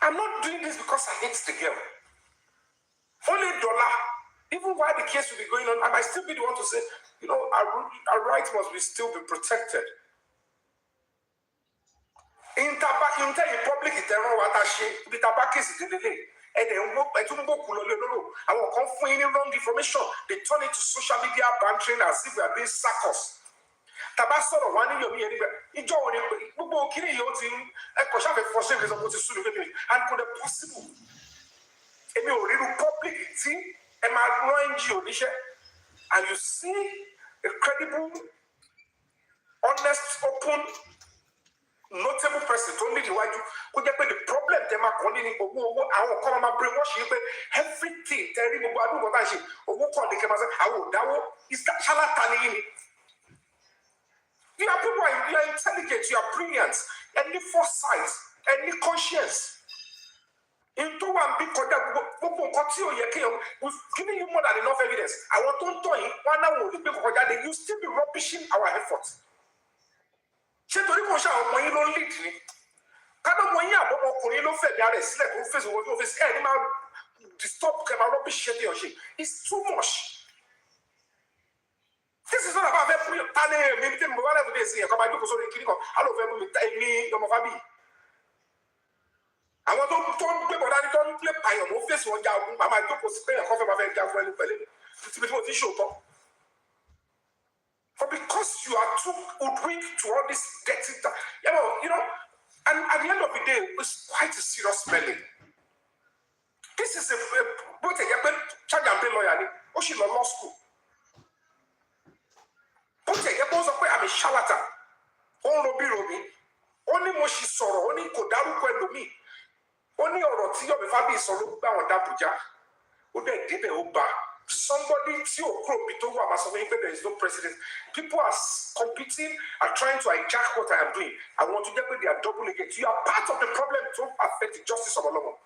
I'm not doing this because I hate the girl. Only dollar. Even while the case will be going on, I might still be the one to say, our rights must still be protected. In public, it's the tobacco is the and then I will come for any wrong information. They turn it to social media bantering as if we are being circus. Tabasoro one in Yomi anywhere. Enjoy it. Bubo killing your team. A question of for sale is about to sue me. And could it possible? A little public team, and my growing and you see a credible, honest, open, notable person only the white could get the problem they are calling our common brainwash everything terrible what I say what call the cameras I will that is that charlatan. You are people you are intelligent, you are brilliant, any foresight, any conscience. Into one big we've given you more than enough evidence. I want to tell you one hour that you still be rubbishing our efforts. Ṣé torí kò ṣe àwọn ọmọ yín ló ń lead ni kánú ọmọ yín àbọ̀mọ ọkùnrin ló fẹ̀mí ara ẹ̀ sílẹ̀ tó ń fèsì owó tó ń fèsì ẹ̀ ní máa disturb kẹ́mà rubbish ṣe tí yàn ṣe it's too much. This is not about fẹ́ ta ní èmi tí mo bá lẹ́fù dé sí ẹ̀kọ́ máa jókòó sórí kiri kan á ló fẹ́ mú mi èmi ọmọ Fabiyi. Àwọn tó ń gbé bọ̀dá ní tó ń lé pààyàn ló fèsì wọn já ogun màmá jókòó sí pé ẹ̀kọ́ fẹ́ máa fẹ́ já fún ẹni pẹ̀lú títí bí mo ti ṣòótọ́. But because you are too hoodwinked to all this dirty stuff, and at the end of the day, it's quite a serious smelling. This is both a charge and pay lawyer, or she law school. Both I'm a charlatan. Robi. Only Moshi Soro, only Kodaru Kwendomi. Only Oroti of Fabiyi Soro Bound Dabuja. Ode Dibe Oba. Somebody there is no president. People are competing and trying to hijack what I am doing. I want to get with their double against. You are part of the problem to affect the justice of Olomo.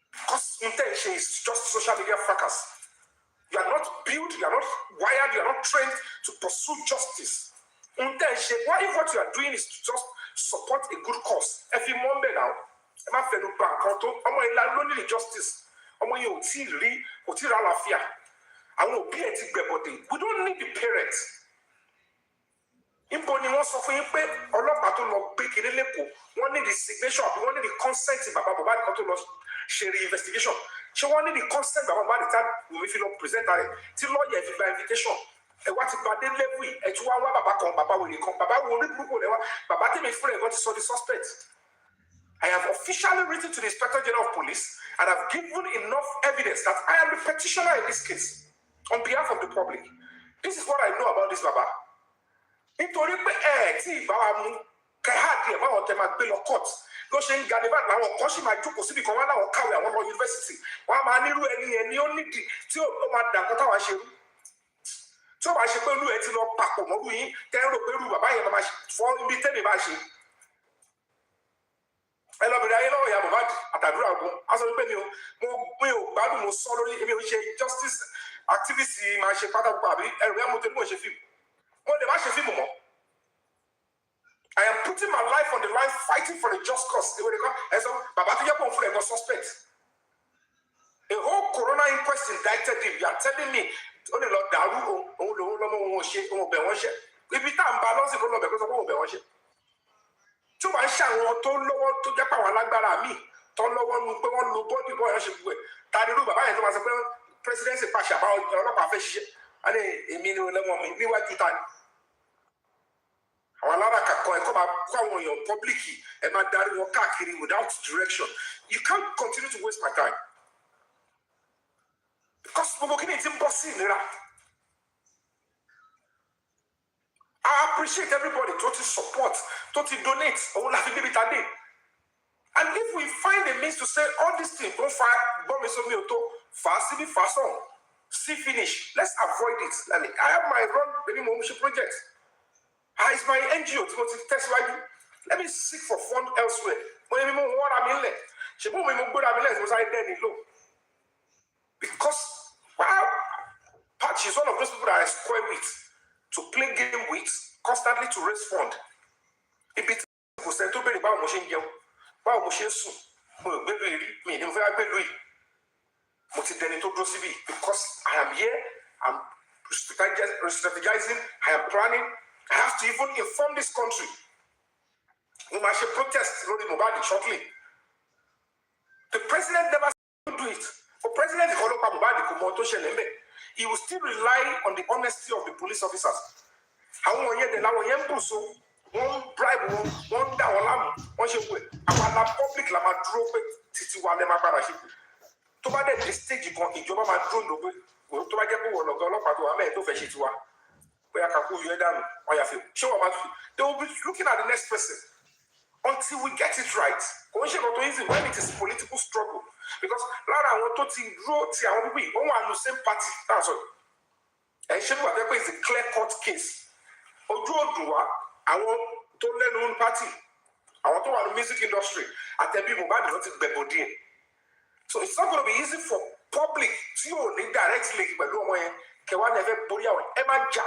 Because intention is just social media fracas. You are not built, you are not wired, you are not trained to pursue justice. Intention. What if what you are doing is to just support a good cause? If you remember now, I'm not justice. We don't need the parents. Imponi won sọ fún yín pé ọlọ́pàá tó lọ gbé kiri lẹ́kọ̀ọ́ wọ́n ní the signature àbí wọ́n ní the consent bàbá bàbá kan tó lọ ṣe investigation ṣé wọ́n ní the consent bàbá bàbá tí wọ́n fi lọ present rẹ̀ tí lọ́ọ̀yà fi gba invitation ẹ wá ti gbadé level yìí ẹ tún wá bàbá kan bàbá wèrè kan bàbá wo orí burúkú rẹ wá bàbá tèmi fún ẹ wọ́n ti sọ the suspect. I have officially written to the Inspector General of Police and have given enough evidence that I am the petitioner in this case on behalf of the public. This is what I know about this Baba. Nítorí pé tí ìbára mú kẹ́hàdì ẹ̀ báwọn tẹ máa gbé lọ court ló ṣe ń ga ní báyìí làwọn kan sì máa jókòó síbi kan wọn láwọn kàwé àwọn lọ yunifásitì wọn á máa nírú ẹni ó nídìí tí ó máa dà nǹkan táwọn ṣe rú. Tí ó bá ṣe pé olú ẹ ti lọ papọ̀ mọ́rú yín tẹ́ ń rò pé irú bàbá yẹn máa fọ́ ibi tẹ́mi máa ṣe. Ẹ lọ bẹ̀rẹ̀ ayé lọ́wọ́ ìyá Mohbad àtàdúrà ogun a sọ pé mi ò gbádùn mo sọ lórí èmi ò ṣe justice activist máa ṣe pátákó àbí ẹrù ẹ̀ mo tẹ́lẹ̀ mo ṣe fíìmù mo lè má ṣe fíìmù mọ́. I am putting my life on the line fighting for a just cause. And so Baba to Iyabo for a suspect. A whole corona inquest indicted him. You are telling me only Lord Daru if you can't balance it because of what tí wọ́n ṣe àwọn tó lọ́wọ́ tó jẹ́ pàwọn alágbára míì tó lọ́wọ́ nu pé wọ́n lo bọ́ọ̀dì bọ́ ẹ̀ ṣe gbogbo ẹ̀ ta ni irú bàbá yẹn tó máa sọ pé presidency pàṣẹ àbá ọlọ́pàá fẹ́ ṣiṣẹ́ alẹ́ èmi ni ọlọ́wọ́ mi níwájú ta ni. Àwọn alárakà kan ẹ̀kọ́ máa kó àwọn èèyàn pọ́blíkì ẹ̀ máa darí wọn káàkiri without direction. You can't continue to waste my time. Because gbogbo kí ni ti ń bọ́ sí ìnira. I appreciate everybody to support, to donate. And if we find a means to say all these things, don't fast on, see finish. Let's avoid it. I have my run project. It's my NGO to test value. Let me seek for fund elsewhere. Because Patch is one of those people that I square with. To play game with, constantly to raise fund. If it's kò sẹ́ni tó béèrè báwo mo ṣe ń jẹun báwo mo ṣe ń sùn mo ò gbé lu ìrí mi ní mo fẹ́ gbé lu yìí mo ti dẹni tó dúró síbí because I am here I'm strategizing I am planning I have to even inform this country mo máa ṣe protest lórí Mohbad shortly the president never do it for president ìkọlọ́pàá Mohbad kò mọ tó ṣẹlẹ̀ ń bẹ̀ he will still rely on the honesty of the police officers àwọn wọ̀nyẹn dẹ̀ làwọn yẹn ń bù so wọ́n bribe wọn wọ́n ń dà wọ́n láàmú wọ́n ṣe pé àwọn àlà public la máa dúró pé títí wa lẹ́ máa padà ṣe tó bá dẹ̀ dé stage kan ìjọba máa dúró lò pé tó bá jẹ́ pé wọ́n lọ́gọ́ ọlọ́pàá tó wà mẹ́rin tó fẹ́ ṣe tiwa bóyá kakú yọ ẹ́ dànù wọ́n yà fi ṣé wọ́n máa tún they will be looking at the next person until we get it right kò ń ṣe nǹkan tó easy when it is political struggle because lára àwọn tó ti dúró ti àwọn bíbí wọ́n wà ní same party that's all ẹ̀ ṣé wà pé it's a clear cut case ojú òdùn wa àwọn tó lẹ́nu ní party àwọn tó wà ní music industry àtẹ̀bí Mohbad ló ti gbẹ̀bọ̀ díẹ̀ so it's not going to be easy for public tí yóò ní direct link pẹ̀lú ọmọ yẹn kẹwàá ní ẹ̀fẹ̀ borí àwọn ẹ má jà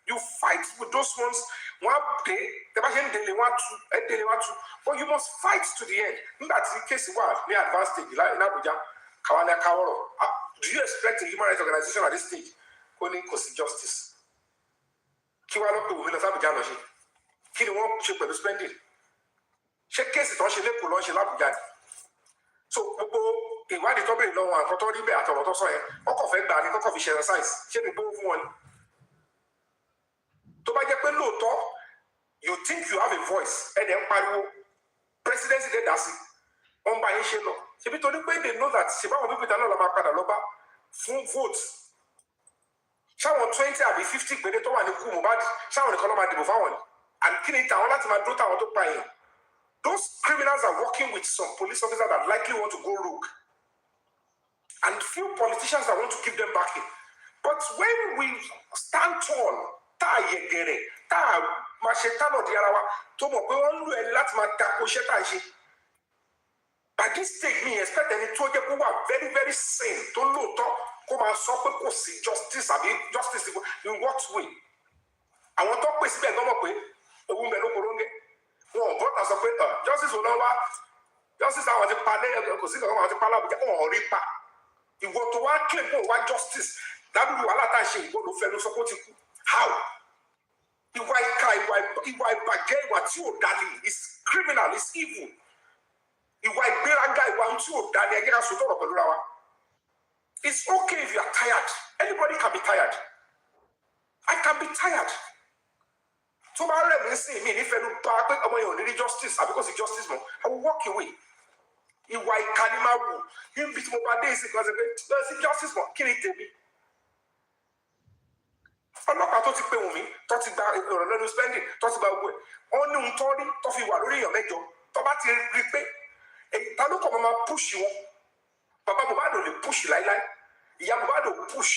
you fight with those ones wọn á dé tẹ bá ṣe ń délé wọn á tú ẹ délé wọn á tú but you must fight to the end nígbà tí kéèsì wà ní advanced stage ní Abuja kàwá ní akáwọ́rọ̀ do you expect a human rights organization at this stage kó ní kò sí justice kí wàá lọ pé òun lọ sí Abuja lọ ṣe kí ni wọ́n ṣe pẹ̀lú spending ṣé kéèsì tó ń ṣe lẹ́kọ̀ọ́ lọ́n ṣe l'Abuja ni so gbogbo ìwádìí tó bèrè lọ́wọ́ àkọ́tọ́ rí bẹ́ẹ̀ àtọ̀rọ̀ tó sọ yẹn ọkọ̀ fẹ́ gbà ní kọ́kọ́ fi ṣe exercise ṣé mi gbówó fún wọn ni tó bá jẹ́ pé lóòótọ́ you think you have a voice ẹ̀dẹ̀ ń pariwo presidency dẹ̀ dá sí wọ́n bá yín ṣe lọ ṣebí torí pé they know that ṣe báwọn pípẹ́ náà lọ́ máa padà lọ́ba fún vote ṣáwọn 20 àbí 50 gbèdé tó wà ní kú Mohbad ṣáwọn nìkan ló máa dìbò fáwọn ni and kí ni tàwọn láti máa dúró táwọn tó pa èèyàn those criminals are working with some police officers that likely want to go rogue and few politicians that want to give them backing but when we stand tall tá a yẹgẹrẹ tá a máa ṣe tánà di ara wa tó mọ̀ pé wọ́n ń lò ẹni láti máa tako iṣẹ́ tá a ṣe by this stage me expect ẹni tó jẹ́ pé wà very very sane tó lóòótọ́ kó máa sọ pé kò sí justice àbí justice in what way àwọn tó pè síbẹ̀ gbọ́n mọ̀ pé ewu ń bẹ lóko lóńgẹ́ wọn ò bọ́ta sọ pé justice ò náà wá justice àwọn ti pa lẹ́yìn kò sí kankan àwọn ti pa lábùjá wọn ò rí pa ìwọ tó wá claim kó wá justice dábìlì wàhálà tá a ṣe ìwọ ló fẹ́ ló sọ pé ó ti kú how ìwà ìka ìwà ìbàjẹ́ ìwà tí ò dání is criminal is evil ìwà ìgbéraga ìwà tí ò dání ẹgbẹ́ ká sọ̀tọ̀ ọ̀rọ̀ pẹ̀lú ra wa it's okay if you are tired anybody can be tired I can be tired tó bá rẹ̀ mí sí mi nífẹ̀ẹ́ ló bá pé ọmọ yẹn ò ní rí justice àbí kò sí justice mọ́ I will walk away ìwà ìka ni máa wù níbi tí mo bá dé ìsìn kan ṣe pé lọ sí justice mọ́ kí ni tèmi ọlọ́pàá tó ti pè wùn mí tó ti gba ọ̀rọ̀ lẹ́nu spending tó ti gba gbogbo ẹ̀ wọ́n ní ohun tó rí tó fi wà lórí èèyàn mẹ́jọ tó bá ti rí pé èyí ta ló kọ̀ máa push wọn bàbá Mohbad ò lè push láíláí ìyá Mohbad ò push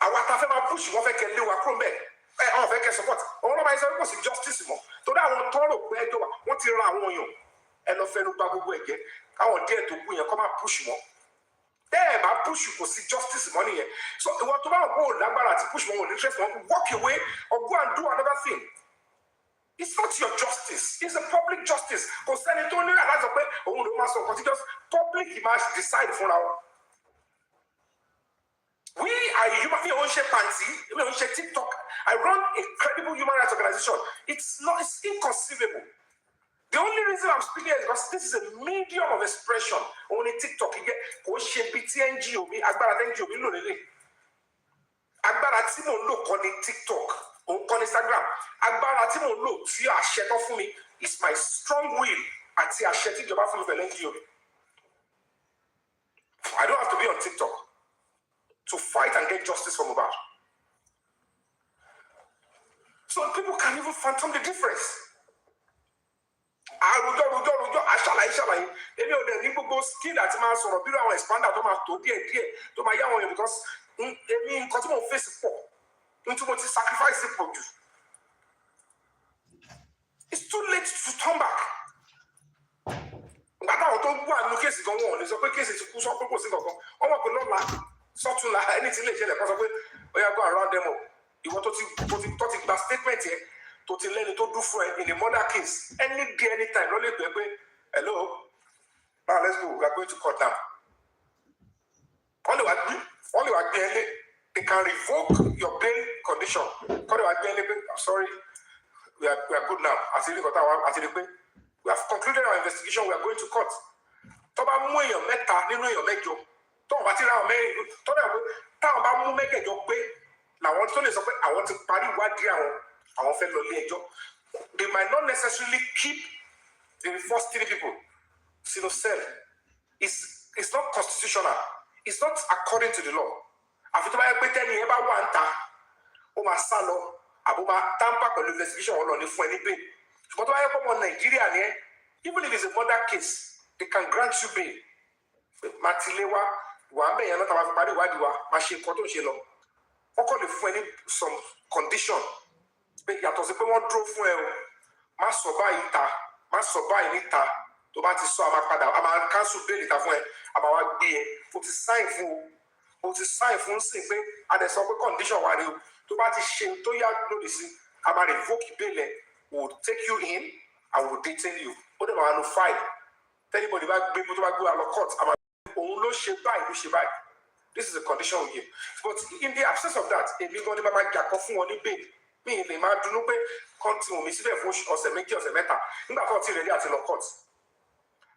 àwọn àtàfẹ́ máa push wọ́n fẹ́ kẹ́ lé wa kúrò mẹ́ẹ̀ àwọn fẹ́ kẹ́ support àwọn ọlọ́pàá yẹn sọ pé kò sí justice mọ́ torí àwọn tó rò pé ẹjọ́ wa wọ́n ti ra àwọn èèyàn ẹ lọ fẹ́ ló gba gbogbo ẹ̀jẹ̀ káwọn díẹ̀ tó kú yẹn kọ́ máa push wọn bẹ́ẹ̀ bá push kò sí justice mọ́ nìyẹn so ìwọ tó bá wọn kó lágbára àti push wọn ò ní interest wọn walk away or go and do another thing it's not your justice it's a public justice kò sẹ́ni tó ní àdájọ pé òun ló máa sọ nǹkan tí just public máa decide fúnra wọn. We are human beings. We don't share panty. We don't share TikTok. I run a credible human rights organization. It's inconceivable. The only reason I'm speaking is because this is a medium of expression. Only TikTok, you get NGO, agbára NGO, lo lele. Agbára tí mo lò kọ́ ní TikTok, kọ́ ní Instagram. Agbára tí mo lò tí àṣẹ tó fún mi is my strong will àti àṣẹ tí ìjọba fún mi pẹ̀lú NGO. I don't have to be on TikTok to fight and get justice for Mohbad. So people can even fathom the difference. Àròjọ àṣàlàyé èmi ò dẹ̀ ní gbogbo skill àti máa sọ̀rọ̀ bí àwọn expander tó máa tó díẹ̀ tó máa yá wọn yẹn because èmi nǹkan tí mo face pọ̀ nítorí mo ti sacrifice pọ̀ jù. It's too late to turn back. Nígbà táwọn tó gbọ́ àánú kéèsì gan wọn ò ní sọ pé kéèsì ti kú sọ pé kò sí kankan wọ́n mọ̀ pé lọ́la sọ́túnla ẹni tí lè ṣẹlẹ̀ kọ́ sọ pé ó yá go around them up ìwọ tó ti gba statement yẹn tó ti lẹ́ni tó dún fún ẹ in a murder case any day anytime ló lè pè pé hello now let's go we are going to court now. wọ́n lè wá gbé ẹlé they can revoke your bail condition kọ́ lè wá gbé ẹlé pé I'm sorry we are good now àti ilé kọ́tà àti ilé pé we have concluded our investigation we are going to court. tó bá mú èèyàn mẹ́ta nínú èèyàn mẹ́jọ tó bá ti ra àwọn mẹ́rin tó dà pé táwọn bá mú mẹ́kẹ̀jọ pé làwọn tó lè sọ pé àwọn ti parí ìwádìí àwọn fẹ́ lọ ilé ẹjọ́ they might not necessarily keep the first 3 people sínú cell it's not constitutional it's not according to the law àfi tó bá yẹ pé tẹ́ni ẹ bá wà ń ta ó máa sá lọ àbó máa tamper pẹ̀lú investigation wọn lọ ní fún ẹ ní bail ṣùgbọ́n tó bá yẹ pé ọmọ Nàìjíríà ni ẹ even if it's a murder case they can grant you bail màtìléwá wà á bẹ̀yẹn náà tàbá fi parí ìwádìí wa máa ṣe nǹkan tó ń ṣe lọ wọ́n kọ́ lè fún ẹ ní some condition pé yàtọ̀ sí pé wọ́n dúró fún ẹ o má sọ báyìí ta má sọ báyìí níta tó bá ti sọ àmà padà àmà cancel bail ìta fún ẹ àmà wá gbé ẹ o ti sign fún sí pé a dẹ̀ sọ pé condition wà rí o tó bá ti ṣe tó yá lòdì sí àmà revoke bail ẹ will take you in and will detain you ó dẹ̀ máa lo fine tẹ́lifọ̀dì bá gbé mú tó bá gbé wa lọ court àmà òun ló ṣe báyìí this is a condition we give but in the absence of that èmi gan ni bá máa jà kan fún wọn ní bail mi lè máa dunú pé kọ́ńtì wọn mi síbẹ̀ fún ọ̀sẹ̀ méjì ọ̀sẹ̀ mẹ́ta nígbà tó ti rẹ̀dí àti lọ court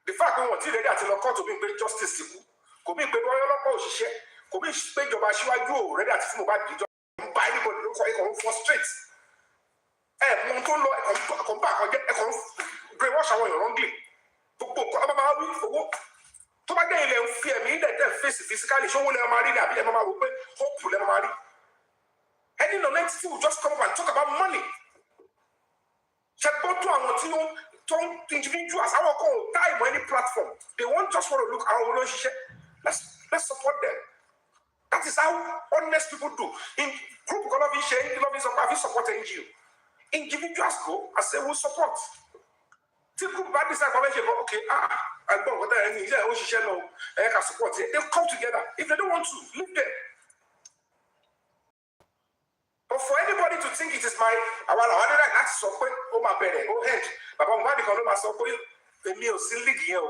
the fact pé wọ́n ti rẹ̀dí àti lọ court ò bí pé justice ti kú kò bí pé bọ́yọ́ ọlọ́pàá òṣìṣẹ́ kò bí pé ìjọba aṣíwájú ò rẹ̀dí àti fún Mohbad ìjọ ń bá anybody ló kọ ẹ̀kọ́ ń frustrate mú tó lọ ẹ̀kọ́ ń bá ẹ̀kọ́ ń brainwash àwọn èèyàn wrongly gbogbo nǹkan ọba máa wí owó tó bá jẹ́ ilẹ̀ ń fi ẹ̀mí ilẹ̀ tẹ̀ fèsì physically ṣé owó lẹ́ẹ̀ máa rí ni àbí ẹ̀ máa wò pé hope lẹ́ẹ̀ máa rí any non-entity will just come up and talk about money ṣe gbọ́ tó àwọn tí wọ́n tó individuals àwọn kan ò time any platform they won't just want to look àwọn olóyún ṣiṣẹ́ let's support them that is how honest people do in group kan lọ́fi ṣe lọ́fi sọ pé àfi support NGO individuals go and say we support tí group bá decide pàmò ṣe kọ́ okay àgbọ̀n kọ́tà ẹni iṣẹ́ ó ṣiṣẹ́ lọ ẹ̀ ká support it they come together if they don't want to leave them. But for anybody to think it is my àwọn àdúrà láti sọ pé ó máa bẹ̀rẹ̀ ó end bàbá Mohbad kan ló máa sọ pé èmi ò sí league yẹn o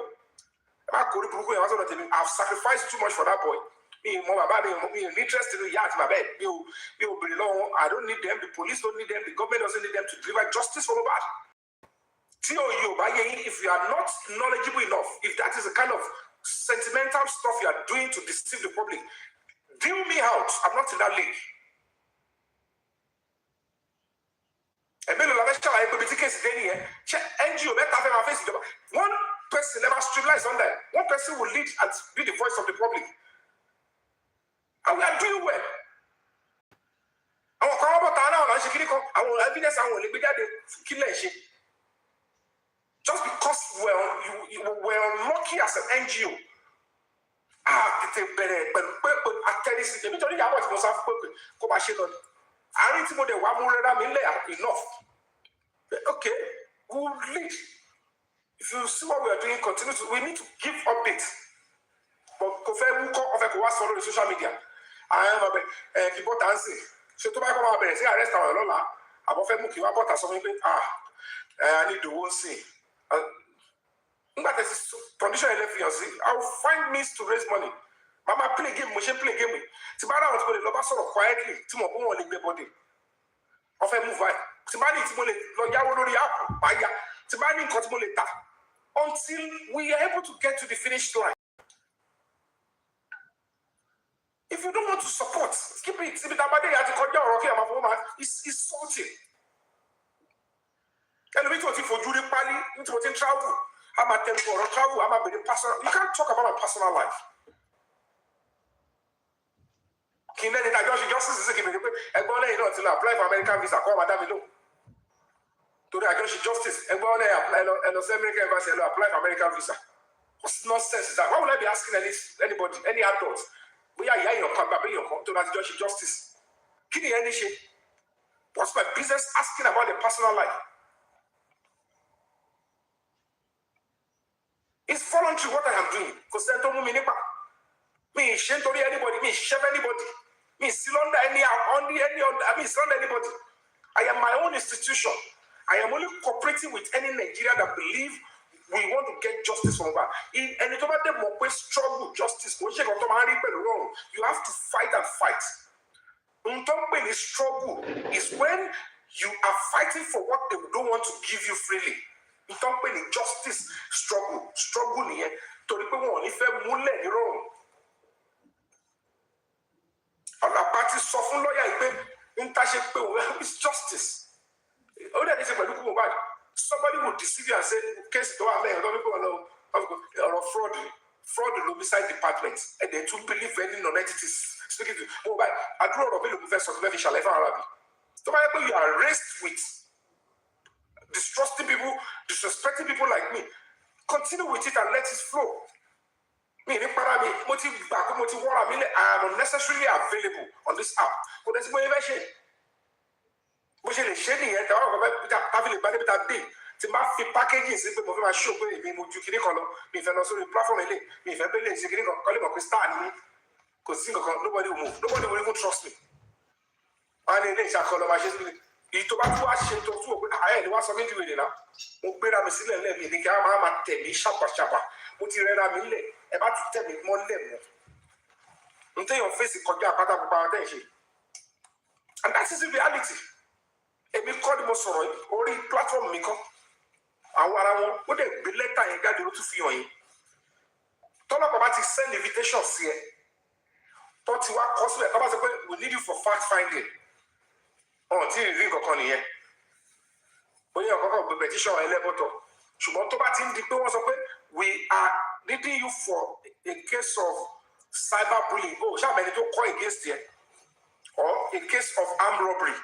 ẹ má kórè burúkú yẹn wá sọ̀rọ̀ tèmi I have sacrificed too much for that boy mi mọ bàbá mi ò ní interest nínú ìyá àti bàbá ẹ mi ò bèrè lọ́wọ́ I don't need them the police don't need them the government doesn't need them to deliver justice for Mohbad. Tí òye ò bá yẹ yín if you are not knowledgeable enough if that is the kind of sentimental stuff you are doing to deceive the public deal me out I'm not in that league. ẹ̀mí ló la fẹ́ ṣàlàyé pé bíi kéèsì dé nìyẹn ṣé NGO mẹ́ta fẹ́ máa fèsì ìjọba one person never streamline under one person will lead and be the voice of the public and we are doing well. àwọn kan wọ́n bọ̀ tán náà ọ̀nà ṣe kiri kan àwọn evidence àwọn ò lè gbé jáde kí lẹ̀ ṣe just because you were unlucky as an NGO tètè bẹ̀rẹ̀ pẹ̀lú pé àtẹnisí èmi tó ní Ìyábọ̀ tí mo sá fún pé kó máa ṣe lọ ni. àárín tí mo dẹ̀ wá mú rẹ́rà mi lẹ̀ enough okay we will lead if you see what we are doing continue to we need to give updates but kò fẹ́ wúkọ́ ọ̀fẹ́ kò wá sọ lórí social media àwọn ọmọ bẹ kì bọ́tà ń sìn ṣé tó bá yẹ kó máa bẹ̀rẹ̀ sí arrest àwọn ọlọ́lá àbọ̀ fẹ́ mú kí wá bọ́tà sọ fún mi pé I need owó ń sìn nígbà tẹ̀sí condition yẹn lè fi hàn sí I will find means to raise money mama play game mo ṣe play game tí bá ráwọn tí mo lè lọ bá sọ̀rọ̀ quietly tí mo bọ́ wọn lè gbé bọ́dé wọ́n fẹ́ move by tí bá ní tí mo lè lọ yáwó lórí app máa yá tí bá ní nǹkan tí mo lè tà until we are able to get to the finish line. If you don't want to support keep it ibi tàbá dé yà ti kọjá ọ̀rọ̀ kí ẹ̀ máa fọwọ́ máa it's salty. ẹlòmíì tí o ti fojú rí pálí ní tí mo ti ń travel a máa tẹnu ọ̀rọ̀ travel a máa bèrè personal you can't talk about my personal life. kí n lẹ́ni tí àjọ ṣe justice ṣe kí n bèrè pé ẹgbọ́n lẹ́yìn náà ti lọ apply for American visa kọ́ ọ̀ma dá mi lò torí àjọ ṣe justice ẹgbọ́n lẹ́yìn ẹ lọ sí American embassy ẹ lọ apply for American visa what nonsense is that why would I be asking anybody any adult bóyá ìyá èèyàn kan bàbá èèyàn kan tó láti jọ ṣe justice kí ni ẹni ṣe what's my business asking about the personal life. It's voluntary what I am doing kò sẹ́ni tó mú mi nípa mi ì ṣe nítorí anybody mi ì ṣiṣẹ́ fẹ́ anybody mi ì sí lọ́ndà any under I mean it's not anybody I am my own institution. I am only cooperating with any Nigerian that believe we want to get justice from Mohbad. And it's over there more struggle justice. You have to fight and fight. The struggle is when you are fighting for what they don't want to give you freely. Justice struggle here. To the people who wrong. Our party suffer lawyer it's justice. Somebody would deceive you and say, case to our fraud in the homicide department, and they don't believe any non-entities speaking to mobile. I draw a bit of professor to shall ever Arabic. So you are raised with distrusting people, disrespecting people like me. Continue with it and let it flow. I am unnecessarily available on this app. But there's more invention. But you're shading it. Having a bad day. To my packaging, simply moving my show. Me, would you kill it? Me, if I know the platform, me, if I believe you can call him a Christian, because nobody will move. Nobody will even trust me. And then I call him my show. It's about to ask him to do. I want something to do now. Mobile, I'm still in the game. I'm at 10. Sharpa. But you're about to tell me more level. Until your face is called attention. And that is the reality. And we call the most or the platform Miko. And what I want, what they be later and get the root to feel in. Talk about to send invitations here. Talk to what cost we need you for fact finding. Until you ring on here. When you have a petition and level to. We are needing you for a case of cyberbullying. Oh, shall I do call against you? Or a case of armed robbery.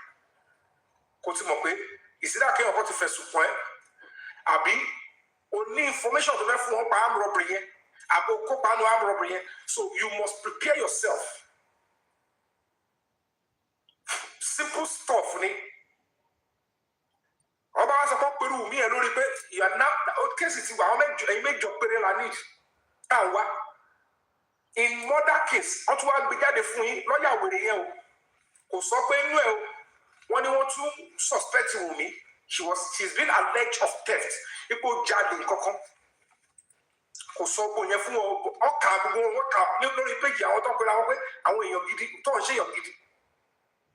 Is it that kind of what if I Abi, only information to them for armed robbery. Armed robbery. So you must prepare yourself. Simple stuff, you are now cases you make your parent need. And what? In murder case, what will be the phone lawyer with the when you want to suspect Yomi, she's been alleged of theft. People judging Coco.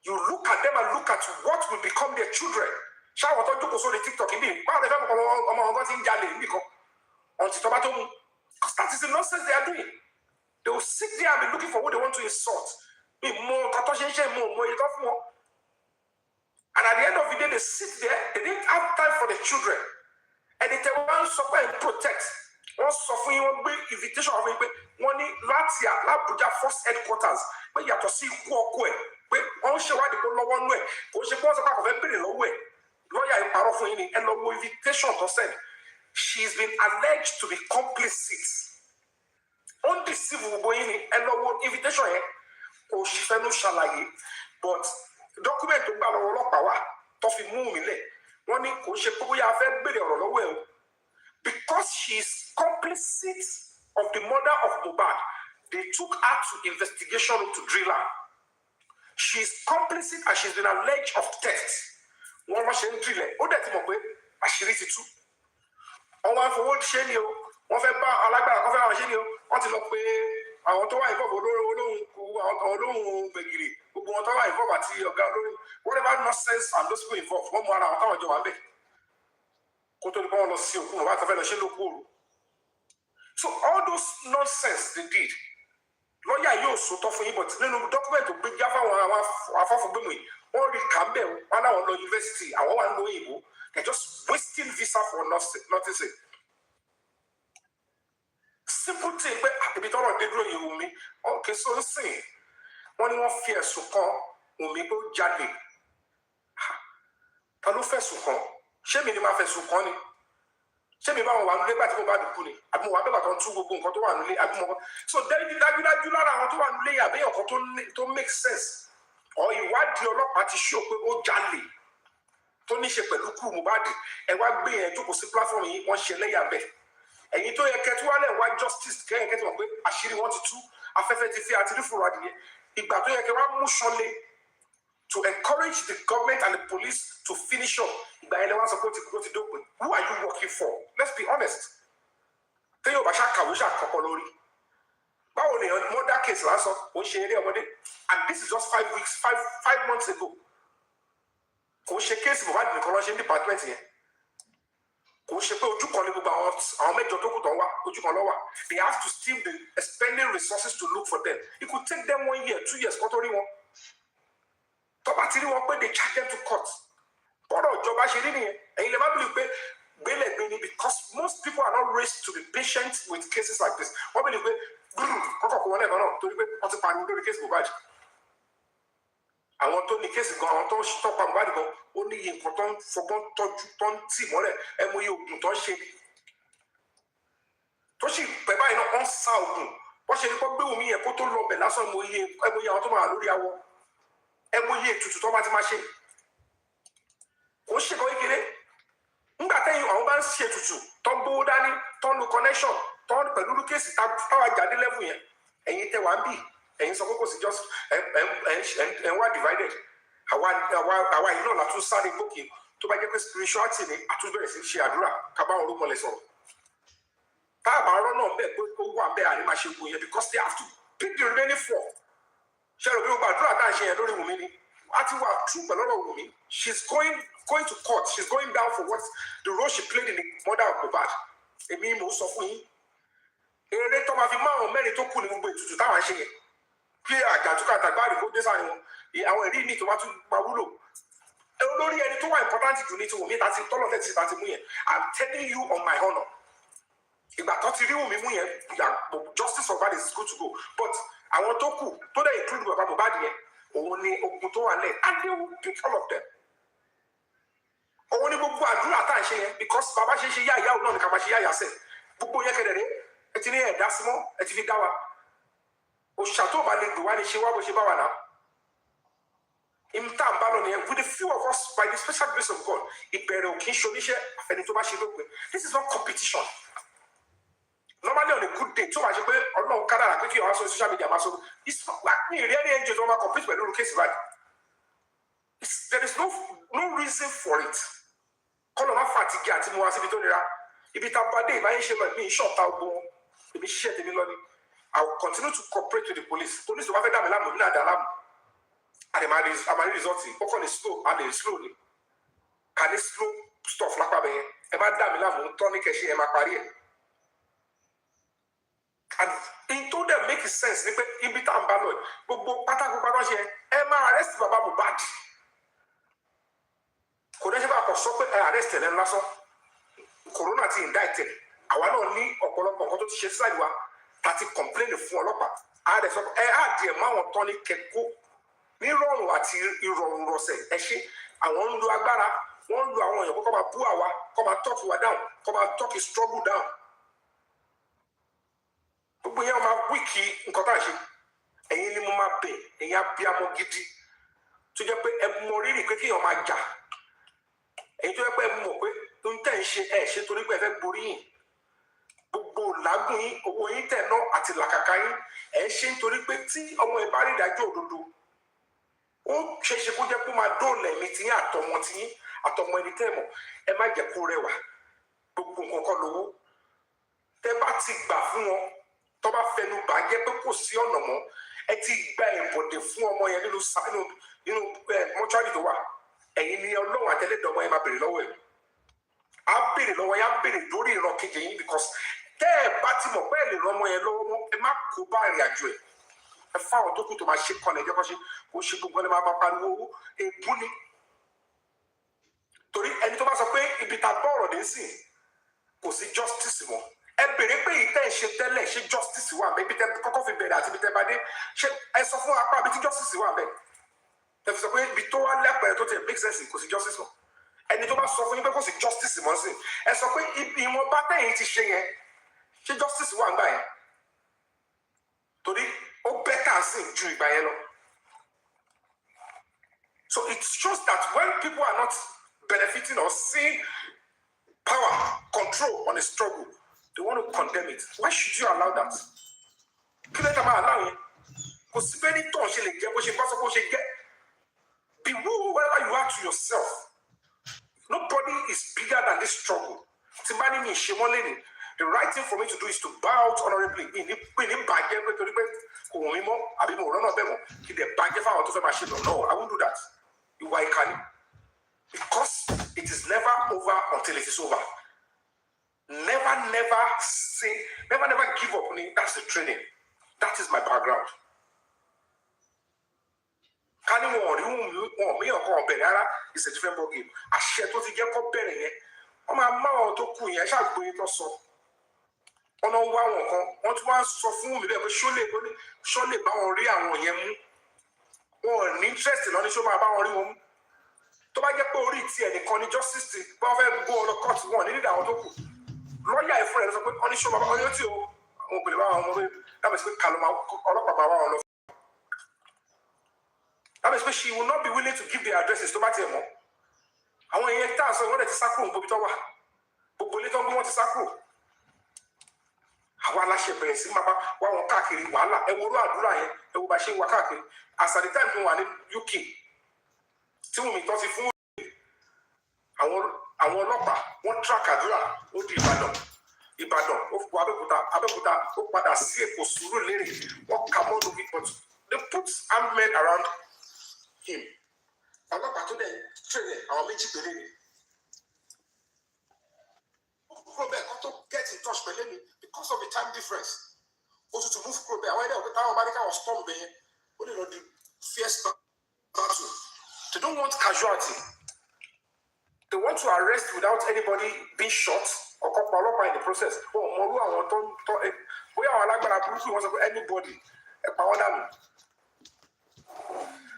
You look at them and look at what will become their children. Shout out to the TikTok in me. That is the nonsense they are doing. They will sit there and be looking for what they want to insult. And at the end of the day, they sit there, they didn't have time for the children. And they tell one suffer and protect. One suffering, one big invitation of one Latia, Labuja first headquarters, where you have to see who one show why they go one way. Because she goes about a very low way. Lawyer is powerful in and no invitation to send. She's been alleged to be complicit. Undeceivable in and no invitation here. Oh, she said no shalaye. But document to Baba Power, Toffee Mumile, one in Koshepoya very well. Because she's complicit of the murder of Mohbad, they took her to investigation to drill her. She's complicit and she's been alleged of theft. One machine driller, oh, that's my way, I should read it too. On one for what Shenio, one for Alaba, Shenio, what is up with I want to involve Begiri, who want to involve whatever nonsense and those people involved. One more hour, so all those nonsense they did. Lawyer, you so tough for you, but no document to bring Java for Bumi. All the Campbell, one hour university, I want to know they're just wasting visa for nothing. Simple thing, but a bit of the drawing you me. Okay, so say, one more fear so call, will make go jaddy. Can you first so call? Shame me, my first so calling. Shame me about one day, but about the pony. I'm more about on 2 boom, got one lay. So then you want to lay a bay or to make sense. Or you want your party show or jolly. Tony Shepeluku Mubadi, and what be a Juko platform, one shall lay a bed. And you told your cat one and white justice can get away. As she wanted to, affect the theatre for Radia. If Batoya can mushonly, to encourage the government and the police to finish up. Who are you working for? Let's be honest. Báwo ni murder case lásán ó ṣe eré ọmọdé, and this is just 5 months ago. Kò ṣe case Mohbad nìkan lọ ṣe ní department yẹn. Kò ṣe pé ojú kan ní gbogbo àwọn mẹ́jọ tó kù tán wá, ojú kan lọ wà. They have to still be spending resources to look for them. It could take them 1 year, 2 years kó tó rí wọn. Tọ́ba ti rí wọn pé they charge them to court. Bọ́dọ̀ ìjọba ṣe rí nìyẹn. Ẹ̀yin lè má bìlì pé gbélé because most people are not raised to be patient with cases like this. Wọ́n bìlì pé kọ́kọ́ kò wọ́n lẹ́ẹ̀kan náà torí pé wọ́n ti pariwo lórí kéèsì Mohbad. Àwọn tó ní kéèsì gan, àwọn tó ń tọ́pa Mohbad gan, ó ní iye nǹkan tó ń fọgbọ́n tọ́jú tó ń tì mọ́lẹ̀ ẹmu iye oògùn tó ń ṣe. Tó sì pẹ́ báyìí náà wọ́n ń sa oògùn. Wọ́n ṣe ní kó gbé Wùmí yẹn kó tó lọ bẹ̀ lásán ẹmu iye àwọn tó máa lórí awọ. Ẹmu iye ètùtù tó bá ti máa ṣe. Kò ń ṣe kọ́ kékeré. Nígbà tẹ́yìn àwọn bá ń ṣe ètùtù tó ń gbówó dání tó ń lo connection tó ń pẹ̀lú kéèsì táwa jáde level yẹn. Ẹ̀yin tẹ́ wá ń bì. Ẹ̀yin sọ pé kò sí just ẹ̀ wá divided. Àwa yìí náà látún sáré gbòkè tó bá jẹ́ pé spirituality ni àtúbẹ̀rẹ̀ sí ṣe àdúrà kábàáwọn orúkọ lẹ sọ̀rọ̀. Táàbà ọ̀rọ̀ náà bẹ́ẹ̀ pé ó wà bẹ́ẹ̀ àní máa ṣe gbòó yẹn because they have to pick the remaining 4. Ṣé ẹ̀rọ bí ó gba àdúrà tá à ń ṣe yẹn lórí Wùmí ni? A ti wà true pẹ̀lú ọ̀rọ̀ Wùmí. She's going to court. She's going down for what the role she played in the murder of Mohbad. Èmi mò ń sọ fún yín. Eré tó máa fi máwọn mẹ́rin tó kù ní gbogbo ètùtù táwọn ṣe yẹn. Bí àjàtúkà àtàgbáàrí kó dé sáàrin wọn, àwọn ẹ̀rí mi tó bá tún máa wúlò. Olórí ẹni tó wà important jù ní ti Wùmí tàti tọ́lọ̀ tẹ̀ sí tàti mú yẹn. I'm telling you on my honour. Ìgbà tó ti rí Wùmí mú yẹn, justice for Mohbad is good to go. But àwọn tó kù tó dẹ̀ include bàbá Mohbad yẹn, òun ni ogun tó wà lẹ̀, and they will pick all of them. Òun ni gbogbo àdúrà tá à ń ṣe yẹn because bàbá ṣe yá ìyá òun náà ní ká máa ṣe yá ìyá sẹ̀. Gbogbo yẹn kẹ̀dẹ̀ rẹ̀ ẹ ti ní ẹ̀dá símọ́ ẹ ti fi dá wa. Òṣà tó bá lè gbé wá ní ṣe wá bó ṣe bá wà náà. Imta ń bá lọ nìyẹn with the few of us by the special grace of God. Ìbẹ̀rẹ̀ ò kì í ṣoníṣẹ́ àfẹni tó bá ṣe lópin. This is not competition. Normally on a good day tó máa ṣe pé ọlọ́run kádàrà pé kí ọ̀hán sọ social media máa sọ it's not like me really angel tó máa compete pẹ̀lú olùkẹ́sì báyìí. There is no reason for it. Kọ́lọ̀ máa fàtìgì àti mu wá síbi tó nira. Ibi tá a bá dé ìbáyé ṣe lọ ìmí ìṣọ̀ta ogun èmi ṣiṣẹ́ tèmi lọ ni. I will continue to cooperate with the police. Police tó bá fẹ́ dá mi láàmú ní àdá láàmú. Àmàlí result ó kàn ní slow and slow ni. Kà ní slow stuff lápá bẹ́yẹn. Ẹ má dá mi láàmú tọ́ ní kẹ̀ṣẹ́ ẹ má parí ẹ̀. And in tó dẹ̀ make sense ni pé ibi tá à ń bá lọ gbogbo pátákó pátá ṣe ẹ máa arrest bàbá Mohbad. Kò dẹ́ ṣe bá kọ̀ sọ pé ẹ arrest ẹ̀ lẹ́nu lásán. Corona ti indict ẹ̀. Àwa náà ní ọ̀pọ̀lọpọ̀ nǹkan tó ti ṣe sísáìdì wa tàti complain fún ọlọ́pàá. Ààrẹ sọ ẹ á di ẹ̀ mọ́ àwọn tán ní kẹ́kọ́ ní rọrùn àti ìrọ̀rùn rọ̀sẹ̀ ẹ ṣe àwọn ń lo agbára wọ́n ń lo àwọn èèyàn kó máa bú àwa kó máa talk wa down kó máa talk struggle down. Gbogbo yẹn máa wíìkì nǹkan tá à ń ṣe ẹ̀yin ni mo máa bẹ̀ ẹ̀yin abiyamọ gidi tó jẹ́ pé ẹ mọ rírì pé kéèyàn máa jà ẹ̀yin tó jẹ́ pé ẹ mọ̀ pé tó ń tẹ̀ ń ṣe ẹ̀ ṣe torí pé ẹ fẹ́ gborí yìí gbogbo làágùn yín owó yín tẹ̀ náà àti làkàkà yín ẹ̀ ṣe nítorí pé tí ọmọ ẹ bá rí ìdájọ́ òdodo ó ṣe é ṣe kó jẹ́ kó máa dóòlà ẹ̀mí tiyín àtọmọ ẹni tẹ́ mọ̀ ẹ má jẹ́ kó rẹwà gbogbo nǹkan kan lówó tẹ́ bá ti gbà fún wọn tó bá fẹnu bà jẹ́ pé kò sí ọ̀nà mọ́ ẹ ti gba ìbọ̀dẹ̀ fún ọmọ yẹn nínú mọ́ṣúárì tó wà ẹ̀yin ni ọlọ́run àtẹlẹ́dọ̀ ọmọ yẹn máa béèrè lọ́wọ́ ẹ̀ á béèrè lọ́wọ́ yẹn á béèrè lórí ìran kejì yín because tẹ́ ẹ bá ti mọ̀ pé ẹ lè ràn ọmọ yẹn lọ́wọ́ mọ́ ẹ má kó bá ìrìn àjò ẹ̀ ẹ fáwọn tó kù tó máa ṣe kọ́lẹ̀ ẹjọ́ kan ṣe kó ṣe gbogbo ẹ máa bá pariwo owó èébú ni torí ẹni tó bá sọ pé ibi ta gbọ́ ọ̀rọ̀ dé sí kò sí justice mọ́ ẹ bèrè pé ìtẹ́ ìṣe tẹ́lẹ̀ ṣe justice wà bẹ́ẹ̀ bí tẹ́ kọ́kọ́ fi bẹ̀rẹ̀ àti bí tẹ́ bá dé ṣe ẹ sọ fún apá bí tí justice wà bẹ́ẹ̀ ẹ fi sọ pé ibi tó wá lẹ́pẹ̀rẹ̀ tó ti make sense kò sí justice mọ́ ẹni tó bá sọ fún yín pé kò sí justice mọ́ sí ẹ sọ pé ìwọ̀n bá tẹ̀yìn ti ṣe yẹn ṣe justice wà nígbà yẹn torí ó bẹ́tà sí ju ìgbà yẹn lọ. So it shows that when people are not benefiting or seeing power, control on a struggle, they want to condemn it. Why should you allow that? Kí ló dé máa allow yẹn? Kò sí bẹ́ẹ̀ ní tọ̀ ṣe lè jẹ́ bó ṣe bá sọ bó ṣe jẹ́. Be whoever you are to yourself. Nobody is bigger than this struggle. The right thing for me to do is to bow out honorably. No, I won't do that. Why can you? Because it is never over until it is over. Never say, never give up on it. That's the training. That is my background. It's a different ball game. I share to the Jacob Benny. On my mouth to Queen, I shall go into so. On one so fool me, surely bound real one interest in only show my bound. To buy a police and the Connie justice, but go on the court one, need out to lawyer friends only show my only two. That was with Kalama all about. That is why she will not be willing to give the addresses to Matemo. I want to tell us what is sacro, Bobitawa. Bobolito want to sacro. I want to share Bensi, Mama, one Kaki, Walla, and Wura Dry, and Washi Wakaki. As at the time, you wanted UK. Two me, because if I want Lopa, one track at Dra, what Ibadan, of Abeputa, Opada, Seko, Suru Lady, what come on to be put. They put armed men around him. I'm not back to the training. I'll make you believe it. Robert, got to get in touch with me because of the time difference. Also to move Robert, I went there with America was storm there. Only on the fierce battle. They don't want casualty. They want to arrest without anybody being shot or caught in the process. Oh, Moru, I want to. We are like anybody.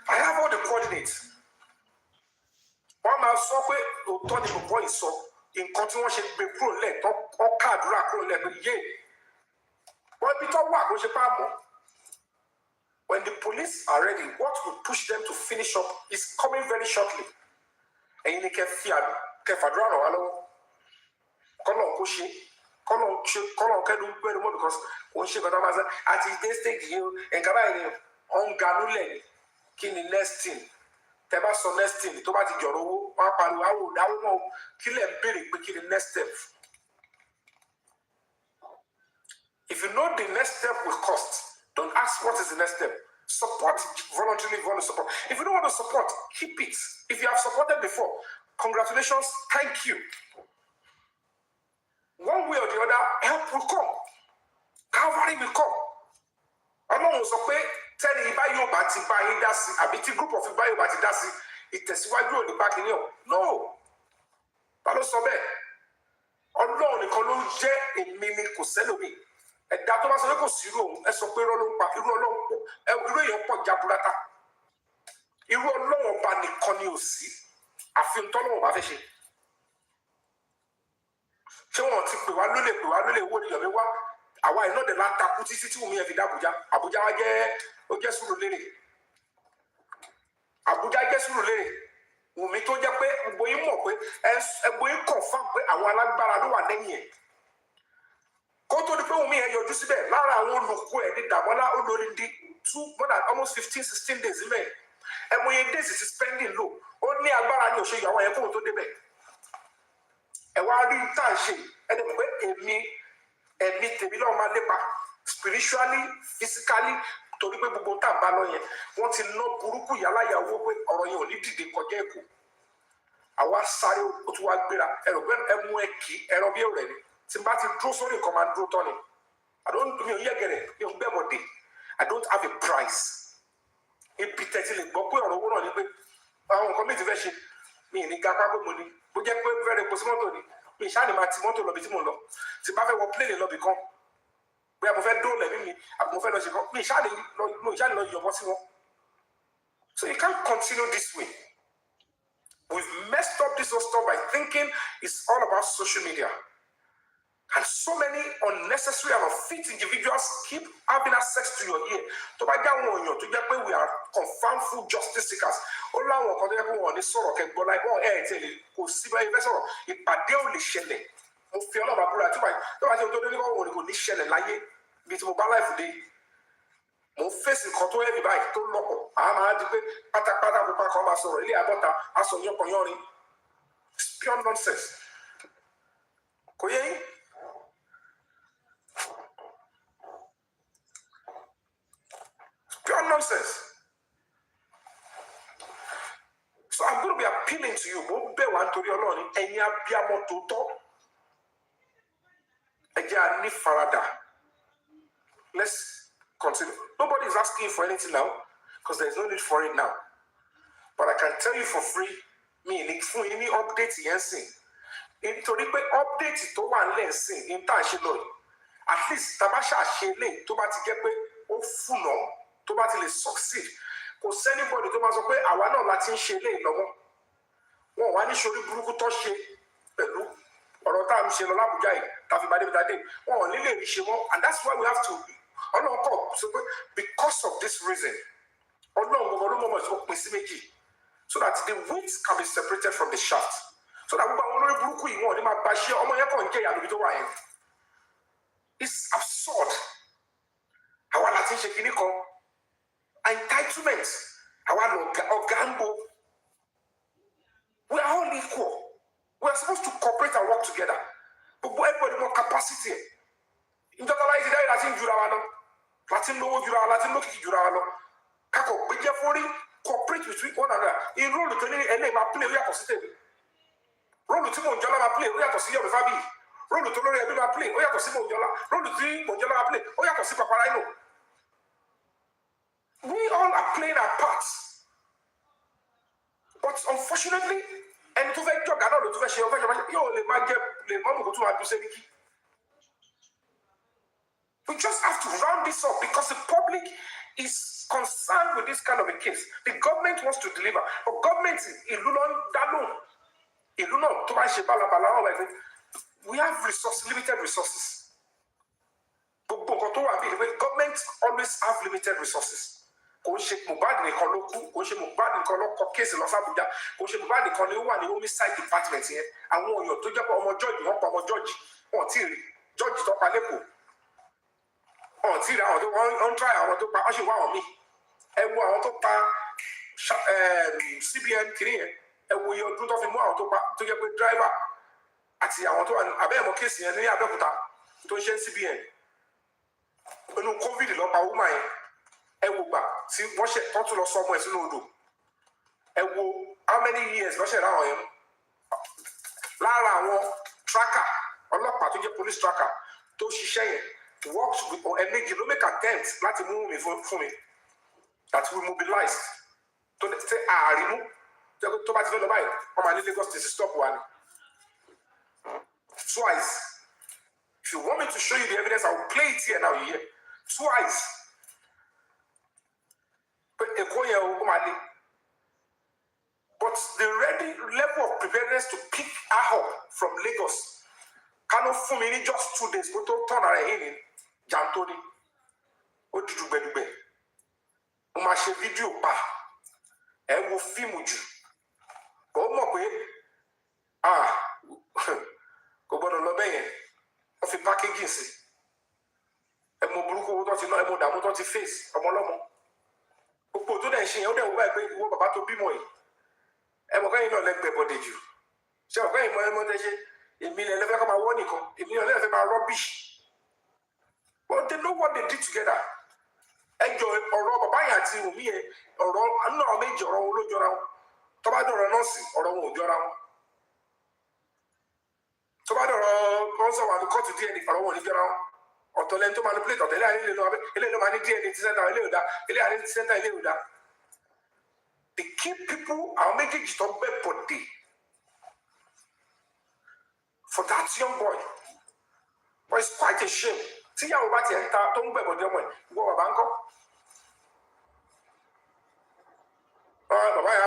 I have all the coordinates. One man saw where Tony Boy saw in continuation be pro let or card rack let ye. When the police are ready, what will push them to finish up is coming very shortly. And you can fear Kefadrano, hello. Colon Kushi, Colon can do very well because when she got a at his stage you and Gabai on Ganule. Kini next thing, teba so next thing. To ba ti joro wo, wa pariwo awo dawo mo. Kile bere pe kini next step. If you know the next step will cost, don't ask what is the next step. Support voluntarily, support. If you don't want to support, keep it. If you have supported before, congratulations, thank you. One way or the other, help will come. Calvary will come. Along with tell Ibayo Bati buying that's a bit group of Ibayo Bati that's it is why you on the back in you. No. Palo Sobe. Alone, the column J in mini Coselobi. And that was a little zero, a sopero, a pot Japurata. You will know about the Coniosi. I feel tolerable about it. She won't take the one what you are. I know the latter put it to me every Abuja. Abuja gets Rulere. Abuja gets Rulere. Umi to Jape, boy more, as a boy confirmed, I want to Barano and Nene. Go to the people me and your disability. Lara won't look where did that one out already 2 more than almost 15, 16 days in May. And when days is spending low, only a Barano show you want to go to the bed. And while the time and the way and meet the below my labor spiritually, physically, to the people that Baloye. Want to know Buruku Yala Yawo or you need the Kojeko. I was sorry to work better, and when Mweki and Obi already. Timbati draw sorry command draw Tony. I don't do you get it, you body. I don't have a price. It be telling Boku or one on it. I won't commit to version. Me in the Gapa money. We get very possible. Me shani matimoto lo bitimono. Tibafe will play the lobby come. We have a door let me. I'm going to go. Me shani no your bossy. So you can't continue this way. We've messed up this whole stuff by thinking it's all about social media. And so many unnecessary and unfit individuals keep having access to your ear. To buy down on you, to get where we are confirmed full justice seekers. All our one is sort of but like, oh, hey, tell you, who see my investor, if I don't listen, I feel about Bura to buy. Don't I don't know what we share and lie, be to mobile life today. mo fèsì kan tó heavy báyìí tó lọ́pọ̀ àá máa di pé pátápátá pupa kan máa sọ̀rọ̀ ilé àbọ̀ta aṣọ yánpọnyánrin pure nonsense kò yẹ yín. Pure nonsense. So I'm going to be appealing to you. Mo bẹ̀ wá nítorí Ọlọ́run ẹ̀yin abiyamọ tòótọ́ ẹ jẹ́ a ní farada. Let's continue. Nobody is asking for anything now because there is no need for it now. But I can tell you for free, me ní fún yín ní update yẹn sìn. Nítorí pé update tó wà nílẹ̀ sìn ní tá à ń ṣe lọ yìí. At least tá a bá ṣàṣe lè tó bá ti jẹ́ pé ó fúnà tó bá ti lè succeed. Kò sẹ́nibọ̀dì tó máa sọ pé àwa náà la ti ń ṣe lè lọ́wọ́. Wọ́n wá ní sórí burúkú tó ṣe pẹ̀lú ọ̀rọ̀ tá à ń ṣe lọ lábùjá yìí tàbí bá débi dé. Wọ́n ò ní lè rí ṣe mọ́ and that's why we have to Ọlọ́run kọ̀ sọ pé because of this reason Ọlọ́run gbogbo ló mọ̀ ó pín sí méjì so that the wheat can be separated from the chaff so that gbogbo àwọn olórí burúkú yìí wọn ò ní máa bá ṣe ọmọ yẹn kàn ń jẹ́ ìyá lóbi tó wà yẹn. It's absurd. Àwa la ti ń ṣe kinní kan entitlement àwa ọ̀gá ń bo. We are all equal. We are supposed to cooperate and work together. Gbogbo everybody more capacity. Ìjọba láyé ti dáyé láti ń jura wa lọ. Láti ń lówó jura wa, láti ń lókìkí jura wa lọ. Kakọ̀ gbẹjẹ́ fórí cooperate with one another. In role tó ní ẹlẹ́yìn máa play ó yàtọ̀ sí tèmi. Role tí Mọ̀njọ́lá máa play ó yàtọ̀ sí Yomi Fabiyi. Role tó lórí ẹbí máa play ó yàtọ̀ sí Mọ̀njọ́lá. Role tí Mọ̀njọ́lá máa play ó yàtọ̀ sí Paparino. We all are playing our parts. But unfortunately, ẹni tó fẹ́ jọ̀gá náà ló tó fẹ́ ṣe ọ̀fẹ́ ṣe yóò lè máa jẹ lè mọ́mù kó tó máa dùn sẹ́ni kí. We just have to round this up because the public is concerned with this kind of a case. The government wants to deliver, but government ìlú náà ń dá lóhùn. Ìlú náà tó bá ṣe bálabàlà wọn like we have resources, limited resources. Gbogbo nǹkan tó wà bí ìlú government always have limited resources. Kò ń ṣe Mohbad nìkan ló kú, kò ń ṣe Mohbad nìkan ló kọ kéèsì lọ s'Abuja, kò ń ṣe Mohbad nìkan ló wà ní homicide department yẹn. Àwọn èèyàn tó jẹ́ pé ọmọ George wọ́n pa ọmọ George wọn ò tí ì rí George tó pa lẹ́kọ̀ọ́. Wọn ò tí ì rí àwọn tó wọ́n ń try àwọn tó pa wọ́n ṣe wá àwọn míì. Ẹ wo àwọn tó pa CBN kìíní yẹn. Ẹ wo iye ọdún tó fi mú àwọn tó pa tó jẹ́ pé driver àti àwọn tó wà ní abẹ́ẹ̀mọ́ kéèsì yẹn ní Abẹ́òkúta tó ń ṣe CBN. Inú COVID ló pa woman yẹn. Ẹ wo gbà tí wọ́n ṣe tó tún lọ sọ ọmọ ẹ̀ sínú odò. Ẹ wo how many years lọ́ṣẹ̀ láwọn yẹn. Lára àwọn tracker ọlọ́pàá tó jẹ́ police tracker tó ṣiṣẹ́ yẹn works with ẹ̀mẹ́jì ló make attempt láti mú mi fún mi that we mobilized tó ṣe ààrínú tó bá ti fẹ́ lọ báyìí wọ́n máa ní Lagos state stop wa ni. Twice. If you want me to show you the evidence, I will play it here now. You hear? Twice. But the ready level of preparedness to pick her up from Lagos cannot form in just 2 days. But don't turn her in Jantoni. What did you do? Umashe video pa. E wo film ju. Ko mo pe kò gbọ́dọ̀ lọ bẹ́yẹn wọ́n fi packaging sí ẹmọ burúkú owó tó ti ná ẹmọ ìdààmú tó ti face ọmọ ọlọ́mọ gbogbo tó dẹ̀ ń ṣe yẹn ó dẹ̀ wọ́n báyìí pé ìwọ bàbá tó bímọ yìí ẹmọ kẹ́yìn náà lẹ́gbẹ̀ẹ́ bọ́dẹ̀ jù ṣé ọ̀gá ìmọ̀ ẹmọ tẹ́ ṣe èmi lẹ́ lẹ́fẹ́ kọ́ máa wọ́ nìkan èmi náà lẹ́fẹ́ máa rubbish but they know what they did together ẹjọ ọ̀rọ̀ bàbá yẹn àti Wùmí yẹn ọ̀rọ̀ náà méjì ọ̀rọ̀ wọn ló jọra wọn tó bá dọ̀rọ̀ nọ́ọ̀sì ọ̀rọ̀ wọn ò jọra wọn tó bá dọ̀rọ̀ kọ́ńsọ̀ wà ní kóòtù DNA ìfàrọ̀ wọn ò ní jọra wọn ọ̀tọ̀ lẹ́ni tó manipulate ọ̀tọ̀ ilé ló máa ní DNA ti sẹ́ńtà ilé ìdá ilé àní ti sẹ́ńtà ilé ìdá the key people àwọn méjèèjì tó bẹ́ bọ̀dé for that young boy but it's quite a shame tíyàwó bá tiẹ̀ ń ta tó ń gbẹ̀ bọ̀dé ọmọ ẹ̀ ìwọ bàbá ń kọ́ bàbá yẹn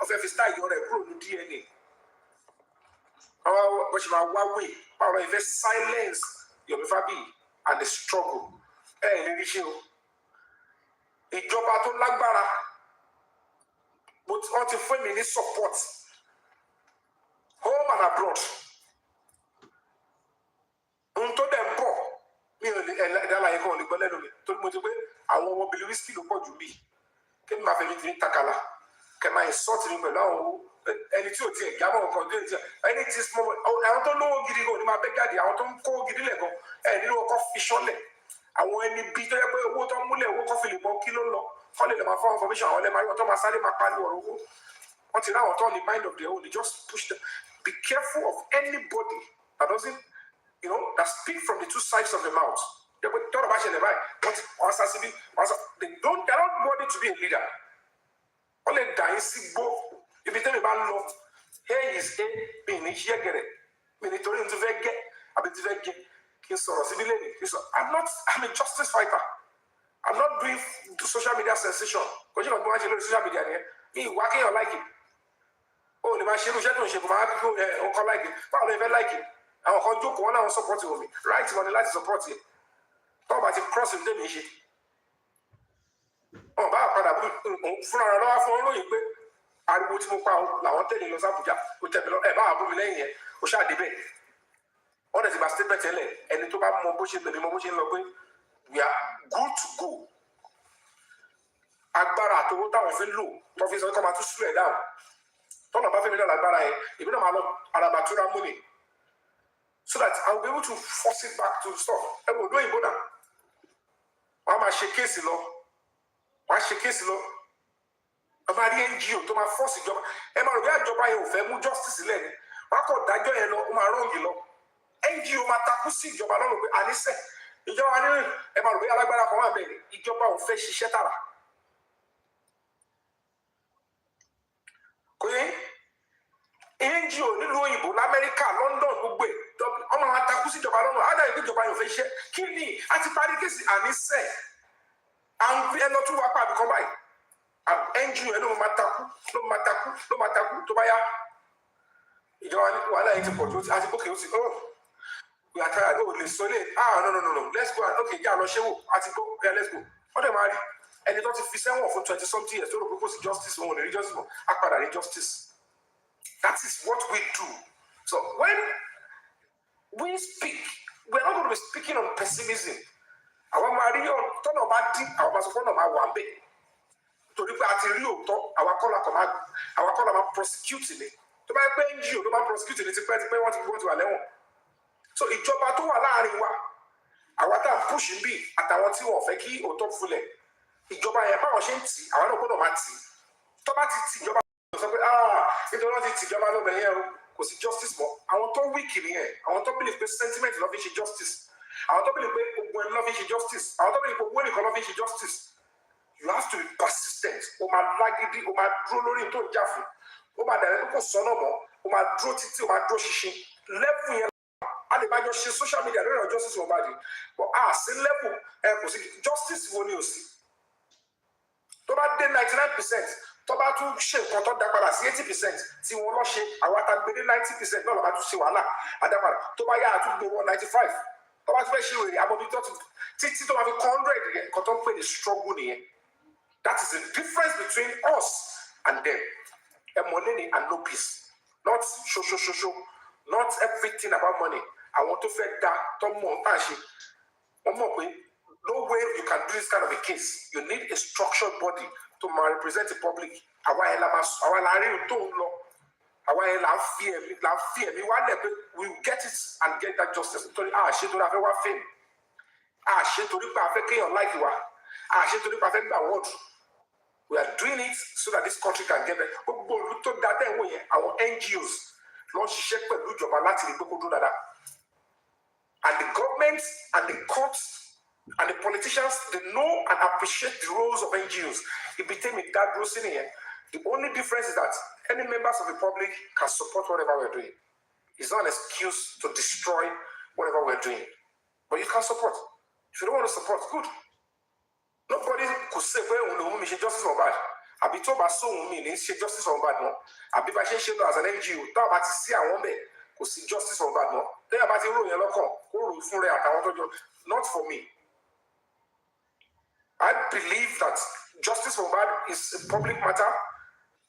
afẹ́ fi style yọ rẹ̀ kúrò ní DNA bó ṣe máa wá wé báwo ni ìfẹ́ silence Yomi Fabiyi and the struggle lè rí ṣe o ìjọba tó lágbára wọ́n ti fún mi ní support home and abroad ohun tó dẹ̀ ń bọ̀ mi ò lè ẹ̀dá yẹn kan ò lè gbọ́ lẹ́nu mi torí mo ti pé àwọn ọmọ bìlì wíṣkì ló pọ̀ jù bí kí n máa fẹ́ mi ti ní takala kẹ́ máa ìsọ́ọ̀tì mi pẹ̀lú àwọn owó ẹni tí ò tiẹ̀ jábọ̀ nǹkan tó ti ẹni tí àwọn tó lówó gidi gan ni máa bẹ́ jáde àwọn tó ń kó gidi lẹ̀ gan ẹ̀ nínú ọkọ̀ fi ṣọ́lẹ̀ àwọn ẹni bí tó yẹ pé owó tó ń múlẹ̀ owó kọ́ fi lè bọ́ kí ló ń lọ kọ́ lè máa fọ́ information àwọn ẹlẹ́màá tó máa sáré máa pariwo ọ̀rọ̀ owó wọ́n ti ráwọn tó ní mind of their own they just push them be careful of anybody that doesn't that speak from the two sides of the mouth yẹ pé tọ́rọ̀ bá ṣẹlẹ̀ báyìí wọ́n sá síbí they don't want to be a leader wọ́n lè dà yín sí gbó ibi tẹ́mi bá ń lọ hey is a mi ní yẹ gẹ̀rẹ̀ mi nítorí ní ti fẹ́ gẹ́ àbí ti fẹ́ gẹ́ kí n sọ̀rọ̀ síbí lẹ́nu kí n sọ I'm a justice fighter I'm not doing social media sensation kò jẹ́ ìgbà tó máa ń ṣe lórí social media nìyẹn mi ìwà kéèyàn láìkì ó lè máa ṣe irú iṣẹ́ tó ń ṣe kò máa kí ọkọ láìkì báwo lè fẹ́ láìkì àwọn kan jókòó wọn láwọn support wọn mi right wọn ni láti support yẹ tọ́wọ́ bá ti cross ní tèmi ṣe wọn bá padà fúnra rẹ lọ́wọ́ fún olóyìn pé ariwo tí mo pa làwọn tẹ̀lé lọ sí Àbújá ó tẹ̀lé lọ ẹ̀ bá wà bómi lẹ́yìn yẹn ó ṣáàdé bẹ́ẹ̀ wọ́n dẹ̀ ti gba statement tẹ́lẹ̀ ẹni tó bá mọ bó ṣe bẹ̀rẹ̀ mọ bó ṣe ń lọ pé we are good to go agbára àtọwọ́ táwọn fi lò tó fi sọ pé kọ́ máa tún sílẹ̀ dáhùn tọ́nà bá fẹ́ mi náà lágbára yẹn èmi náà máa lọ arabatura múni so that I will be able to force it back to stop ẹ wò lóyìnbó náà wọ́n á máa ṣe kéèsì lọ wọ́n á ṣe kéèsì lọ wọ́n máa rí NGO tó máa force ìjọba ẹ máa rò bí àjọba yẹn ò fẹ́ mú justice lẹ́ni wọ́n á kọ̀ dájọ́ yẹn lọ ó máa rọ́ọ̀gì lọ NGO máa takú sí ìjọba lọ́rùn pé àníṣe ìjọba nínú ẹ máa rò bí alágbára kan wà bẹ́ẹ̀ ìjọba ò fẹ́ ṣiṣẹ́ tààrà kò yẹ NGO nílùú òyìnbó lamẹ́ríkà London gbogbo ẹ̀ ọmọ àwọn atakú sí ìjọba lọ́rùn àdáyé pé ìjọba yóò fẹ́ ṣiṣẹ́ kí ni a ti parí kéèsì àníṣe ẹ lọ tún wá pàbí kan báyìí NGO ẹ ló máa takú tó bá yá ìjọba ní wàhálà yìí ti pọ̀ jù àti bókè ó sì we are tired lè sọ lé no let's go okay yà lọ ṣé wò àti go yeah let's go wọ́n dẹ̀ máa rí ẹni tó ti fi sẹ́wọ̀n fún 20-something years tó rò pé kò sí justice òun ò lè rí justice mọ́ á padà rí justice that is what we do so when we speak we are not going to be speaking on pessimism àwọn máa rí tọ́nà bá dín àwọn máa sọ fọ́nà máa wà ń bẹ̀ torí pé a ti rí òótọ́ àwọn akọ́là máa prosecute ni tó bá yẹ pé NGO ló máa prosecute ni tipẹ́tipẹ́ wọ́n ti wà lẹ́wọ̀n so ìjọba tó wà láàrin wa àwa tá à ń push bí àtàwọn tí wọ́n fẹ́ kí òótọ́ fúnlẹ̀ ìjọba yẹn báwọn ṣe ń tì àwọn náà gbọ́dọ̀ máa tì tó bá ti tì ìjọba sọ pé nítorí wọ́n ti tì ìjọba lọ́bẹ̀ yẹn o kò sí justice mọ́ àwọn tó weak nìyẹn àwọn tó believe pé sentiment ló fi ṣe justice àwọn tó believe pé ogun ẹni ló fi ṣe justice àwọn tó believe pé owó nìkan ló fi ṣe justice you have to be persistent o máa lágídí o máa dúró lórí tó ń jà fún o máa dàrẹ́ kókò sọ́nà mọ́ o máa dúró títí o máa dúró ṣinṣin level yẹn a lè máa jọ ṣe social media lórí ọ̀rọ̀ justice wọn bá di but sí level kò sí justice wo ni o sí tó bá dé 99% tó bá tún ṣe nǹkan tó dá padà sí 80% tí wọ́n lọ ṣe àwọn àtàgbélé 90% náà lọ́ bá tún ṣe wàhálà àdàpadà tó bá yá àtúgbò wọn 95 tó bá tún fẹ́ ṣe wèrè àmọ́bí títí tó bá fi 100 yẹn nǹkan tó ń pè ní struggle nìyẹn that is the difference between us and them money and no peace not show not everything about money àwọn tó fẹ́ da tó mọ̀ tá a ṣe wọ́n mọ̀ pé no way you can do this kind of a case you need a structured body to represent the public àwa yẹn la rí tó ń lọ àwa yẹn là ń fi ẹ̀mí wá lẹ̀ pé we will get it and get that justice nítorí àṣẹ torí a fẹ́ wá fame àṣẹ torí pé a fẹ́ kéèyàn láìkì wa àṣẹ torí pé a fẹ́ gbà wọ́ọ̀dù we are doing it so that this country can get better gbogbo olú tó da tẹ̀ ń wò yẹn àwọn NGOs lọ ṣiṣẹ́ pẹ̀lú ìjọba láti rí gbogbo dúró dáadáa and the government and the courts and the politicians they know and appreciate the roles of NGOs ibi tẹ́mi dá dúró sí nìyẹn the only difference is that any members of the public can support whatever we're doing it's not an excuse to destroy whatever we're doing but you can support if you don't want to support good nobody could say pé òun lòun mi ṣe justice for bad àbí tó bá sóhun mi ní ṣe justice for bad mọ́ àbí bá ṣe ń ṣe lọ as an NGO tá a bá ti sí àwọn bẹ́ẹ̀ kò sí justice for bad mọ́ lẹ́yìn bá ti ròyìn lọ́kàn kó rò fún rẹ̀ àtàwọn tó jọ not for me I believe that justice for bad is a public matter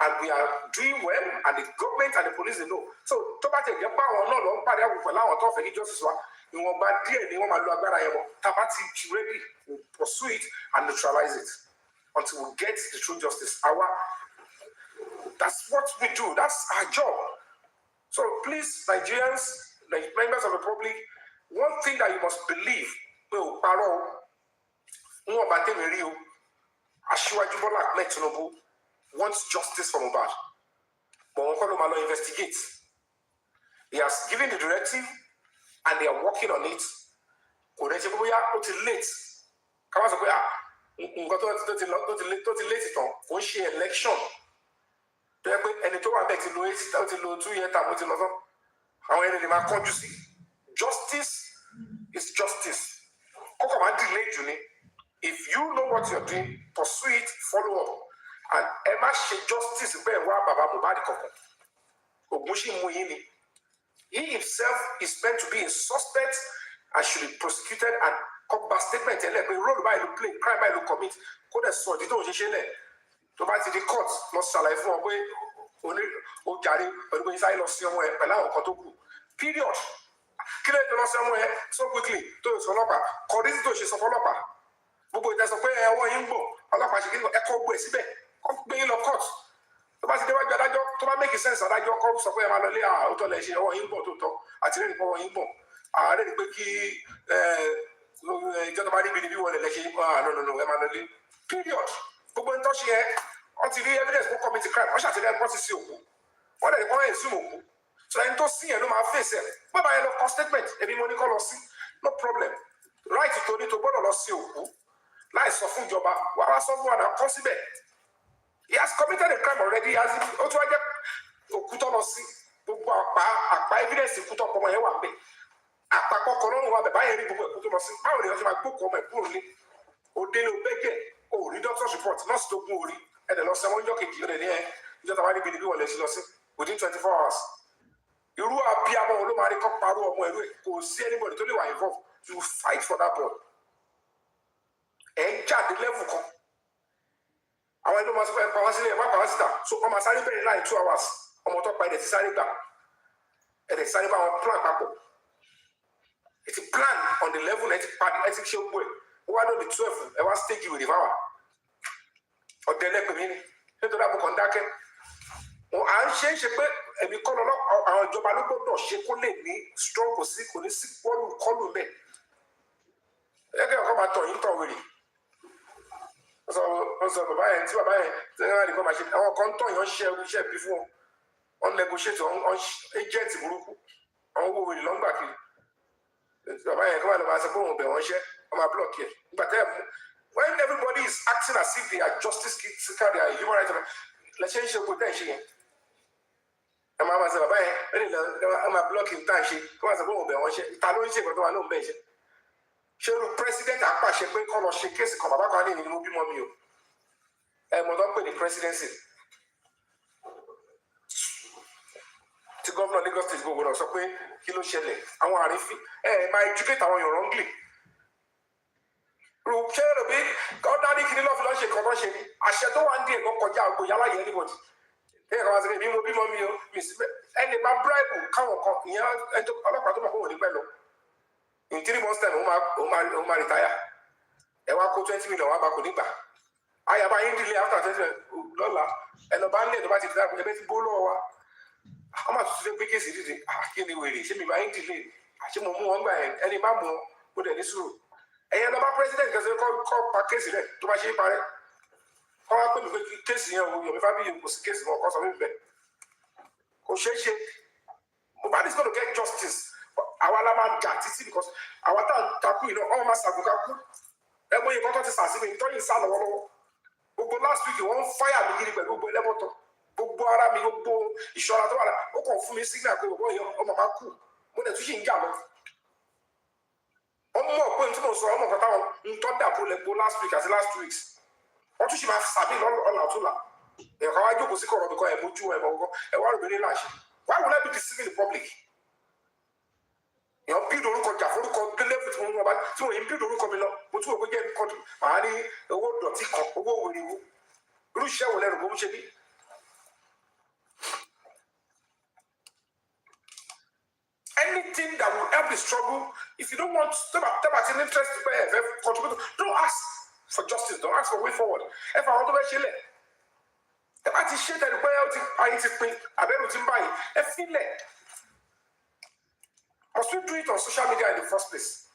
and we are doing well and the government and the police they know so tó bá tẹ̀ jẹ́ pé àwọn náà lọ ń pàdé àwòpọ̀ láwọn tó fẹ́ kí justice wa ìwọ̀nba díẹ̀ ni wọ́n máa lo agbára yẹn mọ́. Tàbá ti ready, we pursue it and neutralize it until we get the true justice. That's what we do. That's our job. So please, Nigerians, members of the public, one thing that you must believe, Asiwaju Bola Ahmed Tinubu wants justice for Mohbad, but Okolomalo investigate. He has given the directive, and they are working on it. Late. Election. Justice is justice. If you know what you're doing, pursue it, follow up. And Emma justice he himself is meant to be a suspect and should be prosecuted and come back statement and role by the play, crime by the commit. Could have saw the don't to buy the court, not salary for away only Ojari, but when I lost somewhere, period. Kill it somewhere so quickly to Solopa. Correct to she's a follower. Bubu there's a way I want him go. Allah Pashi echo way, Sibe, being of court. To make sense that I don't come somewhere out of leisure or input to talk. I tell you for input. I didn't quickly get the body with you on election. No, Emmanuel. Period. But when touch here, until the evidence will commit a crime, I shall tell them what's the what are the point? So I don't see no my face. But I have a statement. Every money call us, no problem. Right to need to borrow us. Lies of Fujoba, what are someone possible? He has committed a crime already. He has also put on us evidence to put up on my way. Àpapọ̀ kan lọ́rùn wa bẹ̀bá yẹn rí gbogbo ẹ̀kú tó lọ sí. Báwo ni wọ́n ṣe máa gbókòó ọmọ ẹ̀kú òní? Òde ló bẹ́gẹ̀ òrí doctor's report nọ́ọ̀sì tó gún orí. Ẹ̀dẹ̀ lọ sẹ́wọ́n ọjọ́ kejì rẹ̀ ní ìjọ tàwa níbi níbí wọlé sí lọ sí within 24 hours. Irú àbíamọ wo ló máa rí kọ́ parọ́ ọmọ ẹ̀rú ẹ̀? Kò sí anybody tó lè wà involved. You fight for that boy. Ẹ̀ ń jáde level kan. Àwọn ẹni tó máa sọ fẹ́ pàwọ́ sílẹ̀ wá pàwọ́ síta. So ọmọ sáré bẹ̀rẹ̀ láì 2 hours. Ọmọ tó pa ẹ̀dẹ̀ ti sáré gbà. Ẹ̀dẹ̀ sáré bá wọn plan papọ̀. It's a plan on the level that it's show boy. Why don't the 12 ever stage you with the power? Or the level meaning. Let that book on that. Or I'm change a bit call our job. I don't know. She could let me strong or sick or sick one who call me. I can come at him already. So, buy and see my machine. Our contour your share we share before. On negotiate on agents group. On who will long back. But when everybody is acting as if they are justice seeker, they are human rights, let's change the potential. And Mama said, I'm a blocking time. She was a woman, Talon shape, but I know mention. She will president Apache, call or shake case, come back on in the movie mommy. And what up the presidency? To governor Lagos State go on so kilo shele àwọn àrífín máa educate àwọn èèyàn wrongly ro share be god daddy kini lo fi lo ṣe kan tó ṣe ni àṣẹ tó wà ndí ẹ̀kọ́ kọjá ògo yálà yẹn anybody kan wá ṣe bí mo bímọ mi o ẹni bá bribe káwọn kan ìyẹn ọlọ́pàá tó mọ̀ kó wò ní pẹ́ lọ in 3 months time ó máa retire ẹ wá kó 20 million wá bá kò nígbà ayaba yín delay after 20 lọ́la ẹ lọ bá ń lé tó bá ti dá ẹ bẹ́ ti bó lọ́wọ́ wa how much to take case did it? Kí ni wèrè ṣé mi máa ń delay àṣé mo mú wọn gbà yẹn ẹni má mú wọn kó dẹ̀ ní sùúrù ẹ̀yẹ lọ bá president kẹsẹ̀ kọ́ pa kéèsì rẹ̀ tó bá ṣe é parẹ́ kọ́ wá pé mi pé kéèsì yẹn o Yomi Fabiyi kò sí kéèsì náà kọ́ sọ mí bẹ́ẹ̀ kò ṣeé ṣe Mohbad is going to get justice àwa la máa jà títí because àwa tá à ń takú yìí náà ọmọ máa ṣàgùkà kú ẹgbẹ́ yìí kọ́kọ́ ti sàṣìbẹ̀ ìtọ́yìn sá lọ́wọ́lọ́wọ́ gbogbo last week wọ́n ń fáyà mi gidi pẹ̀lú gbogbo ẹlẹ́bọ̀tọ̀ gbogbo ara mi gbogbo ìṣọ́ra tó wà lá ó kàn fún mi signal pé gbogbo èèyàn ọmọ máa kú mo dẹ̀ tún ṣì ń jà lọ ọmọ pé n tí mo sọ ọmọ kan táwọn ń tọ́ dàbò lẹ́gbọ́ last week àti last 2 weeks wọ́n tún ṣì máa sàbí ọ̀là ọ̀túnla ẹ̀ka wá jókòó sí kọ̀rọ̀ bìkan ẹ̀ mójú ẹ̀ mọ̀ọ́gọ́ ẹ̀ wá rògbòdì láṣẹ why would I be deceiving the public èèyàn bí dorúkọ jà forúkọ délé fún wọn bá tí wọ́n yìí bí dorúkọ mi lọ mo tún wọ́n gbé jẹ́ nǹkan màá ní owó dọ̀tí kan owó wèrèwó irú iṣẹ́ wo lẹ́rù bó ń ṣe bí. Anything anything that will help the struggle. If you don't want an interest to contribute, don't ask for justice. Don't ask for way forward. If I want to make sure, if I share that I don't buy, if you let, must we do it on social media in the first place?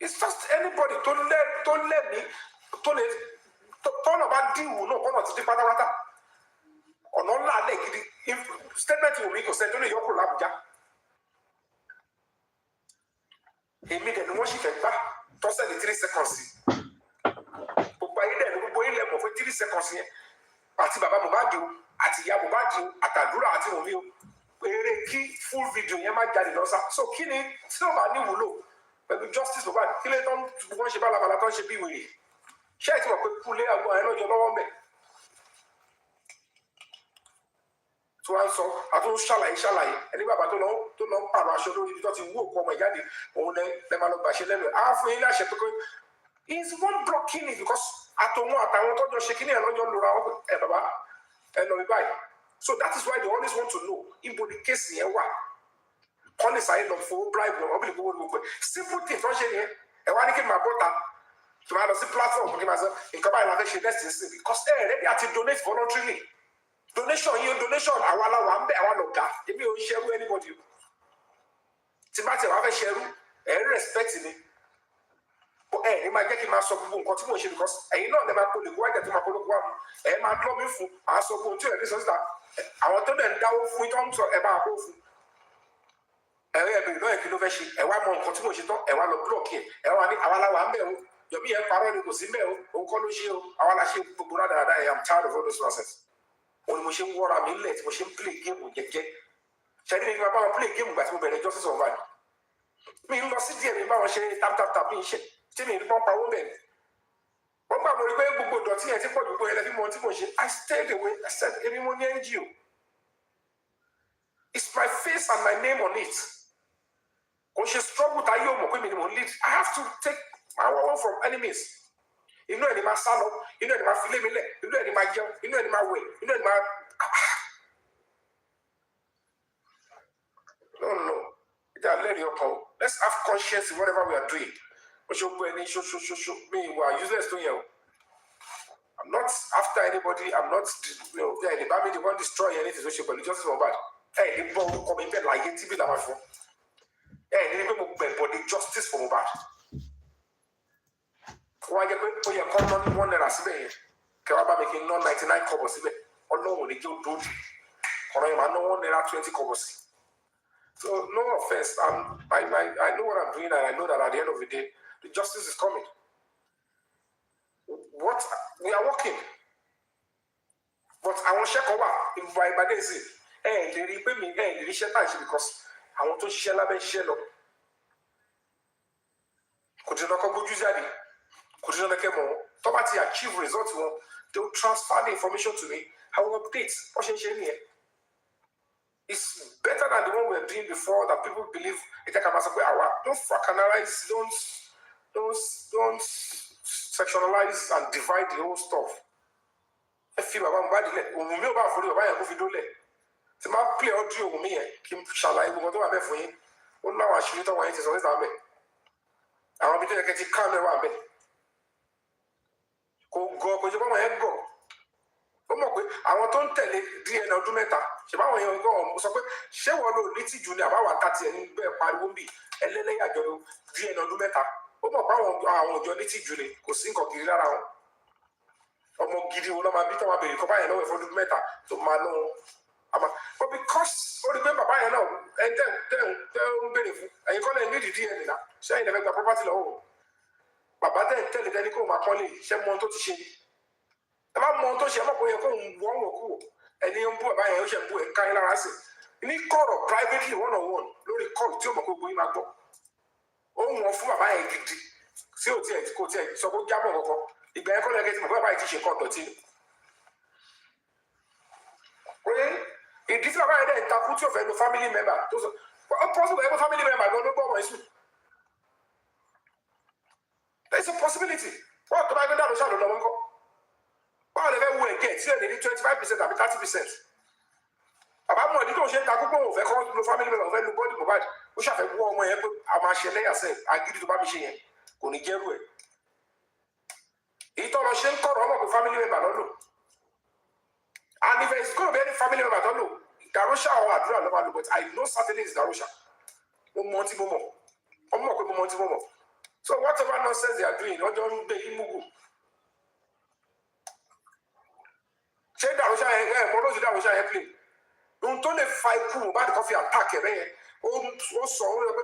It's just anybody don't let me turn about deal no on to the patata or no like statement will make you send only your collab. Immediately once you get back, toss the 3 seconds. But by then, we will for 3 seconds here. Ati Baba Mohbad ati Iyabo ati Adura ati Yomi key full video yẹn máa jáde lọ sá. So kí ni tí wọ́n bá ní wúlò pẹ̀lú justice Mohbad kí lè tán wọ́n ṣe bálabàlà tán ṣe bí wèrè. Ṣé ẹ ti mọ̀ pé kúlé àwọn ẹ̀ lọ́jọ́ lọ́wọ́ mẹ́? Tí wọ́n sọ àtúntò ṣàlàyé ẹni bàbá tó lọ ń pààrọ̀ aṣọ lórí ibi tó ti wú òkú ọmọ ìjáde òun lẹ máa lọ gbàṣẹ lẹ́nu ẹ̀. Á fún yín láṣẹ pé is one blocking it because àtòwọn àtàwọn tọ́jọ́ ṣe kí ni ẹ̀ lọ́jọ́ lóra ẹ̀ bàbá ẹ̀ lọ rí báyìí. So that is why they always want to know ibo the case yẹn wà. Kọ́ni sáyé lọ fowó bribe lọ ọ̀bìnrin gbogbo gbogbo simple thing tó ń ṣe yẹn ẹ̀ wá ní kí n máa bọ́ta kí n máa lọ sí platform kí n máa sọ nǹkan báyìí la fẹ́ ṣe next thing because ẹ̀ rẹ̀ àti donate voluntarily donation yín donation àwa aláwa ń bẹ̀ àwa lọ̀gá èmi ò ń ṣerú anybody tí bá tiẹ̀ wá fẹ́ ṣerú ẹ̀ ń respect mi ẹ̀ ní máa jẹ́ kí n máa sọ gbogbo nǹkan tí mò ń ṣe because ẹ̀yin náà lè máa polówó ẹ̀jẹ̀ tó máa polówó wà mú ẹ̀ máa dúró mi fún àá sọ gbogbo tí ò ní sọ síta àwọn tó dẹ̀ ń dáwó fún tó ń sọ ẹ̀ bá kó fún ẹ̀rọ ẹ̀bìrì náà kí ló fẹ́ ṣe ẹ̀ wá mọ nǹkan tí mò ń ṣe tán ẹ̀ wá lọ blọọkì ẹ̀ wá ní àwa aláwa ń bẹ̀ o Yomi ẹ̀ parọ́ ni kò sí bẹ́ẹ̀ o òun kọ́ ló ṣe o àwa la ṣe gbogbo rádaràdà ẹ̀ I'm tired of all those nonsense òun ni mo ṣe ń wọ́ra mi lẹ̀ tí mo ṣe ń play game jẹ́jẹ́ ṣẹ́ni mi máa bá wọn play game gbà tí mo bẹ̀rẹ̀ justice of man mi ń lọ sí díẹ̀ mi bá wọn ṣe tap mi ń ṣe tí mi ń pọ́n pawó bẹ́ẹ̀ wọ́n gbà mo rí pé gbogbo ìdọ̀tí yẹn ti pọ̀ gbogbo yẹn lẹ́fí mọ́ tí mo ṣe I stayed away I said èmi mo ní NGO it's my face and my name on it kò ṣe struggle táyé ò mọ̀ pé mi ni mo lead I have to take my one from enemies inú ẹni máa sá lọ inú ẹni máa fi lé mi lẹ̀ inú ẹni máa jẹun inú ẹni máa wẹ̀ inú ẹni máa no ìjà lẹ́rìí ọkàn o let's have conscience in whatever we are doing o ṣe gbọ́ ẹni ṣoṣoṣoṣo mi wà useless tó yẹ o I'm not after anybody I'm not ẹni bá mi di one destroy anything tó ṣe pẹ̀lú justice Mohbad ẹ̀ ní bọ́ orúkọ mi bẹ́ẹ̀ láyé tí bí làwọn fún ẹ̀ ní pé mo gbẹ̀bọ̀ ní justice for Mohbad wọ́n á jẹ́ pé ó yẹ kọ́ ná ní $1 síbẹ̀ yẹn kẹwàá bá mi kí n ná 99 kọ́bọ̀ síbẹ̀ ọlọ́run ní kí ó dójú ọ̀rọ̀ yẹn máa ná $1 20 kọ́bọ̀ sí. So no offense I know what I'm doing and I know that at the end of the day the justice is coming. What we are working but àwọn ṣẹ́kọ̀ọ́ wà ìgbà ìbàdàn sí lè rí pé mi lè rí iṣẹ́ táà ṣe because àwọn tó ń ṣiṣẹ́ lábẹ́ ṣiṣẹ́ lọ kò tí ì lọ́kọ́ gbójú jáde kò tí ì lọ́kẹ́ mọ̀ tó bá ti achieve result wọn they will transfer the information to me I will update wọ́n ṣe ń ṣe nìyẹn. It's better than the one we were doing before that people believe it's like don't fractionalize, don't sectionalize and divide the whole stuff. If you have bad Omowummi about for you, buy a movie dole. To my play audio Omowummi, Kim shall I go to a for him? Well, now I should not want it is always that way. I want to get it calm around me. Go, you want my head go. Ó mọ̀ pé àwọn tó ń tẹ̀lé DNA ọdún mẹ́ta ṣèbáwọn èèyàn gan ọ̀hún sọ pé ṣé wọn lò ní tìjú ni àbáwá tàtì ẹni bẹ́ẹ̀ pariwo ń bì ẹlẹ́lẹ́yàjọ DNA ọdún mẹ́ta ó mọ̀ pé àwọn òjò ní tìjú ni kò sí nǹkan kiri lára wọn ọmọ gidi wọn lọ́ọ́ máa bí tó máa bèrè kọ́ báyẹn lọ́wọ́ ẹ̀fọ́ ọdún mẹ́ta tó máa lọ́ wọn àmọ́ but because ó rí pé bàbá yẹn náà ẹ̀ tẹ́ ń bèrè fún ẹ̀yin kọ́ lẹ́yìn nídìí DNA náà ṣẹ́yìn lẹ́fẹ̀ẹ́ gba property lọ́wọ́ bàbá tẹ́ ń tẹ̀lé tẹ́ni kó máa kọ́lé ṣẹ́ mọ́ tó ti ṣe ẹ bá mọ ohun tó ṣe ẹ mọ̀ pé ó yẹ kó ń wọ́n wọ̀ kú ẹni ń bú bàbá yẹn ó ṣe ń bú ẹ̀ ń ká yín lára sí ní kọ̀rọ̀ privately one on one lórí kọ́ọ̀lù tí ó mọ̀ pé gbogbo yín máa gbọ́ ó ń wọ́n fún bàbá yẹn gidi sí kò tiẹ̀ sọ pé ó jábọ̀ kọ̀ọ̀kan ìgbà yẹn kọ́ lẹ́gẹ̀ẹ́ tí mo fẹ́ bàbá yẹn ti ṣe nǹkan dọ̀tí ni. oye ìdí tí bàbá yẹn dẹ̀ ń takú tí ò fẹ́ lo family member tó sọ ó possible ẹgbẹ́ family member gan ló gbọ́ ọmọ ẹ̀sùn there is a possibility wọ́n tó bá gbé dànù ṣàlọ́ lọ́wọ́ ńkọ́ báwo lè fẹ́ wo ẹ̀gẹ́ tí ẹ̀ ní 25% àbí 30%. àbámọ̀ ìdí tó ń ṣe ń takú pé òun fẹ́ kọ́ lo family member fẹ́ lo bọ́ọ̀dì Mohbad ó ṣàfẹ́ wú ọmọ yẹn pé a máa ṣe lẹ́yàsẹ̀ agídí tó bá mi ṣe yẹn kò ní jẹ́rú ẹ̀ èyí tó lọ ṣe ń kọ̀rọ̀ ọmọ pé family member lọ́lọ́ and if it's going to be any family member lọ́lọ́ Darosha or àdúrà lọ́wọ́ àlọ́ but I know certainly it's Darosha mo mọ tí mo mọ̀ ọmọ mọ̀ pé mo mọ tí mo mọ̀ so whatever nonsense they are doing lọ́jọ́ ń gbé imugu ṣé Darosha yẹn mọ́ lóṣù Darosha yẹn play ohun tó lè fa ikú Mohbad kan fi attack ẹ̀ bẹ́yẹn ó sọ ó lè pé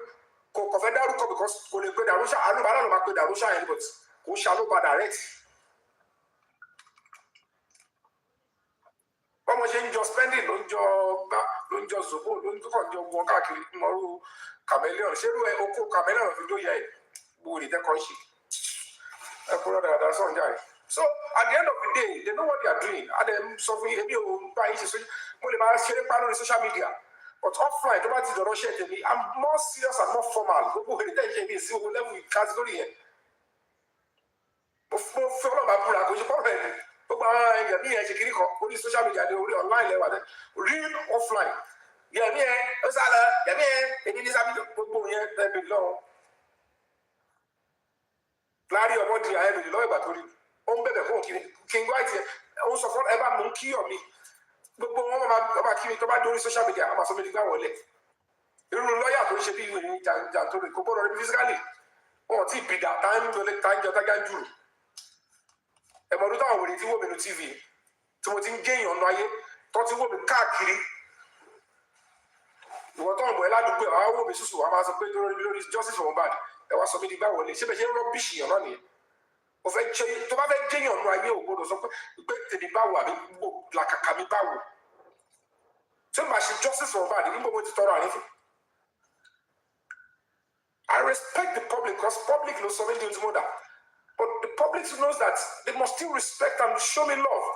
kò fẹ́ dárúkọ because kò lè pe Darosha alóbàárà ló máa pe Darosha yẹn but kò ṣàlóbà direct. bọ́mọ ṣe ń jọ spending ló ń jọ zobo ló ń kọ́ jọ wọn káàkiri mọ́rú chameleon ṣerú ẹ okó chameleon fi ló yẹ ẹ gbogbo ìdẹ́kọ̀ ń ṣe ẹ kúrò dáadáa sọ̀rọ̀ jáde. So at the end of the day they know what they are doing and then so fún ebi o bá yín ṣe so mo lè máa ṣeré pa lórí social media but offline tó bá ti dọ̀rọ̀ ṣe tèmi I'm more serious and more formal gbogbo èrè tẹ̀ ṣe mi sí owó level category yẹn mo fẹ́ ọlọ́mà búra kò ṣe pọ́ọ̀rọ̀ ẹ̀ gbogbo àwọn ẹ̀yẹ̀mí yẹn ṣe kiri kan orí social media ní orí online lẹ́wà dẹ́ real offline yẹ̀mí yẹn ó sá lọ yẹ̀mí yẹn èmi ní sábì gbogbo yẹn ẹ̀mí lọ́wọ́ láàrin ọmọdé àyẹ̀mí lọ́wọ́ ìgbà tó rí ó ń bẹ̀bẹ̀ fún òkìní King White yẹn ó ń sọ fún ẹ bá mú kí Yomi gbogbo wọn máa kí mi tó bá dórí social media àmà sọmi nígbà wọlé irú lọ́ọ̀yà tó ń ṣe bí ìwé ní jàǹtórè kó gbọ́dọ̀ rí physically wọn ti bìdà táńjọ tájà ń jùrù ẹ̀mọ́ ọdún táwọn wèrè tí wò mí nu TV tí mo ti ń géèyàn ọ̀nà ayé tó ti wò mí káàkiri ìwọ tó ń bọ̀ ẹ́ ládùúgbò ẹ̀ wá wò mí sùsù wá máa sọ pé lórí justice for Mohbad ẹ wá sọ mí nígbà wọlé ṣé bẹ́ẹ̀ ṣe ń rọ́bìṣì yàn náà nìyẹn tó bá fẹ́ jẹ́yàn ọ̀nà ayé ò gbọ́dọ̀ sọ pé tèmi báwo àbí gbogbo làkàkà mi báwo tí ó máa ṣe justice for Mohbad nígbà mo ti tọrọ àrífín. I respect the public because public ló sọ mí di ojúmọ́ dà but the public knows that they must still respect and show me love.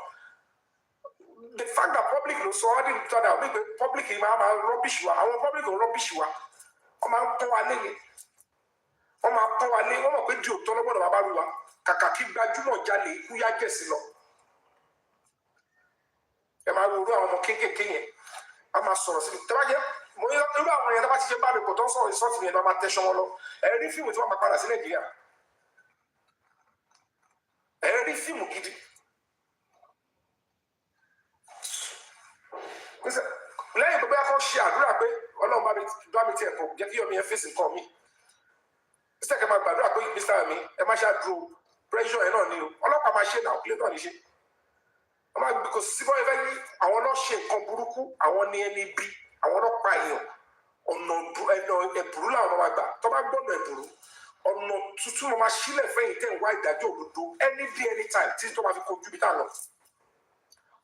The fact that public ló sọ ọ́ di ìtọ́jà wípé public yìí máa rubbish wa àwọn public ò rubbish wa wọ́n máa ń pọ́n wa lé ni wọ́n máa pọ́n wa lé wọ́n mọ̀ pé di òótọ́ lọ́gbọ́dọ̀ bàbá ru wa kàkà kí gbajúmọ̀ jalè ikú yá jẹ̀sí lọ. ẹ máa wo irú àwọn ọmọ kéékèèké yẹn a máa sọ̀rọ̀ sí i tẹ́lá jẹ́ mo ní irú àwọn yẹn tó bá ti ṣe bá mi pọ̀ tó ń sọ̀rọ̀ ìsọ́ọ̀tì yẹn lọ́ máa tẹ́sán wọn lọ ẹ rí fíìmù tí wọ́n máa padà sí Nàìjíríà ẹ rí fíìmù gidi. lẹ́yìn tó bá kọ́ ṣe àdúrà pé Ọlọ́run bá mi tiẹ̀ kọ̀ jẹ́ kí Yomi yẹn fèsì nǹkan mi sísè kẹ́ máa gbàdúrà pé Mr. Yomi ẹ má ṣáàdúró pressure ẹ̀ náà ni o ọlọ́pàá máa ṣe náà kílé náà ní ṣe wọ́n máa gbé kò sí bọ́ ẹ̀fẹ́ yí àwọn náà ṣe nǹkan burúkú àwọn ní ẹni bí àwọn náà pa èèyàn ọ̀nà ẹ̀bùrú làwọn máa gbà tó bá gbọ́dọ̀ ẹ̀bùrú ọ̀nà tuntun máa sílẹ̀ fẹ́yìn tẹ̀ ń wá ìdájọ́ òdodo any day anytime tí tó máa fi kojú bí tá a lọ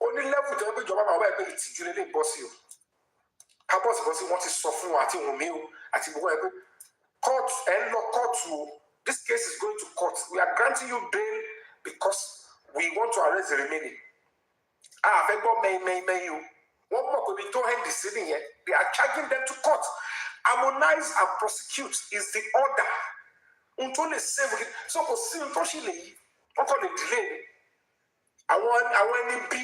ó ní lẹ́bù tó ń pè ìjọba máa wá ẹgbẹ́ ìtìjú lé bọ́ sí o kábọ̀sì bọ́ sí wọ́n ti sọ fún wa àti Wùnmí o àti gbogbo ẹgbẹ́ court ẹ̀ ń lọ kóòtù o this case is going to court we are granting you bail because we want to arrest the remaining fẹ́ gbọ́ mẹ́yìn o wọ́n mọ̀ pé ibi tó hẹ́ndì sí nìyẹn they are charging them to court harmonize and prosecute is the order n tó lè save so kò sí n tó ṣì lè yí wọ́n kọ́ lè delay ni àwọn ẹni bí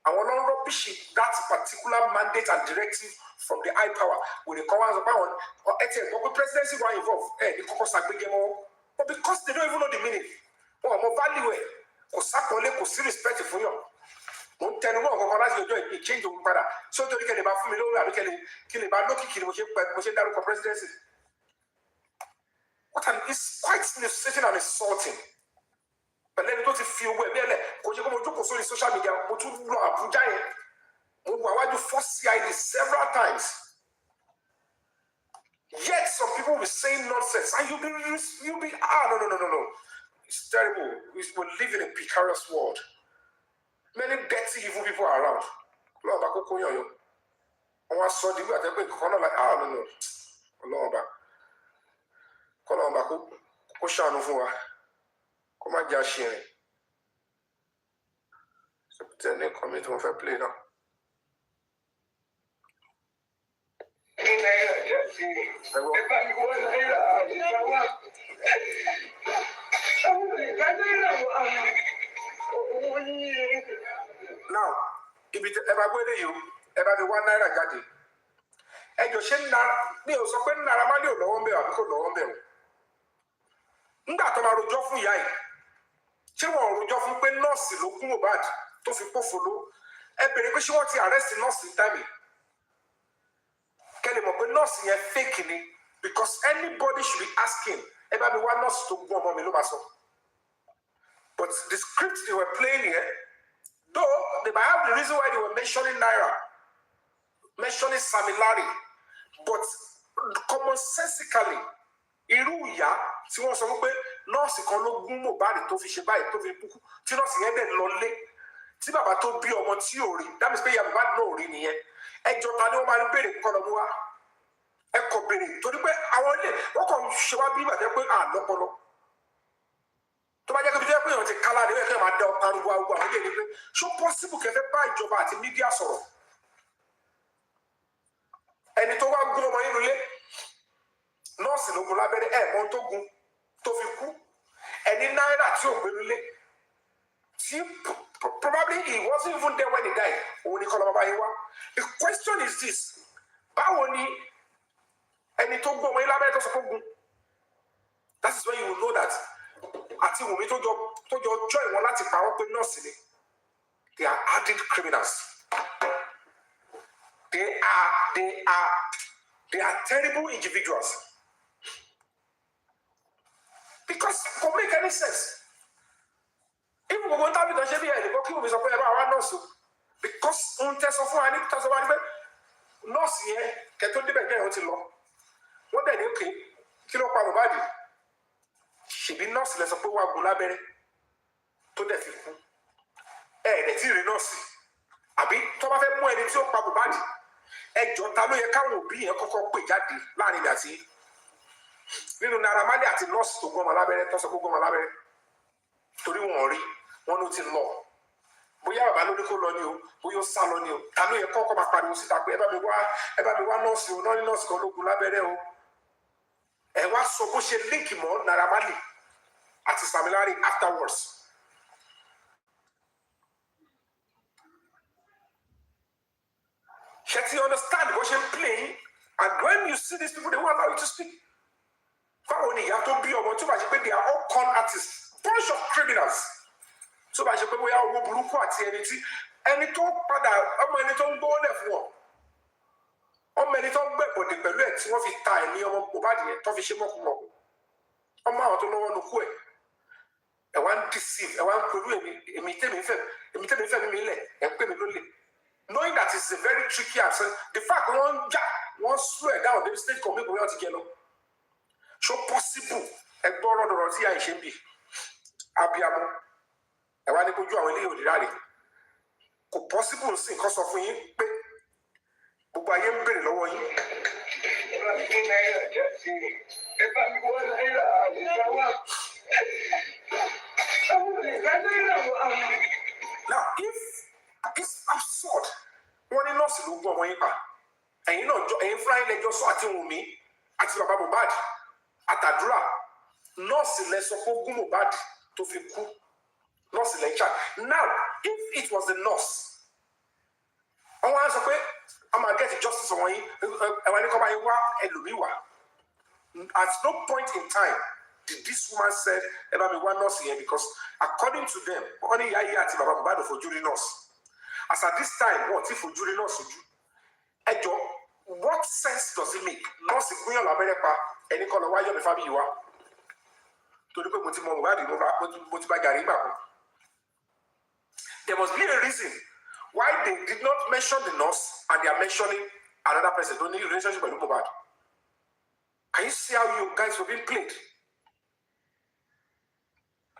àwọn ló ń rọ́bìṣì that particular mandate and directive from the high power wò lè kọ́ wá sọ pé àwọn ẹtì ẹ̀ gbọ́ pé presidency were involved ní kọ́kọ́ sàgbéjẹ́ mọ́ but because they don't even know the meaning wọn ò mọ value ẹ̀ kò sápọ̀lé kò sí respect fún yàn mo ń tẹnu mọ́ ọ̀kọ̀ọ̀kan láti ọjọ́ ìpín change òun padà so torí kẹ́lẹ́ bá fún mi lórí àbí kí lè bá lókìkí ni mo ṣe dárúkọ presidency what an it's quite insulting and insulting pẹ̀lú ẹni tó ti fi owó ẹ̀mí ẹ̀lẹ̀ kò ṣe kó mo jókòó sórí social media mo tún lọ Àbújá yẹn mo wà wájú first CID several times yet some people will be saying nonsense and you be no it's terrible we live in a precarious world many dirty evil people are around Ọlọ́run bá kókó yànyàn wọn sọ di wíwà tẹ́gbẹ́ ìkọ̀kan náà like no Ọlọ́run bá kó ṣàánú fún wa kó má jẹ́ àṣìrìn ṣèpútẹ́ ní nǹkan mi tí wọ́n fẹ́ play náà. Now, ibi ẹ bá gbé léyìí o ẹ bá mi wá náírà jáde ẹjọ ṣe ń nara mi ò sọ pé Naira Marley ò lọ́wọ́ ń bẹ̀ àbí kò lọ́wọ́ ń bẹ̀ o nígbà tó máa rojọ́ fún ìyá yìí ṣé wọn ò rojọ́ fún pé nọ́ọ̀sì ló kún Mohbad tó fi pófolo ẹ bèrè pé ṣé wọ́n ti arrest nọ́ọ̀sì tàbí kẹ́lẹ́ mọ̀ pé nọ́ọ̀sì yẹn fake ni because anybody should be asking ẹ bá mi wá nọ́ọ̀sì tó gún ọmọ mi ló bá sọ but the script they were playing here though they might have the reason why they were mentioning Naira mentioning Samilari but commonsensically irú ìyá tí wọ́n sọ pé nọ́ọ̀sì kan ló gún Mohbad tó fi ṣe báyìí tó fi kú tí nọ́ọ̀sì yẹn dẹ̀ lọ lé tí bàbá tó bí ọmọ tí ò rí that means pé ìyá Mohbad náà ò rí nìyẹn ẹjọ́ ta ni wọ́n máa ń béèrè kọ́ lọ́mú wa ẹ kò béèrè torí pé àwọn ilé wọ́n kàn ṣe wá bí ìbàjẹ́ pé àlọ́pọlọ tó bá jẹ́ pé bí wọ́n ti kálá ni wọ́n kẹ́ máa da pariwo àwọn ilé ní pé ṣó possible kẹfẹ́ bá ìjọba àti mídíà sọ̀rọ̀ ẹni tó wá gún ọmọ yín lulẹ̀ nọ́ọ̀sì ló gun lábẹ́rẹ́ ẹ̀ mọ́ tó gun tó fi kú ẹni náírà tí ò gbé lulẹ̀ tí probably he wasn't even there when he died òun ni kọ́lọ́ bàbá yín wá the question is this báwo ni ẹni tó gún ọmọ yín lábẹ́rẹ́ tó sọ fún gun that is when you will know that àti Wùmí tó jọ join wọn láti pa wọ́n pé nọ́ọ̀sì ni they are hardened criminals. They are terrible individuals. Because it don't make any sense. If we go to the JBL, we go to the nurse. Because on test of one, nurse here, get to the bed until long. One day, okay, kilo pa body. She be nurse, let's suppose we go labere to the people. The theory nurse. Àbí tó bá fẹ́ mú ẹni tí ó pa Mohbad ẹjọ́ ta ló yẹ káwọn òbí yẹn kọ́kọ́ pè jáde láàrin ìgbà tí nínú Naira Marley àti nọ́ọ̀sì tó gbọ́mọ lábẹ́rẹ́ tó sọ pé gbọ́mọ lábẹ́rẹ́ torí wọn rí wọn ló ti lọ bóyá bàbá ló ní kó lọ ní o bóyá ó sá lọ ní o ta ló yẹ kọ́kọ́ máa pariwo síta pé ẹ bá mi wá nọ́ọ̀sì o náà ní nọ́ọ̀sì kan ló gun lábẹ́rẹ́ o ẹ wá sọ bó ṣe líǹkì mọ́ Naira Marley àti Samilari afterwards. You understand what you're playing, and when you see these people, they won't allow you to speak. You have to be on to they are all con artists, bunch of criminals. So by the way, we are blue party and it don't matter how many don't go left one. How many don't bet but the belets, what is time near Mobadi, Toffee Moko. A mouth no one who I want to deceive, I want to imitate me, and pay me. Knowing that it's a very tricky answer, the fact one swear down, the state can make me out together. So possible, a borrow the Rosia should be. Abiamo, I want to put you on a little rally. Could possible sing because of me, but I am very low. Now, if it's absurd. One in nurse ló gbọ́ ọmọ yín pa. Ẹ̀yin náà ẹ̀yin fúnra yín lẹ́jọ́ sọ àti Wùmí àti bàbá Mohbad àtàdúrà. Nọ́ọ̀sì lẹ sọ pé gún Mohbad tó fi kú. Nọ́ọ̀sì lẹ jà. Now, if it was the nurse, àwọn á sọ pé I'm gonna get justice ọmọ yín. Ẹ̀wọ̀n ẹni kọ́ bá yín wá ẹlòmíì wá. At no point in time did this woman said ẹ bá mi wá nọ́ọ̀sì yẹn because according to them, wọ́n ní ìyá yìí àti bàbá Mohbad for jury nurse. As at this time, what if for jury nurse? Ejo, what sense does it make? Nurse Guyan Laberepa, any color why you Fabiyi wa. To look at there must be a reason why they did not mention the nurse and they are mentioning another person. Don't need relationship with Mohbad. Can you see how you guys were being played?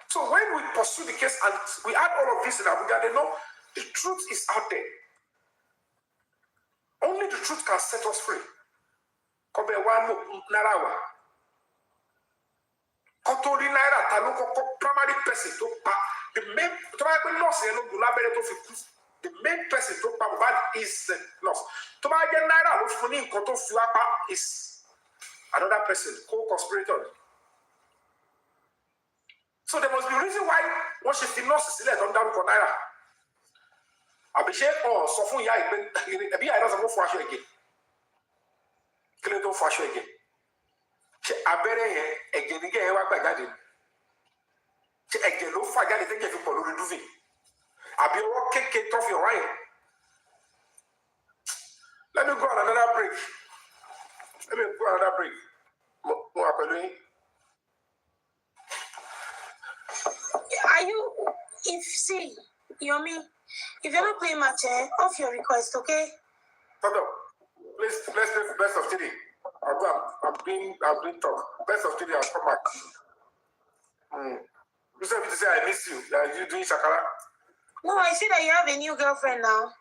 So when we pursue the case and we add all of this in Abuja, they know the truth is out there. Only the truth can set us free. Kobe one Narawa. Kotori Naira Tanoko primary person to the main the main person to Bad is the loss. To my Naira Lufuni Koto Flapa is another person, co-conspirator. So there must be a reason why one should not select on Naira. Àbíṣe sọ fún ìyá ìpè ẹbí ìyá ìlọsọ fún aṣọ ẹ̀gẹ̀. Kí ló tó fún aṣọ ẹ̀gẹ̀? Ṣé abẹ́rẹ́ yẹn ẹ̀gẹ̀ ní kẹ́ ẹ wá gbà jáde? Ṣé ẹ̀gẹ̀ ló fà jáde tẹ́jẹ̀ fi pọ̀ lórí dúfin? Àbí ọwọ́ kékeré tó fi ọ̀rá yẹn? Let me go on another break. Mo wà pẹ̀lú yín. Are you, see, Yomi, if you're not playing match, off your request, okay? Toto, please, let's play best of 3. I'm being talk. Best of 3, I'll come back. You said to say I miss you. Are you doing Shakara? No, I see that you have a new girlfriend now.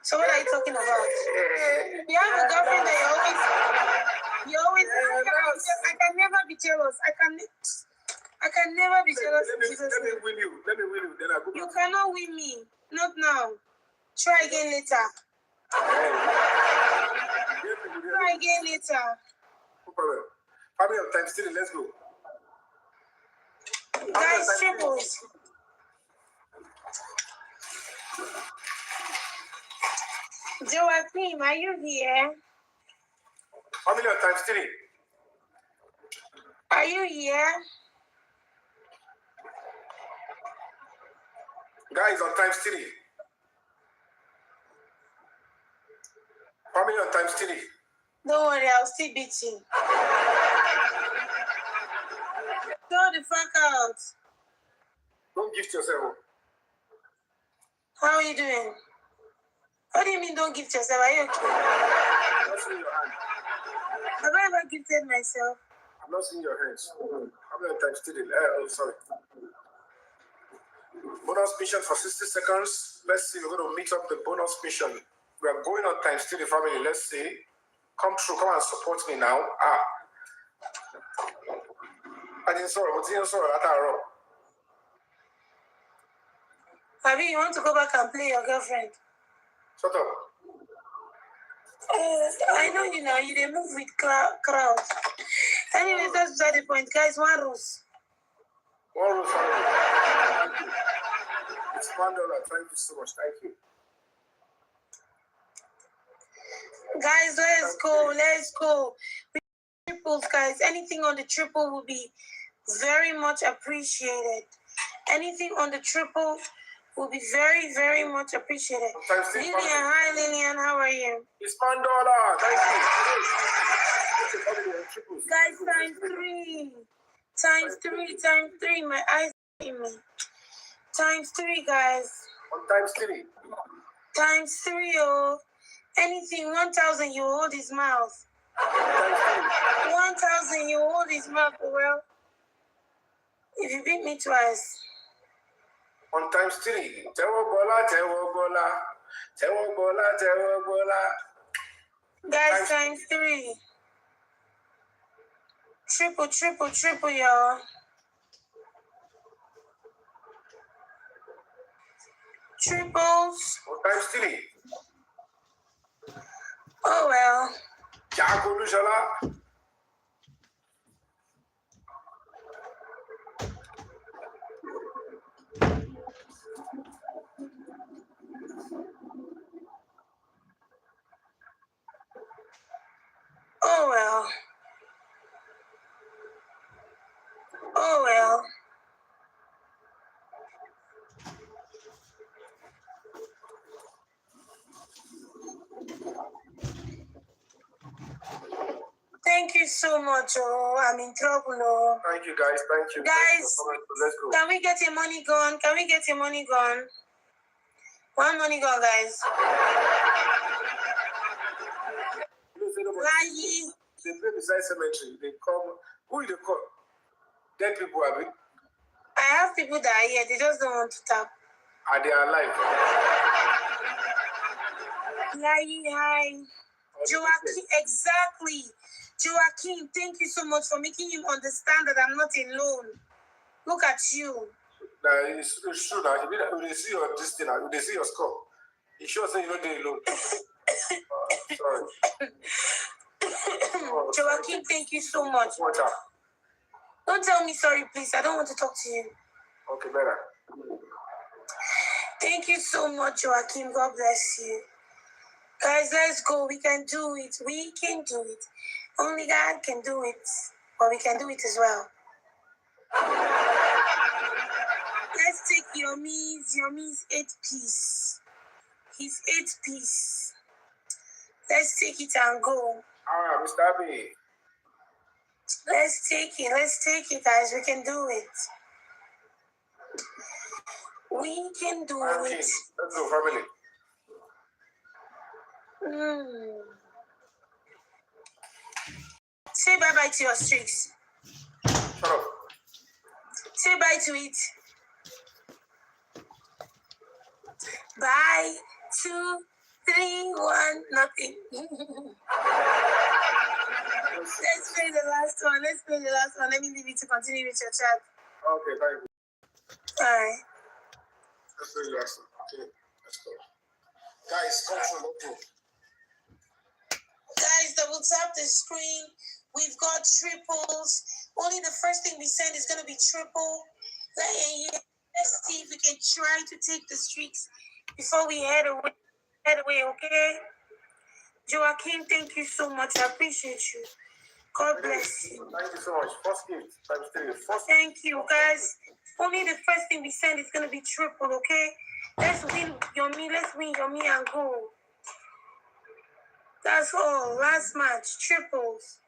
So what are you talking about? You have a girlfriend that you always I can never be jealous. I can never be jealous. Let me win you. Then I go. You cannot win me. Not now. Try again later. Try again later. No problem. Family of times 3, let's go. Guys, triples. Joaquin, are you here? Family of times 3. Are you here? Guys on times 3. Family on times 3. Don't worry, I'll still beat you. Throw the fuck out. Don't gift yourself. How are you doing? What do you mean don't gift yourself? Are you okay? I'm not seeing your hand. Have I ever gifted myself? I'm not seeing your hands. Family on times 3. Sorry. Bonus mission for 60 seconds. Let's see, we're going to mix up the bonus mission. We are going on times 3, family. Let's see. Come through. Come and support me now. I didn't saw it. What's in sorrow? Fabiyi, you want to go back and play your girlfriend? Shut up. I know you now. You didn't move with crowd. Anyways, that's beside the point. Guys, one rose. One rose, family. It's $1. Thank you so much. Thank you. Guys, let's go. Triples, guys. Anything on the triple will be very much appreciated. Anything on the triple will be very, very much appreciated. Lillian, hi Lillian, how are you? It's $1. Thank you. Guys, times 3. My eyes are in me. Times 3, guys. On times 3. Times 3, oh. Anything, 1,000, you hold his mouth. 1,000, you hold his mouth, well. If you beat me twice. On times 3. Tewo bola. Guys, times 3. Triple, y'all. Triples. On times 3. Oh, well. Jago Lushala. Oh, well. Thank you so much, oh. I'm in trouble, oh. Thank you, guys. Thank you. Guys, let's go. Can we get your money gone? One money gone, guys. They play beside cemetery. They come. Who they call? Dead people, have it? I have people that are here. They just don't want to tap. Are they alive? Hi. Joaquin, exactly. Joaquin, thank you so much for making him understand that I'm not alone. Look at you. It's true now. They see your this thing, they see your score. You sure say you're not alone. Sorry. Joaquin, thank you so much. What's up? Don't tell me sorry, please. I don't want to talk to you. Okay, better. Thank you so much, Joachim. God bless you. Guys, let's go. We can do it. We can do it. Only God can do it. But we can do it as well. Let's take Yomi's 8-piece. His 8-piece. Let's take it and go. Mr. Abi. Let's take it, guys. We can do it. We can do it. Let's go, family. Say bye-bye to your streaks. Shut up. Say bye to it. Bye. 2, 3, 1, nothing. Let's play the last one. Let me leave you to continue with your chat. Okay, thank you. All right. Let's play the last one. Okay, let's go. Guys, come from the Guys, double tap the screen. We've got triples. Only the first thing we send is going to be triple. Let's see if we can try to take the streaks before we head away, okay? Joaquin, thank you so much. I appreciate you. God bless you. Thank you so much. First gift, times 3. Thank you, guys. Only the first thing we send is going to be triple, okay? Let's win Yomi and go. That's all. Last match, triples.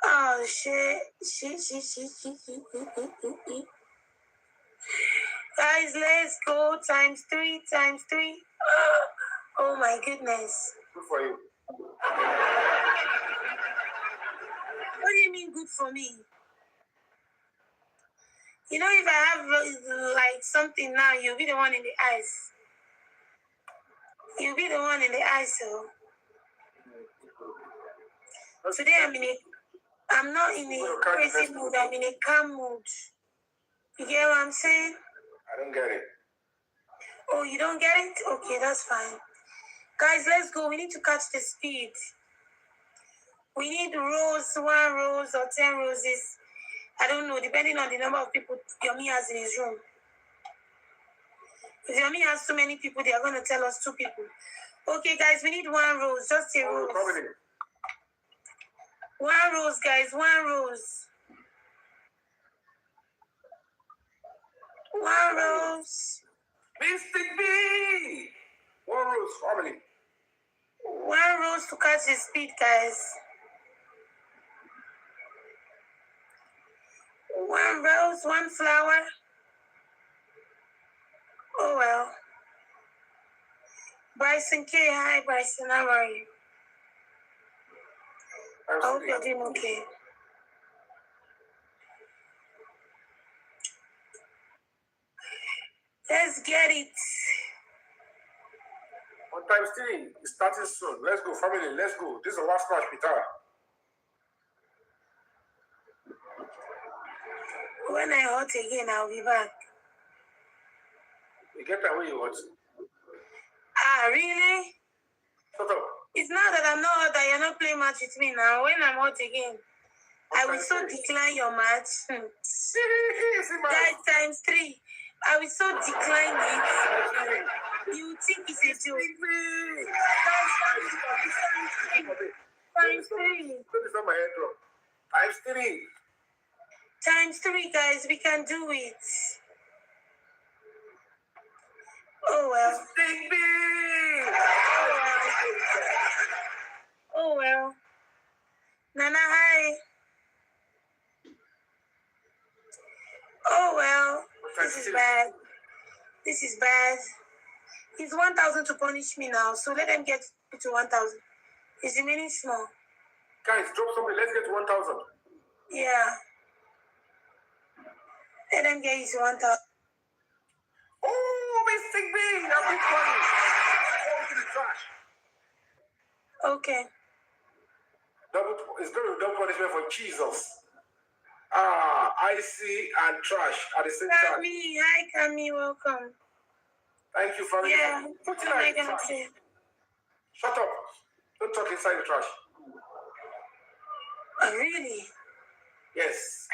Oh, shit. Guys, let's go. Times 3. Oh, my goodness. Good for you. What do you mean good for me? You know, if I have like something now, you'll be the one in the ice. You'll be the one in the ice, so. Today I'm not in a crazy mood, I'm in a calm mood. You get what I'm saying? I don't get it. Oh, you don't get it? Okay, that's fine. Guys, let's go. We need to catch the speed. We need rose, 1 rose or 10 roses. I don't know, depending on the number of people Yomi has in his room. If Yomi has too many people, they are going to tell us 2 people. Okay, guys, we need 1 rose, just a rose. 1 rose, guys, 1 rose. 1 rose. Mystic B! 1 rose, family. 1 rose to catch the speed, guys. 1 rose, 1 flower. Oh, well. Bryson K. Hi, Bryson. How are you? I hope you're doing okay. Let's get it. 1 times 3 is starting soon. Let's go, family. Let's go. This is the last match, Peter. When I hot again, I'll be back. You get that way you want. Ah, really? Shut up. It's not that I'm not hot, that you're not playing match with me now. When I'm hot again, I will so decline your match. Guys, times 3. I will so decline it. You think it's a joke. Times 3. This is not my head drop. Times 3. Times 3, guys. We can do it. Oh, well. Oh, well. Nana, hi. Oh, well. This is bad. This is bad. It's 1,000 to punish me now, so let them get to 1,000. It's remaining small. Guys, drop something. Let's get to 1,000. Yeah. Let them get to 1,000. Oh, Mystic B! That's big money. Go to the trash. Okay. It's going to be double punishment for Jesus. Icy and trash at the same time. Camille, hi Camille, welcome. Thank you, family. Yeah, Put it what am I in the gonna trash. say? Shut up. Don't talk inside the trash. Oh, really? Yes.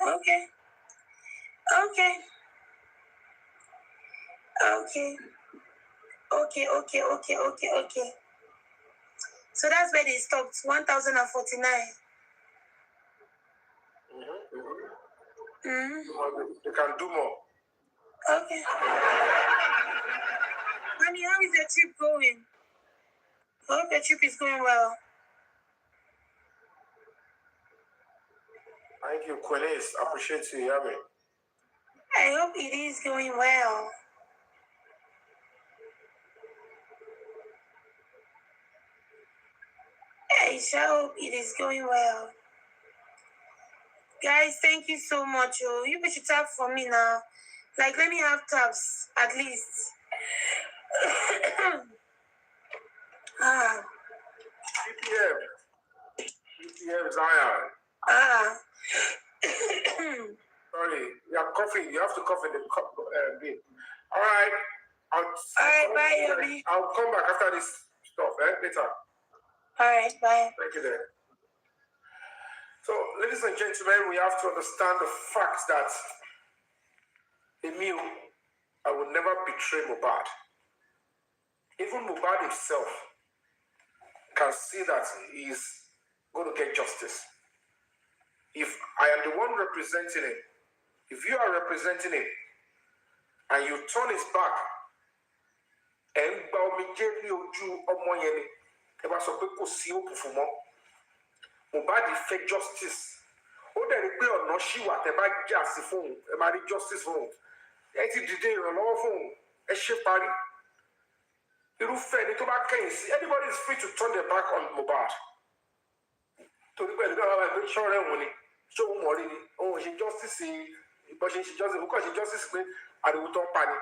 Okay. Okay. Okay. Okay. So that's where they stopped. 1,049. They can do more. Okay. Honey, how is your trip going? I hope your trip is going well. Thank you, Quenis. Appreciate you, Yomi. I hope it is going well. I sure hope it is going well. Guys, thank you so much. Oh, you should tap for me now. Like, let me have taps, at least. PPM Zion. Sorry, you are coughing. You have to cough in the bit. All right. All right, bye, Yomi. I'll come back after this stuff, later. All right, bye. Thank you, then. So, ladies and gentlemen, we have to understand the fact that Emil, I will never betray Mohbad. Even Mohbad himself can see that he is going to get justice. If I am the one representing him, if you are representing him, and you turn his back, and Mohbad fẹ́ justice. Ó dẹ̀ rí pé ọ̀nà ṣì wà tẹ́ bá jà sí fóun, ẹ máa rí justice fóun. Ẹ ti dìde ìrànlọ́wọ́ fóun, ẹ ṣe parí. Irúfẹ́ ẹni tó bá kẹ́yìn sí, anybody is free to turn their back on Mohbad. Torí pé ẹ̀dùn àwọn ẹgbẹ́ ṣọ́ọ̀rẹ́ òun ni, ṣé òun mọ̀ rí ni, òun ṣe justice, ìbọn ṣe justice, òun kàn ṣe justice pé àdìwò tó ń pa ni.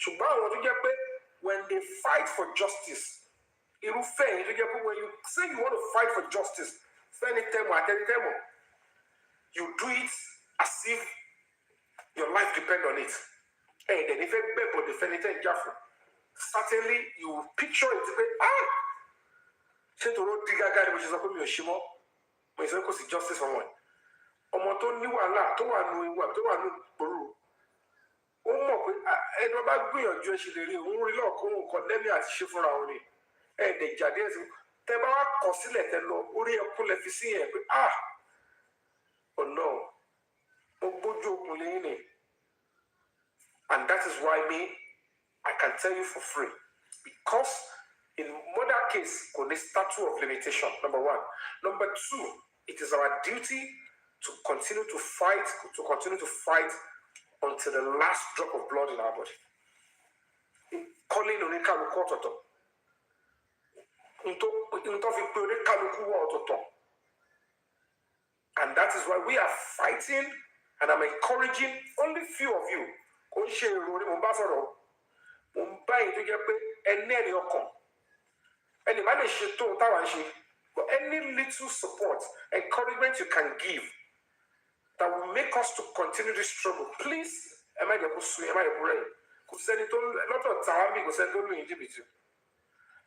Ṣùgbọ́n àwọn tó jẹ́ pé when they fight for justice, irúfẹ́ ẹ̀yìn tó jẹ́ pé when you say you want to fight for justice, you do it as if your life depends on it. And then if you defend it, certainly you will picture it. Ṣé tó ló di gágá ni mo ṣe sọ pé mi ò ṣe mọ́? Mo ṣe kò sí justice for one. Ọmọ tó ní wàhálà tó wà nù ìwà tó wà nù gbòòrò. Ó mọ̀ pé ẹni wọn bá gbìyànjú ẹ ṣe lè rí òun rí lọ́ọ̀kọ́ òun kan lẹ́mí àti ṣe fúnra òun ni. Ẹ̀ẹ́dẹ̀ jáde ẹ̀sìn. Tẹ bá wá kọ sílẹ̀ tẹ lọ orí ẹkún lẹ fi sí yẹn pé ọ̀nà mo gbójú okùn lẹ́yìn ni. And that is why I can tell you for free, because in murder case kò ní statute of limitation, number one. Number two, it is our duty to continue to fight until the last drop of blood in our body. Calling oníkàlùkù ọ̀tọ̀ọ̀tọ̀. And that is why we are fighting, and I'm encouraging only few of you. But any little support, encouragement you can give that will make us to continue this struggle, please.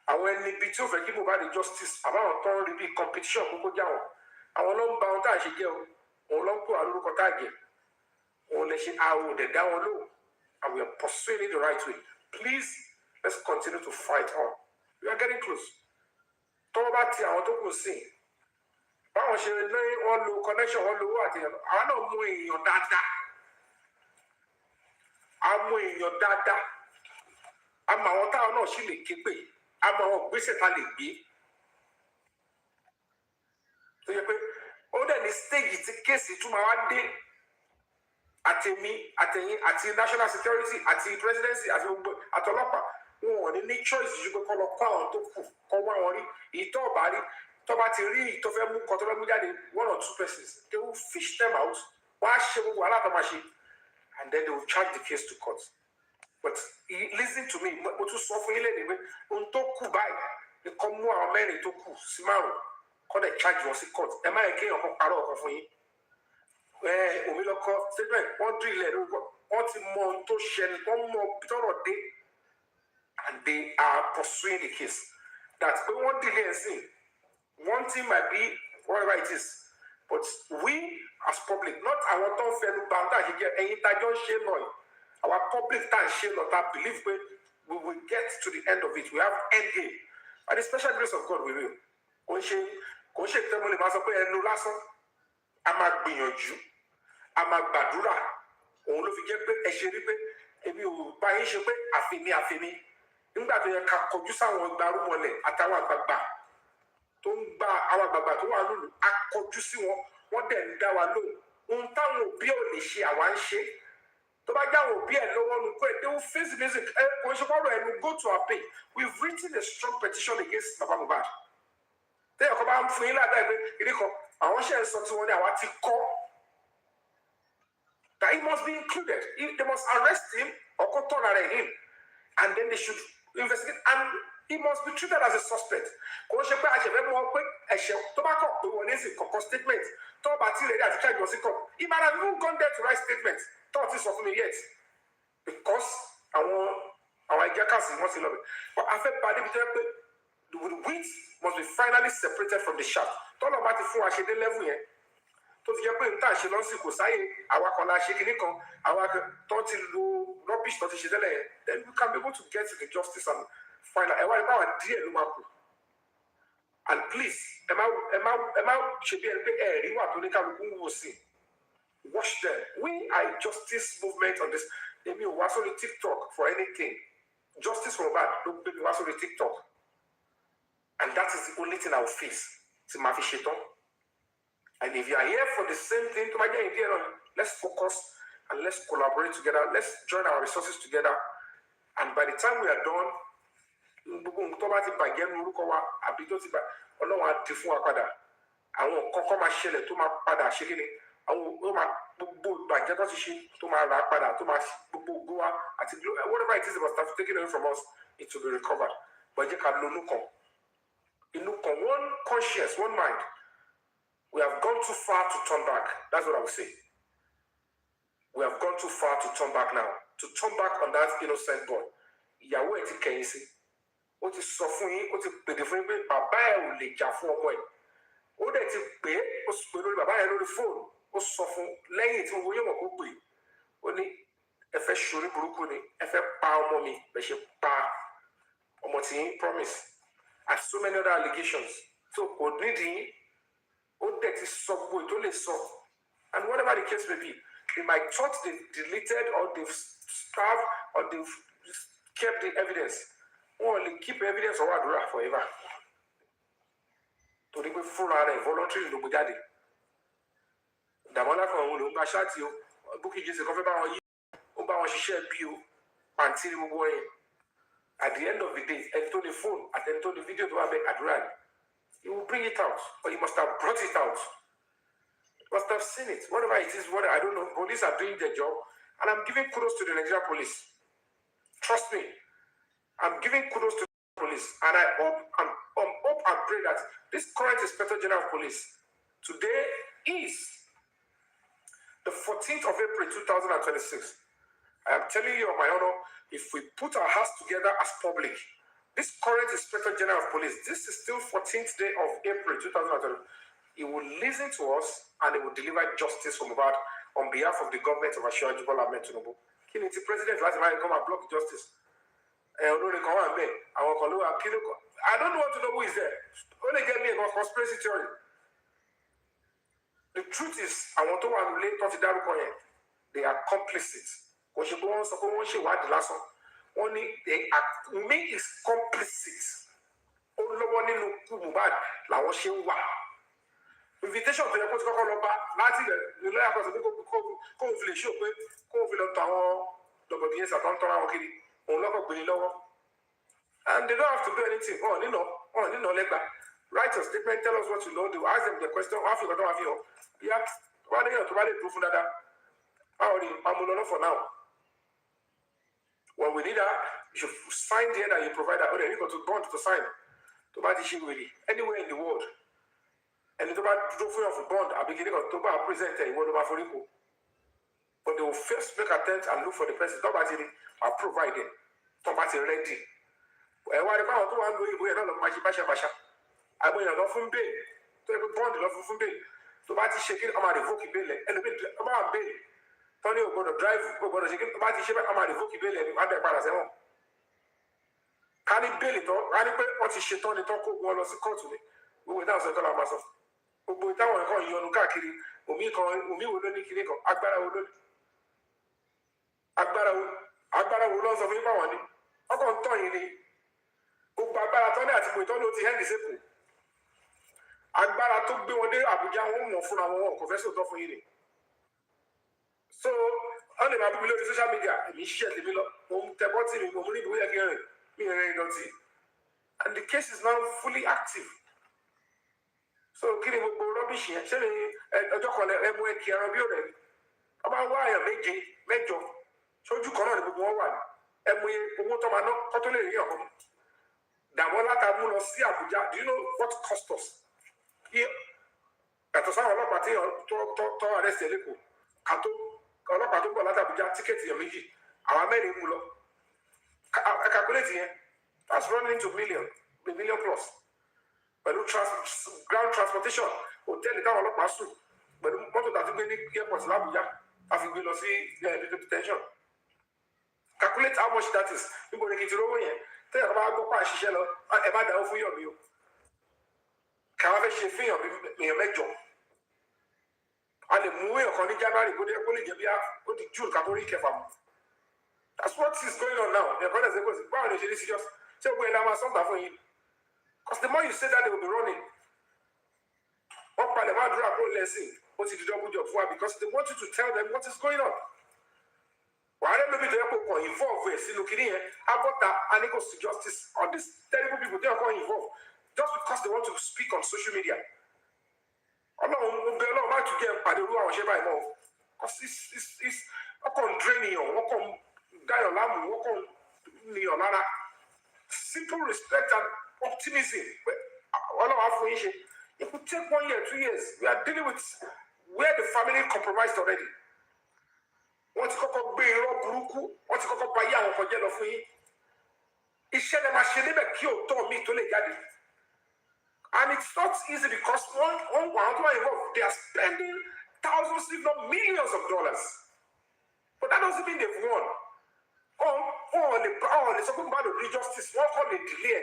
Àwọn ẹni ibi tí ó fẹ́ kí Mohbad justice àbáwọn tó ń rí bí competition kókó já wọn àwọn ló ń ba ohun tá à ṣe jẹ́ o òun ló ń kó àlórúkọ tá à jẹ òun lè ṣe àwọn òdẹ dá wọn lóhùn and we are pursuing it the right way. Please, let's continue to fight on. We are getting close. Tọ́wọ́ bá ti àwọn tó kù sí báwọn ṣe lé wọn lo connection wọn lo owó àti àwọn náà mú èèyàn dáadáa àmọ́ àwọn táwọn náà sì lè ké pè àmọ́ àwọn gbèsè ta lè gbé tó yẹ pé ó dẹ̀ ní stage tí kéèsì tún máa wá dé àtẹ̀mí àtẹ̀yìn àti national security àti presidency àti gbogbo àtọlọ́pàá wọn ò ní choice ju pé kọ́ lọ kọ́ àwọn tó kù kọ́ wá wọn rí ìtọ́ ọ̀bá rí tọ́ba ti rí ìtọ́fẹ́ mú kọ́ tọ́fẹ́ mú jáde 1 or 2 persons they will fish them out wọ́n á ṣe gbogbo aláàtọ̀máṣe and then they will charge the case to court. But listen to me, mo tún sọ fún yín lẹ́nu pé ohun tó kù báyìí ni kọ́ mú àwọn mẹ́rin tó kù sí márùn-ún kọ́ dẹ̀ charge wọn sí court. Ẹ má yẹ kéèyàn kan parọ́ ọkàn fún yín. Omi lọ́kọ́ statement wọ́n dún ilẹ̀ lórúkọ wọ́n ti mọ ohun tó ṣẹlẹ̀ wọ́n mọ tọ́rọ̀ dé and they are pursuing the case. That pé wọ́n delay ẹ̀ sìn one thing might be whatever it is But we as public, not our own fellow banda, any our public time share not I believe we will get to the end of it. We have end game. By the special grace of God, we will. Kò ṣe tẹ́mọ̀ lè máa sọ pé ẹnu lásán, a máa gbìyànjú, a máa gbàdúrà. Òun ló fi jẹ́ pé ẹ ṣe rí pé èmi ò bá yín ṣe pé àfimi. Nígbà tó yẹ ká kọjú sáwọn ìgbàrúmọlẹ̀ àtàwọn àgbààgbà tó ń gba àwọn àgbààgbà tó wà lólu, a kọjú sí wọn, wọ́n dẹ̀ ń dá wa lóhùn. Ohun táwọn òbí ò lè ṣe àwa ń ṣe. Tó bá jáwọ́ òbí ẹ̀ lọ́wọ́ nu pé they will face the music. Kò ṣe bọ́ọ̀rọ̀ ẹnu go to our pay. We've written a strong petition against Baba Mohbad. Tẹ́yọ̀ kan bá ń fún yín ládàá pé ìdí kan àwọn ṣe ń sọ tí wọ́n ní àwa ti kọ́. That he must be included. They must arrest him or turn him. And then they should investigate. And he must be treated as a suspect. Kò ṣe pé àṣẹfẹ́ mọ̀ pé ẹ̀ṣẹ̀ tó bá kọ̀ pé wọ́n ní sí kọ̀kọ́ statement tó bá tí ìrẹ̀lẹ̀ àti káàdì ọ̀sìn kọ̀. He might have even gone there to write statement. Tó ti sọ fún mi yet. Because àwọn ìjẹ́kàsí wọ́n ti lọ bẹ̀. But a fẹ́ bá débi tó yẹ pé the wheat must be finally separated from the chaff. Tọ́lọ̀ bá ti fún wa ṣe dé level yẹn. Tó ti jẹ́ pé nǹkan àṣẹ lọ́sìn kò sáyé àwa kan la ṣe kinní kan àwa tó ti lo rubbish tó ti ṣe tẹ́lẹ̀ yẹn. Then we can be able to get to the justice and find out. Ẹ̀wá ìbáwá díẹ̀ ló máa kù. And please ẹ má ṣe bí ẹni pé ẹ̀rí wà tó ní kálukú ń wò sí. Watch them. We are a justice movement on this. Maybe we also on TikTok for anything. Justice for bad. Don't be also on TikTok. And that is the only thing I will face. It's my fisheton. And if you are here for the same thing, to my idea, let's focus and let's collaborate together. Let's join our resources together. And by the time we are done, àwọn kọ́kọ́ máa ṣẹlẹ̀ tó máa padà ṣe kí ni àwọn ó máa gbogbo ìbàjẹ́ tó ti ṣe tó máa rà padà tó máa gbogbo ògbó wa àti whatever it is about stuff taken away from us, it will be recovered. But jẹ́ ká lo inú kan one conscience, one mind. We have gone too far to turn back. That's what I would say. We have gone too far to turn back now. To turn back on that innocent boy. Ìyàwó ẹ̀ ti kẹ̀yìn sí. Ó ti sọ fún yín, ó ti pèdè fún yín pé bàbá ẹ̀ ò lè jà fún ọmọ ẹ̀. Ó dẹ̀ ti pè é, ó sì pè lórí bàbá yẹn lórí fóònù. Ó sọ fún lẹ́yìn tí gbogbo yẹn mọ̀ kó pè. Ó ní ẹ fẹ́ ṣorí burúkú ni, ẹ fẹ́ pa ọmọ mi, ẹ ṣe pa ọmọ tí yín promise. And so many other allegations. So kò nídìí, ó dẹ̀ ti sọ gbogbo ètò lè sọ. And whatever the case may be, they might thought they've deleted or they've starved or they've kept the evidence. Or they keep evidence or àdúrà forever. Torí pé fúnra rẹ̀ voluntary ló gbé jáde. Dàmọ́lá kan òun ló ń gba ṣáàtì o. Bukky Jesse kan fẹ́ bá wọn yí. Ó bá wọn ṣiṣẹ́ bí o. Pàǹtí ni gbogbo ẹ̀yìn. At the end of the day, ẹni tó ní phone àti ẹni tó ní fídíò tó wà bẹ àdúrà ni. He will bring it out. Or he must have brought it out. He must have seen it. Whatever it is, I don't know. Police are doing their job. And I'm giving kudos to the Nigerian police. Trust me. I'm giving kudos to the police. And I hope and pray that this current Inspector General of Police today is the 14th of April 2026. I am telling you on my honor, if we put our hearts together as public, this current Inspector General of Police, this is still 14th day of April 2020. He will listen to us and he will deliver justice from Mohbad on behalf of the government of Asiwaju Bola Ahmed Tinubu. Kí ni ti president láti máa come and block justice? I don't know what to know who is there. Only get me a conspiracy theory. The truth is, I want to relate to the they are complicit. Only they act, me is complicit. Invitation to the court láti the lawyer person kó fi lè show pé kó fi lọ tọ àwọn dọ̀bọ̀dìyẹn sàtọ́ntọ́ àwọn kiri òun lọ́kọ̀ gbé ní lọ́wọ́. And they don't have to do anything. Write a statement, tell us what you know. They will ask them the question. Yeah, why they to proof that? I'm for now. When we need that, you should sign there that you provide that. Or you go to bond to sign. To buy the really anywhere in the world. And the bond, I begin to present a word of Africa. But they will first make attempt and look for the person. Nobody are providing. Nobody ready. Why the power to one way, we are not much basha. I mean, I love from bay. To every bond, love from bay. tó bá ti ṣe kí ọmọ revoke bail ẹlòmíì ọmọ àwọn bail tọ́ni ò gbọdọ̀ drive ò gbọdọ̀ ṣe kí tó bá ti ṣe ọmọ revoke bail ẹni wá bẹ̀ padà sẹ́wọ̀n ká ní bail tán ká ní pé wọ́n ti ṣe tán ni tán kó wọn lọ sí kóòtù ni gbogbo ìdáhùn sọ ìtọ́lá máa sọ gbogbo ìdáhùn ẹ̀kọ́ ìyọnu káàkiri omi wo ló ní kiri kan agbára wo ló ní agbára wo ló ń sọ fún yín báwọn ni ọkọ̀ ń tọ̀ yín ni gbogbo agbára tán ní àtìmọ̀ ìtọ́ni ó ti hẹ́ndì sépò agbára tó gbé wọn dé Àbújá wọn mọ̀ fúnra wọn kò fẹ́ sòótọ́ fún yín ni so wọn lè máa bí mi lórí social media èmi ṣiṣẹ́ tèmi lọ mo ń tẹ bọ́tì mi mo mú ní ìbò yẹ kí n rìn mi rìn ìdọ̀tí and the case is now fully active so kí ni gbogbo rọ́bìṣì yẹn ṣé ni ọjọ́ kan ẹ mú ẹkì ẹran bí òrẹ́ wọ́n máa wá àyàn mẹ́jọ sójú kan náà ni gbogbo wọn wà ní ẹ mú owó tó máa ná kó tó lè rí ọ̀hún dàwọn látàmú lọ sí Àbújá do you know what cost us yàtọ̀ sáwọn ọlọ́pàá tí tọ́ arrest lẹ́kọ̀ọ́ kàtó ọlọ́pàá tó bọ̀ láti Àbújá tíkẹ́ẹ̀tì yẹn méjì àwọn mẹ́rin mú lọ calculate yẹn that's running into million plus pẹ̀lú ground transportation hòtẹ́ẹ̀lì táwọn ọlọ́pàá sùn pẹ̀lú mọ́tò tàbí gbé ní airport l'Àbújá a fi gbé lọ sí detention calculate how much that is níbo ni kì í ti rówó yẹn tẹ́yà tó bá gbọ́ pa àṣìṣe lọ ẹ má dáwọ́ fún Yomi o káwá fẹ́ ṣe fihàn èèyàn mẹ́jọ a lè mú èèyàn kan ní January kó lè jẹ́ bí ó di June ká tó rí kẹfà mu that's what is going on now ẹ̀kọ́ náà ṣe kó sí báwo ni ṣe ní serious ṣé gbogbo ẹ̀ náà máa sọ́ǹtà fún yín because the more you say that they will be running wọ́n palẹ̀ máa dúró àpò lẹ́sìn ó ti di double job fún wa because they want you to tell them what is going on wàhálà lóbi tó yẹ kó kàn involve ẹ̀ sínú kìíní yẹn abọ́ta and it goes to justice all these terrible people they are kàn involve just because they want to speak on social media ọlọ́run má tún jẹ́ pàdé olú àwọn ṣẹ́ báyìí mọ́ because it's wọ́n kàn drain yàn wọ́n kàn dáyàn láàmú wọ́n kàn níyàn lára simple respect and optimism ọlọ́run á fún yín ṣe it could take 1 year 2 years we are dealing with where the family compromised already wọ́n ti kọ́kọ́ gbé irọ́ burúkú wọ́n ti kọ́kọ́ bà yé àwọn kan jẹ́ lọ fún yín iṣẹ́ lè máa ṣe níbẹ̀ kí òótọ́ mi tó lè jáde. And it's not easy because one involved, they are spending thousands, if not millions of dollars. But that doesn't mean they've won. It's talking about the justice. One call it delay.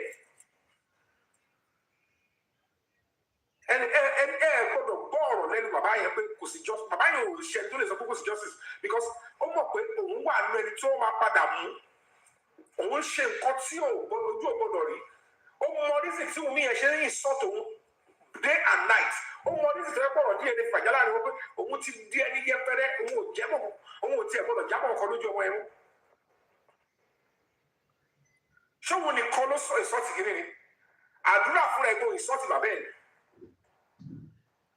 And the ball then bàbá yẹn pé kò sí justice. Bàbá yẹn ò ṣe tó lè sọ pé kò sí justice because ó mọ̀ pé òun wà nínú ẹni tí ó máa padà mú. Òun ṣe nǹkan tí ojú ò gbọdọ̀ rí. Ó mọ reason tí Wùmí yẹn ṣe ń sọ́tò day and night. Ó mọ reason tí wọ́n pọ̀rọ̀ díẹ̀ ní fàjálà ni wọ́n pé òun ti di ẹni yẹpẹrẹ òun ò jẹ́ mọ̀ òun ò tiẹ̀ gbọdọ̀ jábọ̀ nǹkan lójú ọmọ ẹ̀mú. Ṣé òun nìkan ló sọ ìsọ́tì kìíní ni? Àdúrà fúnra ẹ̀gbọ́n ìsọ́tì bàbá ẹ̀.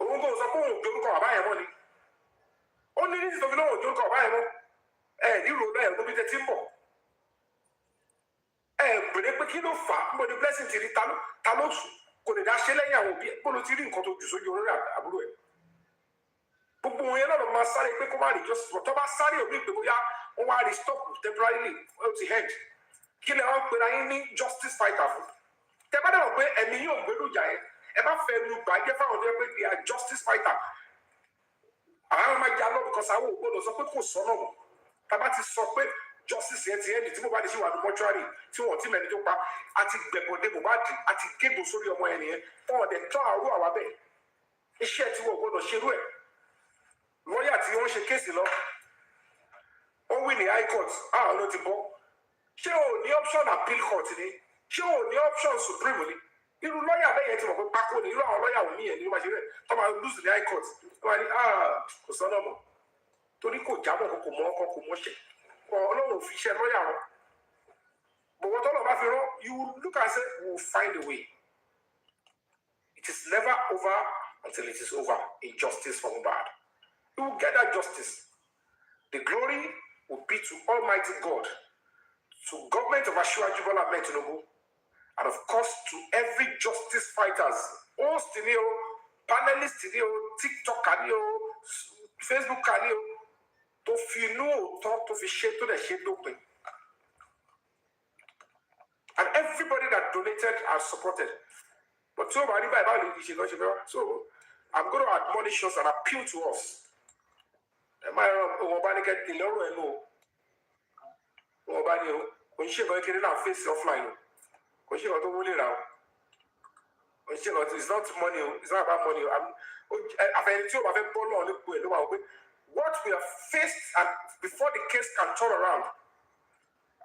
Òun kò sọ pé òun ò dorúkọ bàbá yẹn mọ́ ni. Ó ní reason tó fi lóun ò dorúkọ bàbá yẹn mọ́. Nílò náà ẹ̀ ló bí tẹ́ ti ń bọ̀. Bèrè pé kí ló fà á níbo ni blessing ti rí ta ló sùn kò lè dá ṣe lẹ́yìn àwọn òbí ẹ̀ bó ló ti rí nǹkan tó jù sójú orí àbúrò ẹ̀. Gbogbo wọn yẹn lọ́dọ̀ máa sáré pé kó má rí justice tó bá sáré òbí pé bóyá wọ́n wá rí stop temporarily ó ti head kí lè wọ́n pera yín ní justice fighter fún. Tẹ bá dẹ̀wọ̀n pé ẹ̀mí yóò gbẹ́rù jà yẹn ẹ bá fẹ́ lu gbàjẹ́ fáwọn tó yẹ pé they are justice fighter. Àwọn ọmọ ìjà lọ́wọ́ because àwọn ògbódò sọ pé kò sọ́nà mọ́ tá bá ti sọ pé justice yẹn ti ẹni tí Mohbad ṣì wà ní mọ́ṣúárì tí wọ́n ti mẹ́ni tó pa àti gbẹ̀bọ̀dé Mohbad àti gébò sórí ọmọ yẹn nìyẹn wọn ò dẹ̀ tọ́ àrú àwa bẹ́ẹ̀ iṣẹ́ tí wọ́n gbọ́dọ̀ ṣerú ẹ̀ lọ́ọ̀yà tí wọ́n ṣe kéèsì lọ wọ́n wí ní high court àwọn ló ti bọ́ ṣé o ní option appeal court ni ṣé o ní option supreme ni irú lọ́ọ̀yà bẹ́ẹ̀ yẹn ti mọ̀ pé pákó ni irú àwọn lọ́ọ̀yà wò ní yẹn ní wọ́n ṣe rẹ̀ tọ́ máa lose ní high court wọ́n ní kò sọ́nà mọ́ torí kò jábọ̀ kò mọ́ ọkọ̀ kò mọ́ṣẹ́ Ọlọ́run fi iṣẹ́ lọ́yà wọn bọ̀wọ́ tọ́lọ̀ bá fi rán you look and say we will find a way it is never over until it is over in justice for Mohbad you will get that justice the glory will be to Almighty God to government of Asiwaju Bola Ahmed Tinubu and of course to every justice fighters host ni o panelist ni o TikToker ni o Facebooker ni o tó fi inú òótọ́ tó fi ṣe tó dẹ̀ ṣe dópin and everybody that donated and supported but tí o bá rí báyìí báyìí lè ṣe lọ́ọ́ ṣe fẹ́ wá so I'm going to admonish us and appeal to us. Am I organic in Loro and no? Obanio, when she got in our face offline, when she got to roll it out. When she got, it's not money, it's not about money. I've had two of them on the way. What we have faced and before the case can turn around.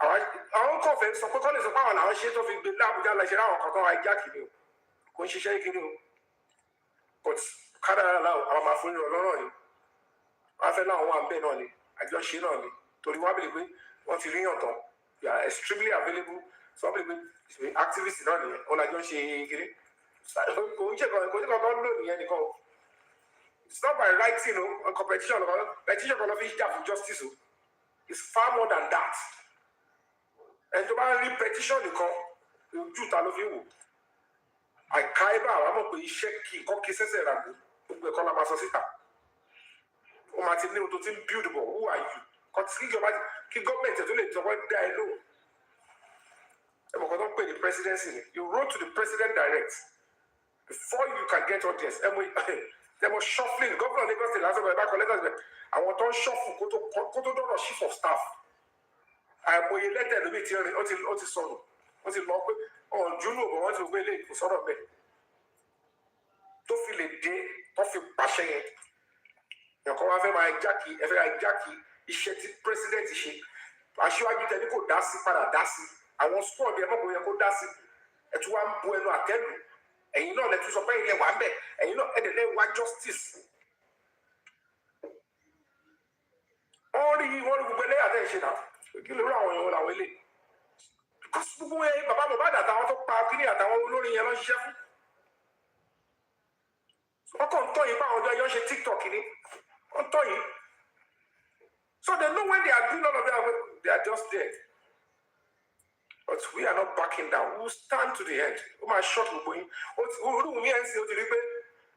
All right, our own conference, so call is a power now, shit of it, the lab, like our cotton, I jack you. When she shaking you, but can't allow our phone on. I fell on one bed only. I just shit on it. To the wobbly way, once you ring on top, you are extremely available. Some people, activists on it, all I don't see. It's not by writing, a competition, petition of each for justice. It's far more than that. And to buy a petition, you do tell of you. I kaiba, I'm going to shake cocky says, we call a masosita. O Martin, to think beautiful. Who are you? Continue your government to let the one guy know. I'm going to pay the presidency. You wrote to the president direct before you can get audience. And they were shuffling. Governor Lagos State, last time I want to shuffle, go to the chief of staff. I will let them be here until son. Until on Juno, but once we wait for sort of me. To feel a day, to feel passion. You come over my Jackie, iṣẹ́ tí president ṣe. Aṣíwájú tẹ̀lé kò dá sí padà dá sí. Àwọn squad ẹ̀ mọ̀ bóyá kó dá sí. Ẹ̀ tún wá ń bu ẹnu àtẹ́lù. Ẹ̀yin náà lẹ tún sọ pé ilẹ̀ wà ń bẹ̀. Ẹ̀yin náà ẹ̀dẹ̀ lẹ́ wá justice. Wọ́n rí gbogbo ẹlẹ́yà tẹ̀ ṣe náà. Kí ló rí àwọn èèyàn làwọn ilé? Because gbogbo ẹ̀ bàbá Mohbad àtàwọn tó pa kíní àtàwọn olórin yẹn lọ ṣiṣẹ́ fún. Wọ́n kàn ń tọ́ yìí bá àwọn ọjọ́ yẹn ṣe TikTok ni. Wọ́n tọ́ yìí. So they know when they are doing all of that, they are just there. But we are not backing down. We will stand to the end. Oh my shot will go in. Omowummi and say, "Oti ripe,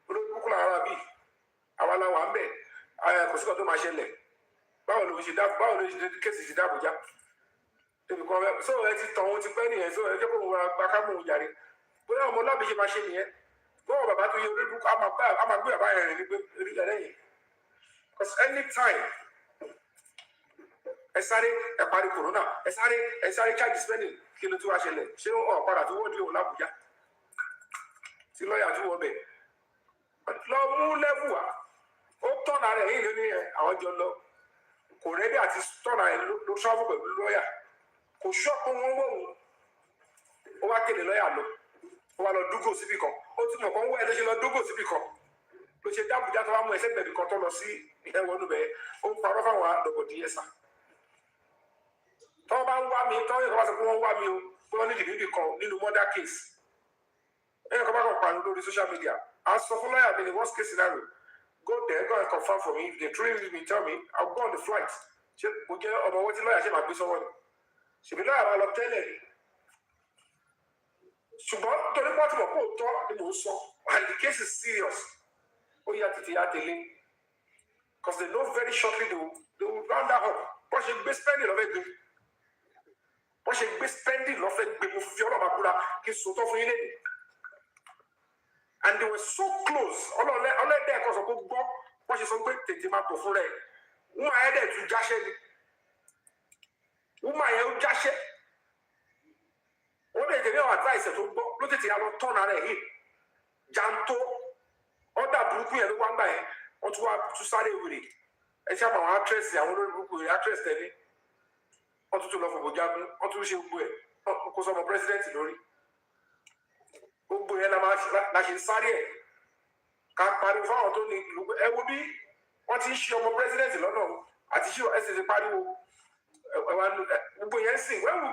olókùnkùn ara bí, àwa la wà ń bẹ̀. Kò sí kan tó máa ṣẹlẹ̀. Báwo ló ṣe kéèsì ti dábòjá? So ẹ ti tàn wọ́n ti pẹ́ nìyẹn. So ẹ jẹ́ kó wọ́n gba kámú ìjàre. Bóyá ọmọ ọlọ́bì ṣe máa ṣe nìyẹn. Bọ́ọ̀ bàbá tó yẹ orí burúkú, a máa gbé bàbá yẹn rìn ní pé orí ẹ̀ lẹ́yìn. Because anytime ẹ sáré ẹ parí corona ẹ sáré charge spending kí ló tún wá ṣẹlẹ̀ ṣé ọ̀ padà tó wọ́ọ̀dì òun l'Àbújá tí lọ́ọ̀yà tún wọ́n bẹ̀ lọ mú lẹ́bù wá ó tọ̀nà rẹ̀ yìí lóní àwọn jọ lọ kò rẹ́dí àti tọ̀nà rẹ̀ ló ṣọ́ọ̀bù pẹ̀lú lọ́ọ̀yà kò ṣọ́ọ̀pù wọn wọ̀hún ó wá kéde lọ́ọ̀yà lọ ó wá lọ dúgò síbì kan ó ti mọ̀ kàn wọ́ ẹ ló ṣe lọ dúgò síbì kan ló ṣe dábùjá tó wá mú ẹsẹ̀ gbẹ̀bí kan tó lọ sí ẹ̀wọ̀n bẹ́ẹ̀ ó ń parọ́ fáwọn àdọ̀gọ̀dì ẹ̀sà tọ́ bá ń wá mi tọ́ yẹn kọ́ bá sọ pé wọ́n wá mi o pé wọ́n ní ìdìbò kan nínú murder case ẹ̀yìn kọ́ bá kàn pààrọ̀ lórí social media à ń sọ fún lọ́ọ̀yà mi ní worst case scenario go there go and confirm for me if they truly need me tell me I will go on the flight ṣé mo jẹ́ ọmọ owó tí lọ́ọ̀yà ṣe máa gbé sọ́wọ́ ni ṣèbí lọ́ọ̀yà máa lọ tẹ́lẹ̀ ṣùgbọ́n torí pọ́ọ̀tù mọ̀ kó tọ́ ni mò ń sọ and the case is serious ó yà tètè yà tẹ̀lé because they know very shortly they will round that up wọ́n ṣe gbé spending lọ́fẹ̀ẹ́ gbé wọ́n ṣe gbé spending lọ́fẹ̀ẹ́ gbé mo fi ọlọ́mà kúra kí n sòótọ́ fún yín lẹ́yìn and they were so close ọlọ́ọ̀dẹ́ ẹ̀kọ́ sọ pé gbọ́ wọ́n ṣe sọ pé tètè máa tọ̀ fún rẹ̀ wọ́n máa yẹ́ dẹ̀ tún jáṣẹ́ ni wọ́n máa yẹ́ ó jáṣẹ́ wọ́n lè tẹ̀lé àwọn advice tó gbọ́ ló tètè yà lọ tọ́nà rẹ̀ yìí jàǹtó ọ̀dà burúkú yẹn ló wá ń gbà yẹn wọ́n tún wá tún sáré wèrè ẹ ṣe àwọn actress àwọn olórí burúkú rẹ̀ actress tẹ̀lé wọ́n tún lọ fòbò jagun wọ́n tún ṣe gbogbo ẹ̀ kó sọmọ president lórí gbogbo yẹn la ṣe sáré ẹ̀ ká pariwo fáwọn tó ní ìlú ẹ wo bí wọ́n ti ń ṣe ọmọ president lọ́nà àti ṣé ẹsẹ̀ ti pariwo gbogbo yẹn sìn wẹ́wù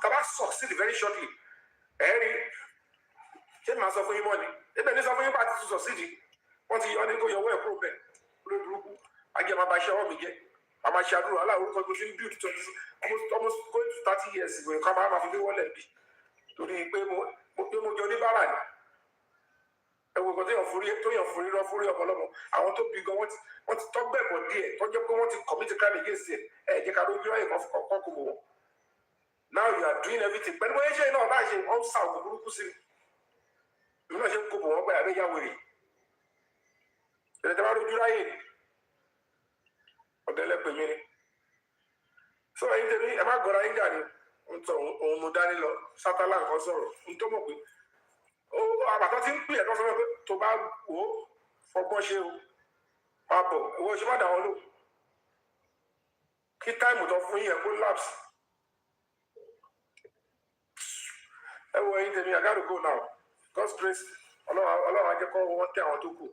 tàbá succeed very shortly ẹ̀rí ṣé màá sọ fún yín mọ́ ni ẹgbẹ́ ní sọ fún yín bá ti tún succeed wọ́n ti yọ ní kó yọwọ́ ẹ̀ kúrò bẹ́ẹ̀ lórí burúkú ajẹ́ máa bá ṣe ọwọ́ mi jẹ́ àmà ṣe àdúrà aláwọ̀ orúkọ tó fi ń build almost going to 30 years ago nǹkan máa fi gbé wọlé bí torí pé mo jọ oníbàárà ni ẹwọ nǹkan tó yàn fúri lọ fúri ọmọlọmọ àwọn tó bí gan wọ́n ti tọ́gbẹ̀bọ̀ díẹ̀ tó jẹ́ pé wọ́n ti commit crime against ẹ̀ jẹ́ ká ló gbé ọ̀yẹ̀ kan kò mọ̀ wọ́n now you are doing everything pẹ̀lú bóyá ṣe náà láì ṣe ọ̀n sá ògùn burúkú sí i ìlú náà ṣe ń kó bọ̀ wọ́n gbà yàrá ìyàwó rẹ̀ Ẹni tí wọ́n lójú láyè ọ̀dẹ́lẹ́pẹ̀ mi ni. So ẹ̀yin tẹ̀mí ẹ má gọ̀ọ́ra yín jà ní òun mo dání lọ sátálà nǹkan sọ̀rọ̀ ń tó mọ̀ pé àbàtà ti ń pè ẹ̀ tó sọ pé tó bá wò ó fọgbọ́n ṣe o papọ̀ ìwọ ṣe má dà wọ́n lò kí táìmù tó fún yín ẹ̀ kó lapse. Ẹ wo ẹ̀yin tẹ̀mí I gotta go now. God's grace ọlọ́run á jẹ́ kó wọ́n tẹ àwọn tó kù.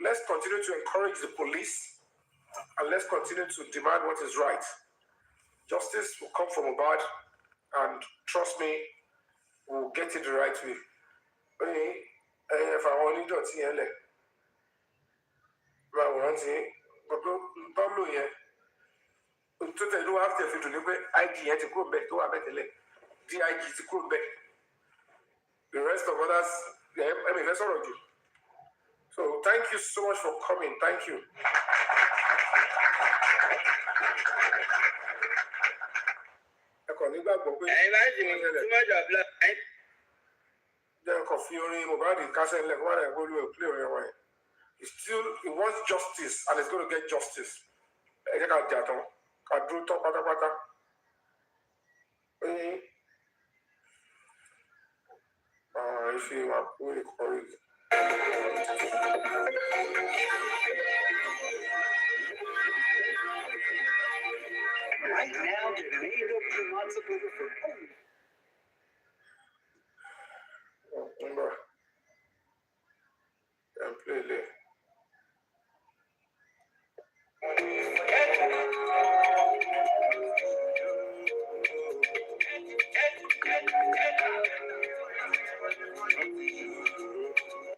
Let's continue to encourage the police and let's continue to demand what is right. Justice will come from above, and trust me, we'll get it the right way. If I want to do it, I want to Pablo here. To tell you after if you do IG had to go back to our better DIG to go back. The rest of others, I mean, that's all of you. So thank you so much for coming. Thank you. He wants justice and he's going to get justice. If you are really correct. Right now, get an AW lots of people for play.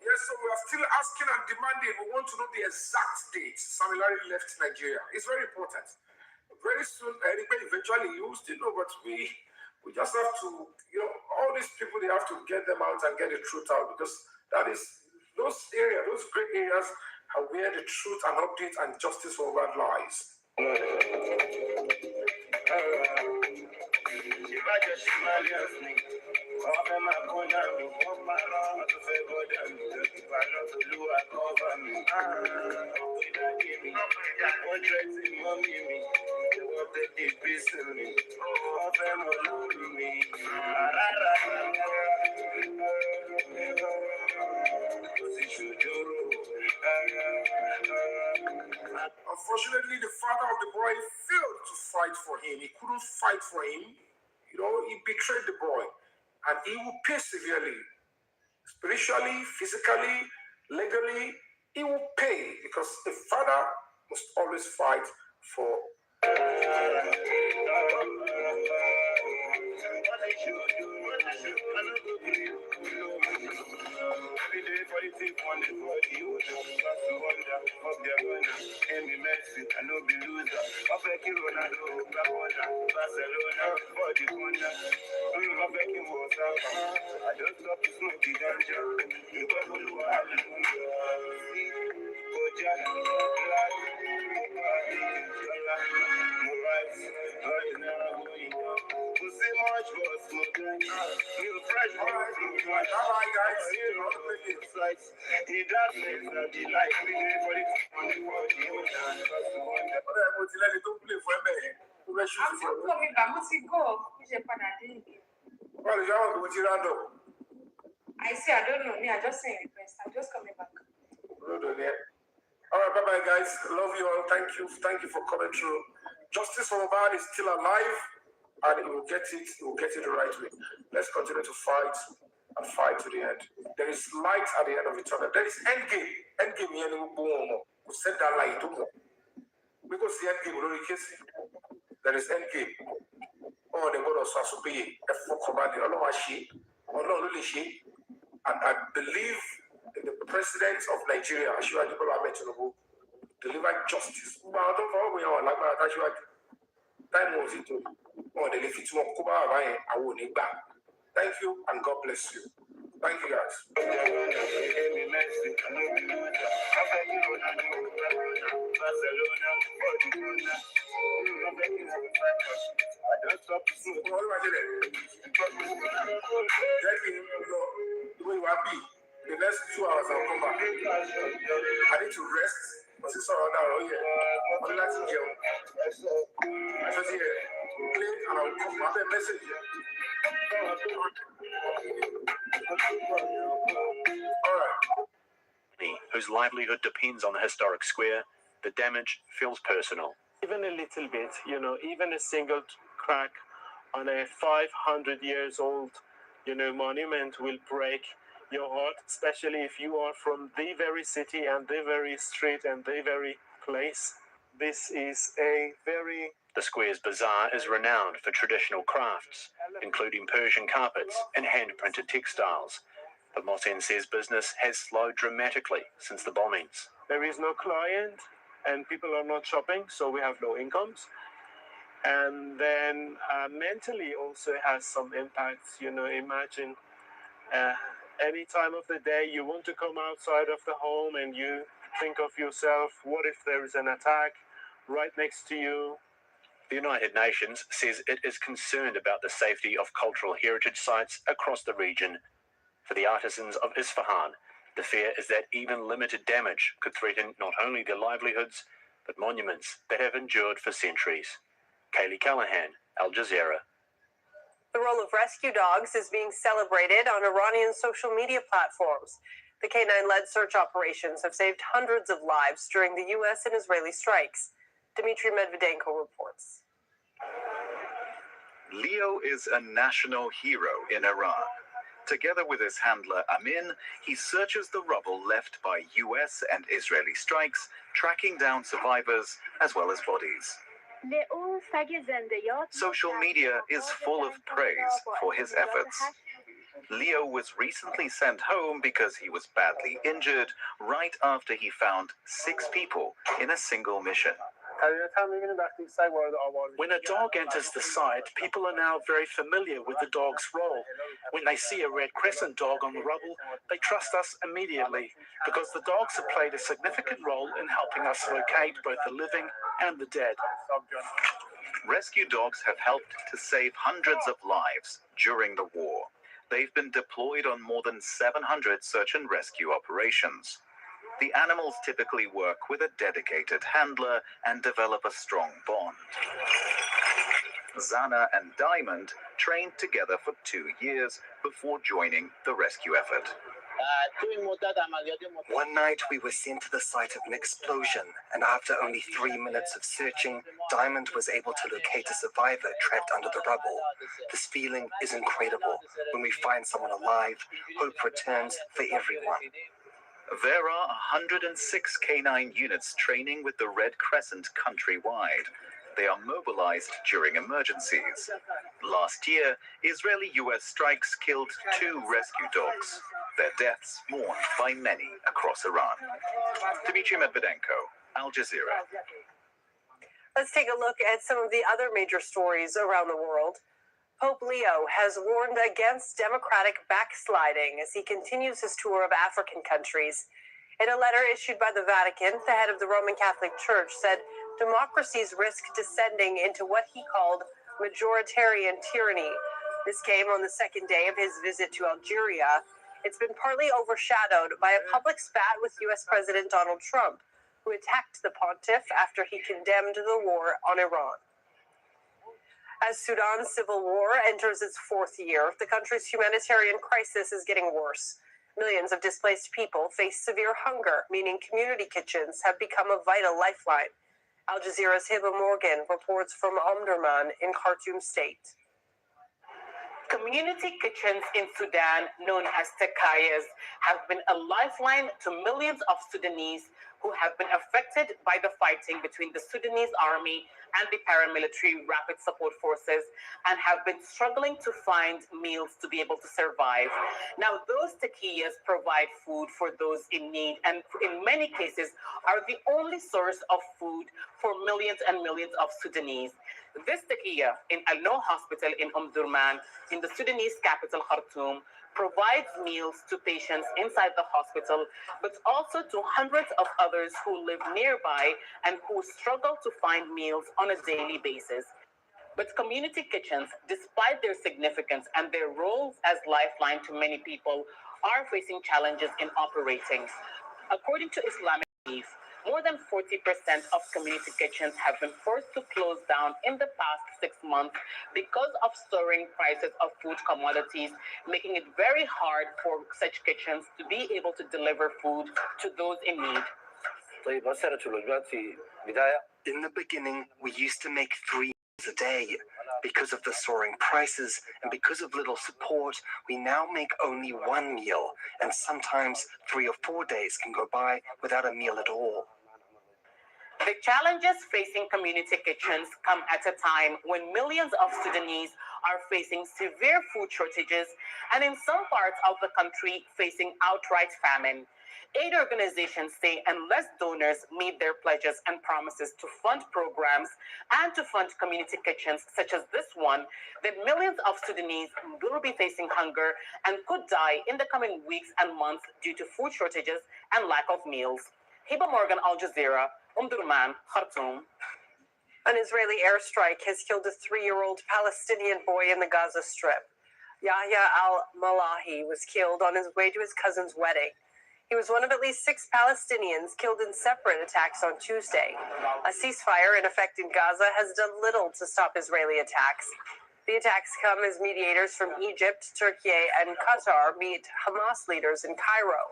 Yes, so we are still asking and demanding. We want to know the exact date Sam Larry left Nigeria. It's very important. Very soon, eventually used, but we just have to, all these people, they have to get them out and get the truth out, because that is, those great areas are where the truth and update and justice for that lies. Unfortunately, the father of the boy failed to fight for him. He couldn't fight for him. He betrayed the boy, and he will pay severely. Spiritually, physically, legally, he will pay, because the father must always fight for. I see, I don't know. Me, I just saying request. I'm just coming back. All right, bye-bye, guys. Love you all. Thank you for coming through. Justice for Mohbad is still alive, and he will get it the right way. Let's continue to fight and fight to the end. There is light at the end of the tunnel. There is endgame. Endgame here, we said that light to more. Because the endgame will only kiss you. There is endgame. Oh, the God of Sasubi, F4 command, and I believe in the president of Nigeria, Asiwaju Bola Ahmed Tinubu, deliver justice. Time was it. Thank you and God bless you. Thank you, guys. The way you are The next 2 hours I'll come back. I need to rest. But it's all right now. Yeah. I'm not jail. I just here. Play and I'll come back and message you. All right. Whose livelihood depends on the historic square, the damage feels personal. Even a little bit, even a single crack on a 500 years old, monument will break your heart, especially if you are from the very city and the very street and the very place. This is a very... The square's bazaar is renowned for traditional crafts, including Persian carpets and hand-printed textiles. But Mohsen says business has slowed dramatically since the bombings. There is no client and people are not shopping, so we have low incomes. And then mentally also has some impacts. Imagine any time of the day you want to come outside of the home and you think of yourself, what if there is an attack right next to you? The United Nations says it is concerned about the safety of cultural heritage sites across the region. For the artisans of Isfahan, the fear is that even limited damage could threaten not only their livelihoods, but monuments that have endured for centuries. Kaylee Callahan, Al Jazeera. The role of rescue dogs is being celebrated on Iranian social media platforms. The K9-led search operations have saved hundreds of lives during the U.S. and Israeli strikes. Dmitry Medvedenko reports. Leo is a national hero in Iran. Together with his handler Amin, he searches the rubble left by US and Israeli strikes, tracking down survivors as well as bodies. Social media is full of praise for his efforts. Leo was recently sent home because he was badly injured right after he found 6 people in a single mission. When a dog enters the site, people are now very familiar with the dog's role. When they see a Red Crescent dog on the rubble, they trust us immediately because the dogs have played a significant role in helping us locate both the living and the dead. Rescue dogs have helped to save hundreds of lives during the war. They've been deployed on more than 700 search and rescue operations. The animals typically work with a dedicated handler and develop a strong bond. Zana and Diamond trained together for 2 years before joining the rescue effort. One night we were sent to the site of an explosion, and after only 3 minutes of searching, Diamond was able to locate a survivor trapped under the rubble. This feeling is incredible. When we find someone alive, hope returns for everyone. There are 106 K9 units training with the Red Crescent countrywide. They are mobilized during emergencies. Last year, Israeli-US strikes killed 2 rescue dogs. Their deaths mourned by many across Iran. Dmitry Medvedenko, Al Jazeera. Let's take a look at some of the other major stories around the world. Pope Leo has warned against democratic backsliding as he continues his tour of African countries. In a letter issued by the Vatican, the head of the Roman Catholic Church said democracies risk descending into what he called majoritarian tyranny. This came on the second day of his visit to Algeria. It's been partly overshadowed by a public spat with U.S. President Donald Trump, who attacked the pontiff after he condemned the war on Iran. As Sudan's civil war enters its 4th year, the country's humanitarian crisis is getting worse. Millions of displaced people face severe hunger, meaning community kitchens have become a vital lifeline. Al Jazeera's Hiba Morgan reports from Omdurman in Khartoum State. Community kitchens in Sudan, known as tekayas, have been a lifeline to millions of Sudanese who have been affected by the fighting between the Sudanese army and the paramilitary rapid support forces and have been struggling to find meals to be able to survive. Now, those tekayas provide food for those in need and in many cases are the only source of food for millions and millions of Sudanese. This tekiya in Al-No Hospital in Omdurman, in the Sudanese capital Khartoum, provides meals to patients inside the hospital, but also to hundreds of others who live nearby and who struggle to find meals on a daily basis. But community kitchens, despite their significance and their roles as lifeline to many people, are facing challenges in operating. According to Islamic belief, more than 40% of community kitchens have been forced to close down in the past 6 months because of soaring prices of food commodities, making it very hard for such kitchens to be able to deliver food to those in need. In the beginning, we used to make 3 meals a day. Because of the soaring prices and because of little support, we now make only 1 meal, and sometimes 3 or 4 days can go by without a meal at all. The challenges facing community kitchens come at a time when millions of Sudanese are facing severe food shortages and in some parts of the country facing outright famine. Aid organizations say unless donors meet their pledges and promises to fund programs and to fund community kitchens such as this one, then millions of Sudanese will be facing hunger and could die in the coming weeks and months due to food shortages and lack of meals. Hiba Morgan, Al Jazeera, Omdurman, Khartoum. An Israeli airstrike has killed a 3-year-old Palestinian boy in the Gaza Strip. Yahya al-Malahi was killed on his way to his cousin's wedding. He was one of at least 6 Palestinians killed in separate attacks on Tuesday. A ceasefire in effect in Gaza has done little to stop Israeli attacks. The attacks come as mediators from Egypt, Turkey, and Qatar meet Hamas leaders in Cairo.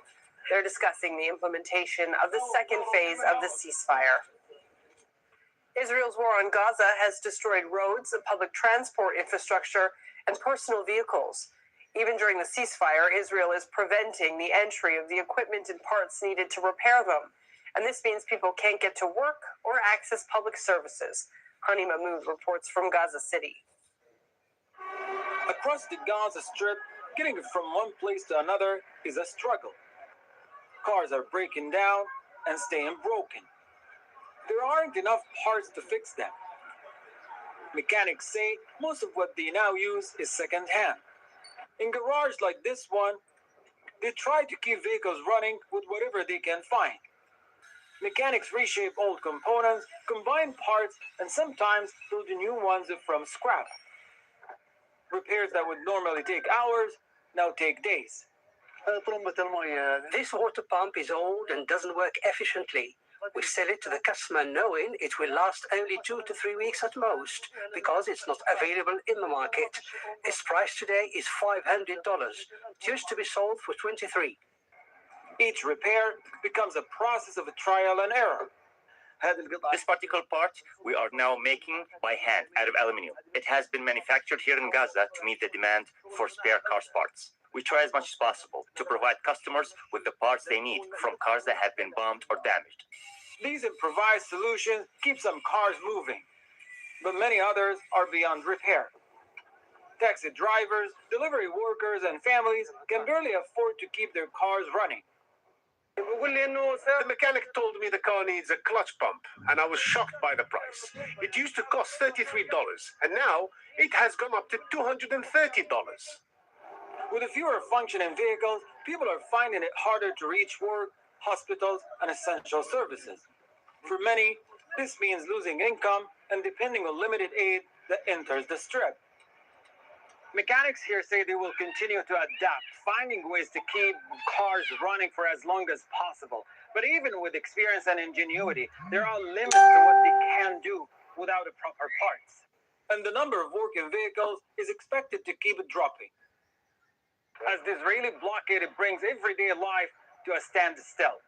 They're discussing the implementation of the second phase of the ceasefire. Israel's war on Gaza has destroyed roads, public transport infrastructure, and personal vehicles. Even during the ceasefire, Israel is preventing the entry of the equipment and parts needed to repair them. And this means people can't get to work or access public services. Hani Mahmoud reports from Gaza City. Across the Gaza Strip, getting from one place to another is a struggle. Cars are breaking down and staying broken. There aren't enough parts to fix them. Mechanics say most of what they now use is second-hand. In garages like this one, they try to keep vehicles running with whatever they can find. Mechanics reshape old components, combine parts, and sometimes build new ones from scrap. Repairs that would normally take hours now take days. This water pump is old and doesn't work efficiently. We sell it to the customer knowing it will last only 2 to 3 weeks at most because it's not available in the market. Its price today is $500. It used to be sold for $23. Each repair becomes a process of trial and error. This particular part we are now making by hand out of aluminium. It has been manufactured here in Gaza to meet the demand for spare cars parts. We try as much as possible to provide customers with the parts they need from cars that have been bombed or damaged. These improvised solutions keep some cars moving, but many others are beyond repair. Taxi drivers, delivery workers, and families can barely afford to keep their cars running. The mechanic told me the car needs a clutch pump, and I was shocked by the price. It used to cost $33, and now it has gone up to $230. With fewer functioning vehicles, people are finding it harder to reach work, hospitals, and essential services. For many, this means losing income and depending on limited aid that enters the strip. Mechanics here say they will continue to adapt, finding ways to keep cars running for as long as possible. But even with experience and ingenuity, there are limits to what they can do without the proper parts. And the number of working vehicles is expected to keep dropping, as the Israeli blockade brings everyday life to a standstill.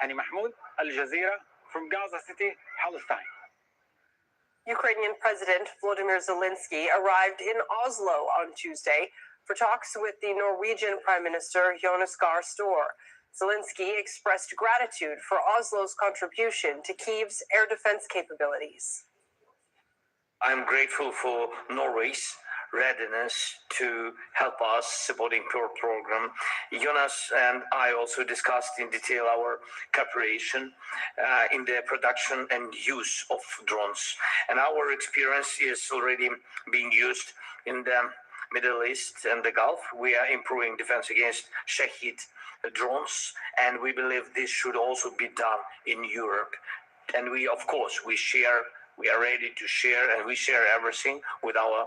Hani Mahmoud, Al Jazeera, from Gaza City, Palestine. Ukrainian President Volodymyr Zelensky arrived in Oslo on Tuesday for talks with the Norwegian Prime Minister Jonas Gahr Store. Zelensky expressed gratitude for Oslo's contribution to Kyiv's air defense capabilities. I'm grateful for Norway's readiness to help us supporting PURE program. Jonas and I also discussed in detail our cooperation in the production and use of drones. And our experience is already being used in the Middle East and the Gulf. We are improving defense against Shahid drones, and we believe this should also be done in Europe. And we, of course, we share We are ready to share, and we share everything with our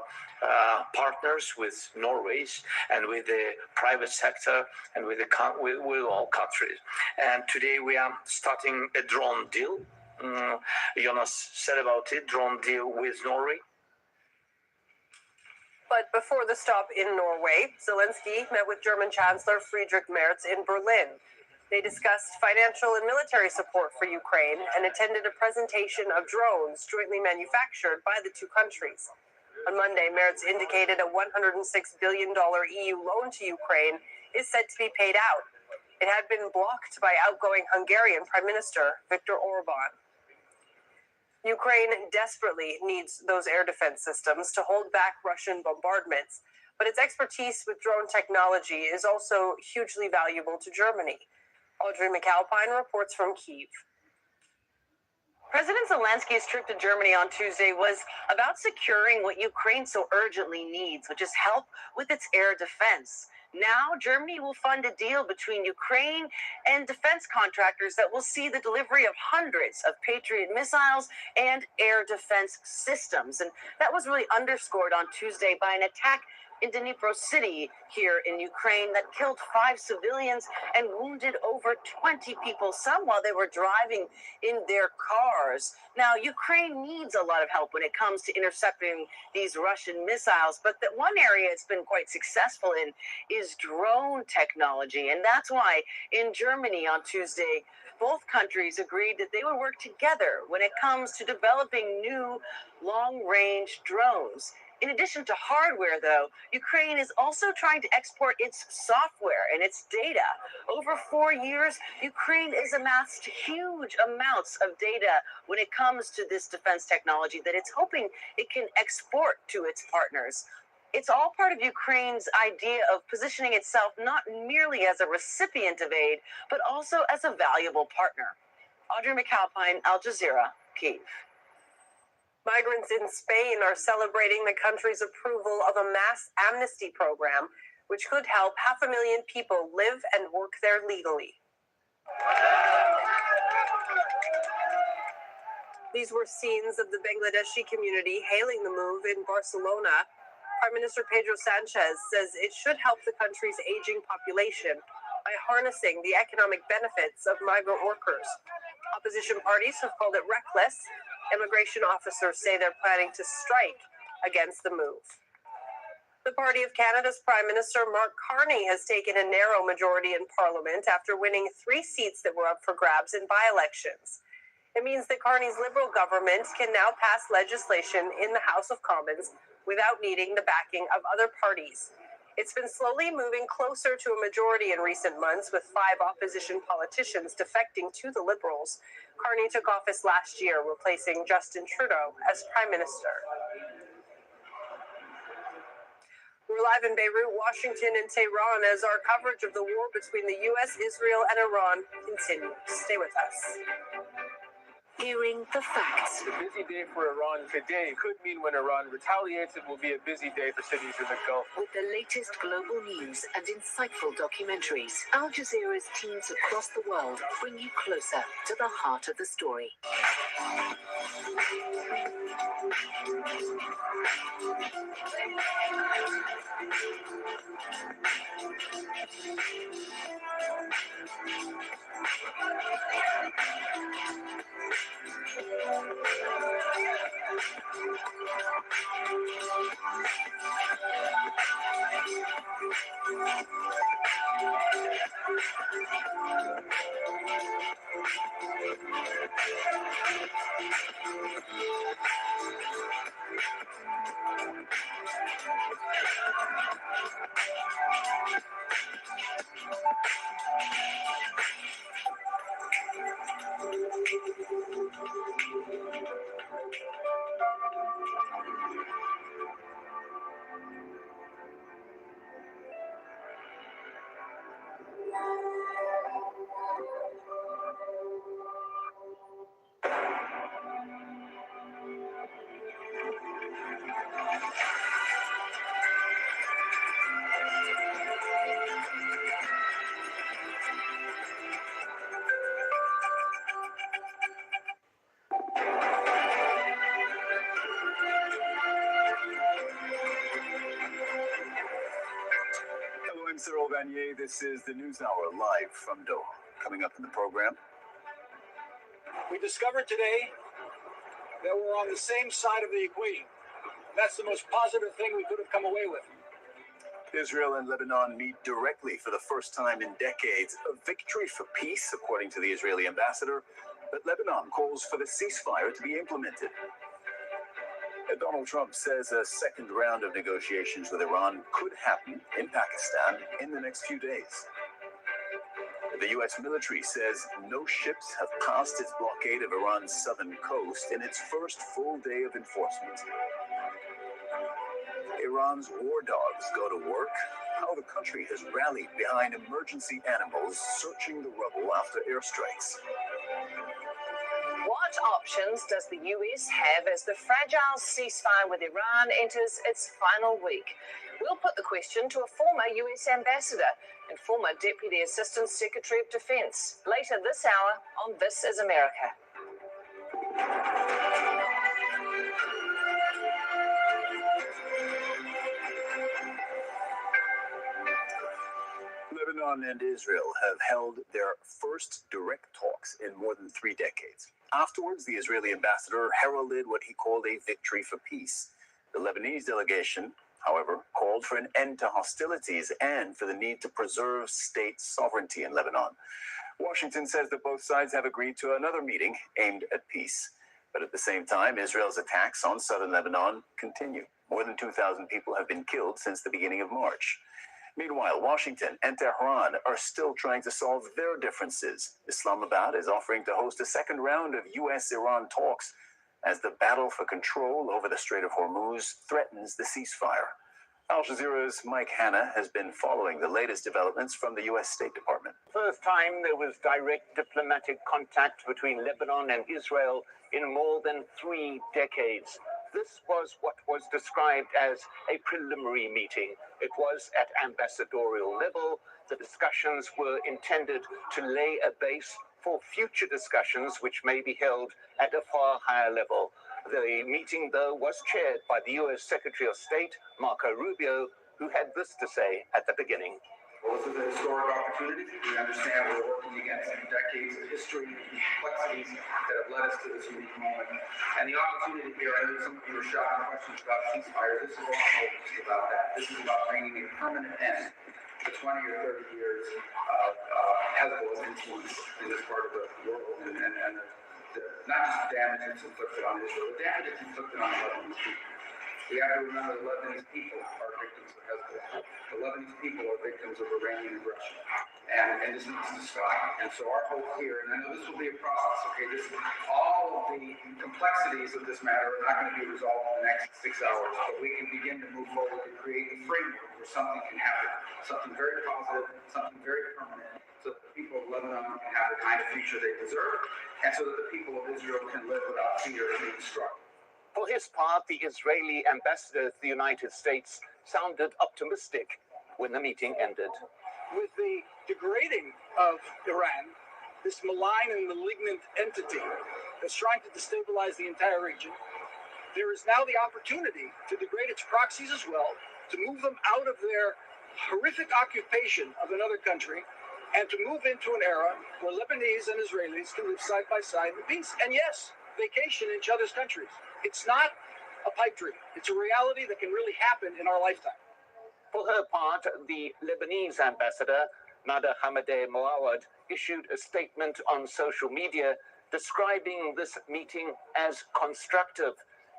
partners, with Norway's, and with the private sector, and with all countries. And today we are starting a drone deal. Jonas said about it, drone deal with Norway. But before the stop in Norway, Zelensky met with German Chancellor Friedrich Merz in Berlin. They discussed financial and military support for Ukraine and attended a presentation of drones jointly manufactured by the two countries. On Monday, Merz indicated a $106 billion EU loan to Ukraine is set to be paid out. It had been blocked by outgoing Hungarian Prime Minister Viktor Orban. Ukraine desperately needs those air defense systems to hold back Russian bombardments, but its expertise with drone technology is also hugely valuable to Germany. Audrey McAlpine reports from Kyiv. President Zelensky's trip to Germany on Tuesday was about securing what Ukraine so urgently needs, which is help with its air defense. Now, Germany will fund a deal between Ukraine and defense contractors that will see the delivery of hundreds of Patriot missiles and air defense systems. And that was really underscored on Tuesday by an attack in Dnipro City here in Ukraine that killed 5 civilians and wounded over 20 people, some while they were driving in their cars. Now, Ukraine needs a lot of help when it comes to intercepting these Russian missiles, but the one area it's been quite successful in is drone technology. And that's why in Germany on Tuesday, both countries agreed that they would work together when it comes to developing new long-range drones. In addition to hardware, though, Ukraine is also trying to export its software and its data. Over 4 years, Ukraine has amassed huge amounts of data when it comes to this defense technology that it's hoping it can export to its partners. It's all part of Ukraine's idea of positioning itself not merely as a recipient of aid, but also as a valuable partner. Audrey McAlpine, Al Jazeera, Kyiv. Migrants in Spain are celebrating the country's approval of a mass amnesty program, which could help 500,000 people live and work there legally. These were scenes of the Bangladeshi community hailing the move in Barcelona. Prime Minister Pedro Sanchez says it should help the country's aging population by harnessing the economic benefits of migrant workers. Opposition parties have called it reckless. Immigration officers say they're planning to strike against the move. The party of Canada's Prime Minister Mark Carney has taken a narrow majority in Parliament after winning 3 seats that were up for grabs in by-elections. It means that Carney's Liberal government can now pass legislation in the House of Commons without needing the backing of other parties. It's been slowly moving closer to a majority in recent months, with 5 opposition politicians defecting to the Liberals. Carney took office last year, replacing Justin Trudeau as Prime Minister. We're live in Beirut, Washington, and Tehran as our coverage of the war between the U.S., Israel, and Iran continues. Stay with us. Hearing the facts. A busy day for Iran today could mean when Iran retaliates, it will be a busy day for cities in the Gulf. With the latest global news and insightful documentaries, Al Jazeera's teams across the world bring you closer to the heart of the story. I'm Cyril Vanier. This is the News Hour live from Doha. Coming up in the program. We discovered today that we're on the same side of the equation. That's the most positive thing we could have come away with. Israel and Lebanon meet directly for the first time in decades. A victory for peace, according to the Israeli ambassador, but Lebanon calls for the ceasefire to be implemented. And Donald Trump says a second round of negotiations with Iran could happen in Pakistan in the next few days. The U.S. military says no ships have passed its blockade of Iran's southern coast in its first full day of enforcement. Iran's war dogs go to work. How the country has rallied behind emergency animals searching the rubble after airstrikes. What options does the US have as the fragile ceasefire with Iran enters its final week? We'll put the question to a former US ambassador and former Deputy Assistant Secretary of Defense later this hour on This Is America. Lebanon and Israel have held their first direct talks in more than 3 decades. Afterwards, the Israeli ambassador heralded what he called a victory for peace. The Lebanese delegation, however, called for an end to hostilities and for the need to preserve state sovereignty in Lebanon. Washington says that both sides have agreed to another meeting aimed at peace. But at the same time, Israel's attacks on southern Lebanon continue. More than 2,000 people have been killed since the beginning of March. Meanwhile, Washington and Tehran are still trying to solve their differences. Islamabad is offering to host a second round of U.S.-Iran talks as the battle for control over the Strait of Hormuz threatens the ceasefire. Al Jazeera's Mike Hanna has been following the latest developments from the U.S. State Department. First time there was direct diplomatic contact between Lebanon and Israel in more than 3 decades. This was what was described as a preliminary meeting. It was at ambassadorial level. The discussions were intended to lay a base for future discussions which may be held at a far higher level. The meeting, though, was chaired by the U.S. Secretary of State, Marco Rubio, who had this to say at the beginning. Well, this is a historic opportunity. We understand we're working against decades of history and complexities that have led us to this unique moment. And the opportunity here, I know some of you are shouting questions about ceasefires. This is all about that. This is about bringing a permanent end to 20 or 30 years of Hezbollah's influence in this part of the world and not just the damage it's inflicted on Israel, the damage it's inflicted on the Lebanese people. We have to remember the Lebanese people are victims of Hezbollah. The Lebanese people are victims of Iranian aggression. And this needs to stop. And so our hope here, and I know this will be a process, okay, all of the complexities of this matter are not going to be resolved in the next 6 hours, but we can begin to move forward to create a framework where something can happen, something very positive, something very permanent, so that the people of Lebanon can have the kind of future they deserve, and so that the people of Israel can live without fear of being struck. For his part, the Israeli ambassador to the United States sounded optimistic when the meeting ended. With the degrading of Iran, this malign and malignant entity that's trying to destabilize the entire region, there is now the opportunity to degrade its proxies as well, to move them out of their horrific occupation of another country, and to move into an era where Lebanese and Israelis can live side by side in peace. And yes, vacation in each other's countries. It's not a pipe dream. It's a reality that can really happen in our lifetime. For her part, the Lebanese ambassador, Nada Hamadeh Moawad, issued a statement on social media describing this meeting as constructive.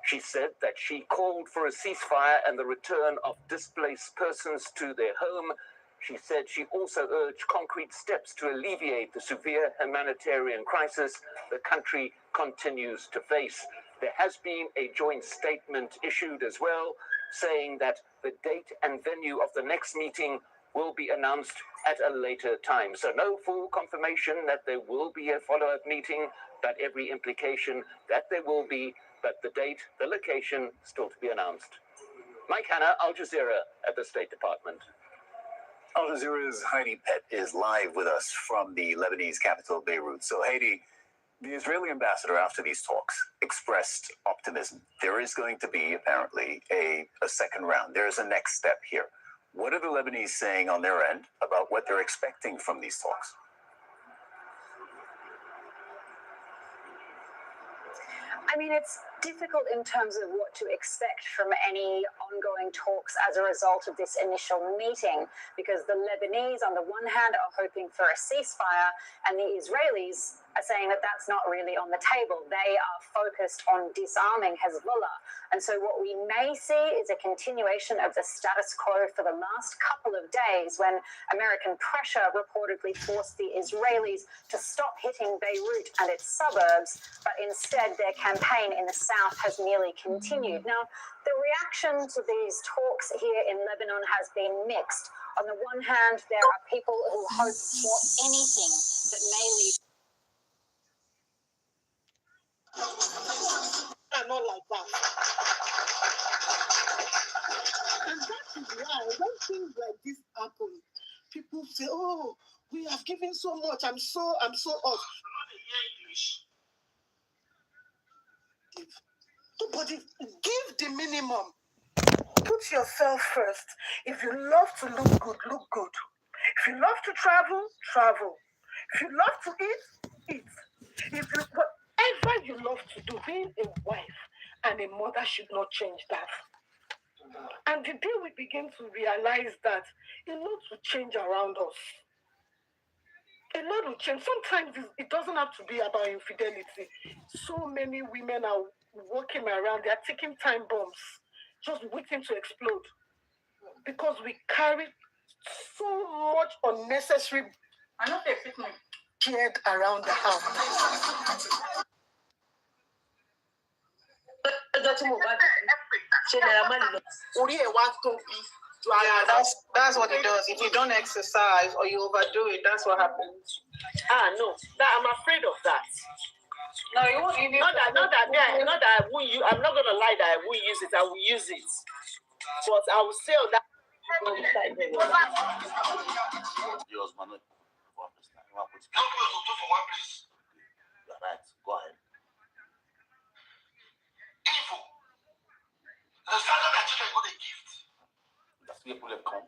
She said that she called for a ceasefire and the return of displaced persons to their home. She said she also urged concrete steps to alleviate the severe humanitarian crisis the country continues to face. There has been a joint statement issued as well, saying that the date and venue of the next meeting will be announced at a later time. So no full confirmation that there will be a follow-up meeting, but every implication that there will be, but the date, the location, still to be announced. Mike Hanna, Al Jazeera at the State Department. Al Jazeera's Heidi Pett is live with us from the Lebanese capital, Beirut. So, Heidi, the Israeli ambassador, after these talks, expressed optimism. There is going to be, apparently, a second round. There is a next step here. What are the Lebanese saying on their end about what they're expecting from these talks? I mean, it's difficult in terms of what to expect from any ongoing talks as a result of this initial meeting, because the Lebanese, on the one hand, are hoping for a ceasefire, and the Israelis are saying that that's not really on the table. They are focused on disarming Hezbollah. And so what we may see is a continuation of the status quo for the last couple of days, when American pressure reportedly forced the Israelis to stop hitting Beirut and its suburbs, but instead their campaign in the south has merely continued. Now, the reaction to these talks here in Lebanon has been mixed. On the one hand, there are people who hope for anything that may lead. Not like that. And that is why when things like this happen, people say, "Oh, we have given so much. I'm so off." Nobody give the minimum. Put yourself first. If you love to look good, look good. If you love to travel, travel. If you love to eat, eat. If you whatever you love to do, being a wife and a mother should not change that. And the day we begin to realize that a lot will change around us. A lot will change. Sometimes it doesn't have to be about infidelity. So many women are walking around, they are taking time bombs, just waiting to explode. Because we carry so much unnecessary geared around the house. Yeah, that's what it does. If you don't exercise or you overdo it, that's what happens. No, I'm afraid of that. No, you won't. Not that I won't use. I'm not gonna lie that I won't use it. I will use it, but I will say on that. Go ahead. Evil. The father that children got a gift. That's people have come.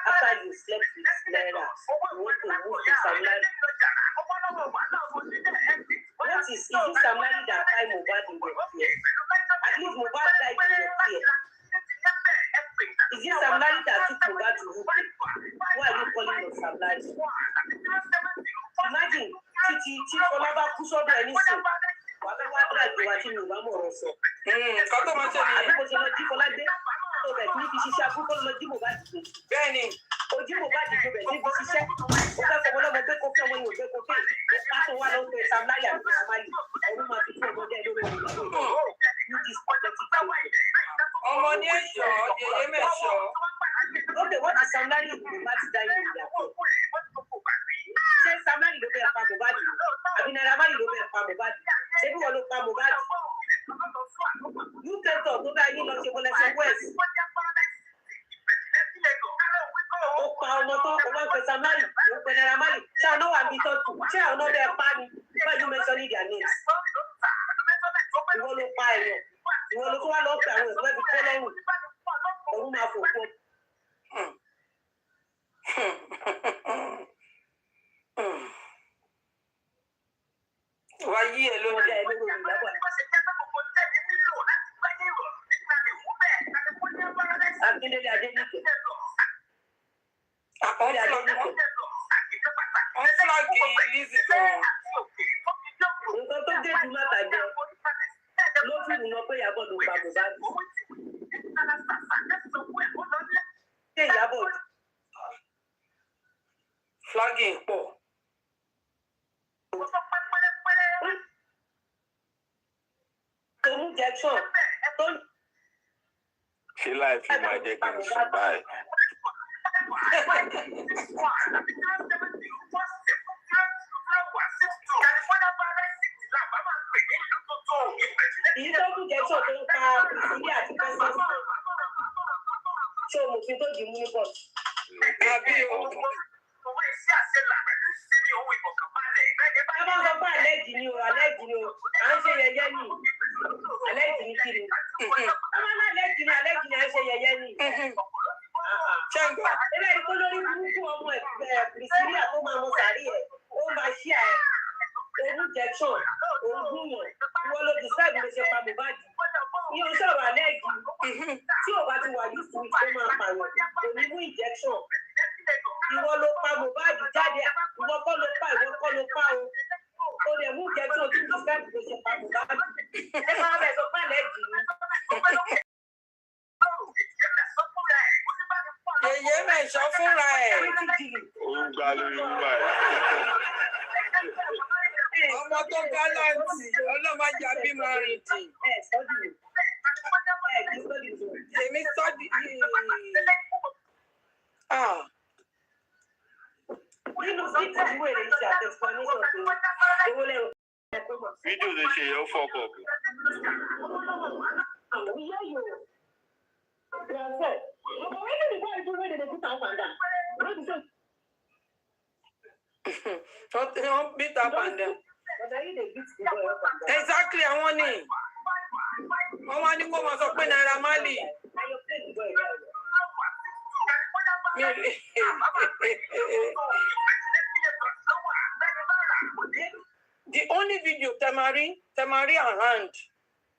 After you slept with Naira, you want to move to Samlari. What is it Samlari that time Mohbad in the fear? At least Mohbad died in the fear. Is it Samlari that took Mohbad to Ruby? Why are you calling on Samlari? Imagine, Chief Olaba Kusodo anything. Whatever drag you watching me, one more also. Benny. Ojú mo bá dìbò bẹ̀ níbi ṣiṣẹ́. Ó fẹ́ fọwọ́ lọ́mọ gbé kófí ọmọ yóò gbé kófí. Láti wá lọ pé Samlari àti Samali. Ẹ̀rú máa fi fún ọmọdé lórí ìlú. Ọmọ ní ẹ̀ṣọ́, yèyé mẹ́ṣọ́. Okay, what is Samlari in the bad die in their phone? Ṣé Samlari ló bẹ̀rẹ̀ pa Mohbad? Àbí Naira Marley ló bẹ̀rẹ̀ pa Mohbad? Ṣé bí wọ́n ló pa Mohbad? UK tó bá yín lọ ṣe wọlé ṣe West. Ó pa ọmọ tó o wá ń pe Samlari, ó pe Naira Marley. Ṣé àwọn náà wà níbi tó tù? Ṣé àwọn náà bẹ̀rẹ̀ pa ni? Why you mentioning their names? Ìwọ ló pa ẹ̀yàn. Ìwọ ló tó wá lọ pè àwọn ìwé ibi tó lọ́rùn. Òun máa fò fún. Wá yí ẹ ló dé ẹ lórí ìyàbọ̀. Akíndélé Adéníkè. Akíndélé Adéníkè. Wọ́n fúláàgì Lizzy kan. Nǹkan tó dé ti má bàjẹ́ ló fi wùnà pé Ìyábọ̀ ló pa Mohbad. Ṣé Ìyábọ̀ flagging pọ̀. tó mú injection tó ṣé láì fi máa jẹ́ kí n sùn báyìí. èyí tó mú injection tó ń pa ìsílẹ̀ àti pẹ́sẹ́sì ṣé o mọ̀ fi tó di mú bọ̀. Àbí o. Ẹ bá sọ pé àlẹ́jì ni o, àlẹ́jì ni o, à ń ṣe yẹyẹ ni, àlẹ́jì ni kiri. Ẹ máa ní àlẹ́jì ni à ń ṣe yẹyẹ ni. Ṣẹ́ńgbà. Ilé ìkó lórí burúkú ọmọ ẹ̀ Priscilla tó máa mọ sàárì ẹ̀, ó máa ṣí ẹ̀, òun injection, òun gúnyàn, ìwọ ló decide ló ṣe pa Mohbad. Ní o sọ̀rọ̀ àlẹ́jì, tí ò bá ti wà yìí fún ìfẹ́ máa pààyàn, òní mú injection. Ìwọ ló pa Mohbad jáde, ìwọ kọ́ ló pa o. O lè mú injection tí decide ló ṣe pa Mohbad. Ẹ máa bẹ̀ sọ pé àlẹ́jì ni. Yèyé mẹ̀ṣọ́ fúnra ẹ̀. Ó ń gbá lórí wúwà ẹ̀. Ọmọ tó gáláǹtì ọlọ́mọdé abímọ rìn dì. Èmi sọ́dí. Nínú fídíò ìwé rẹ̀ ṣe àtẹ̀síwájú tó owó lẹ́rọ. Fídíò lè ṣe yẹn ó fọkọ̀ kù. Wọ́n beat up and down. Exactly, àwọn ni. Wọ́n wá ní kó máa sọ pé Naira Marley. The only video Tamari around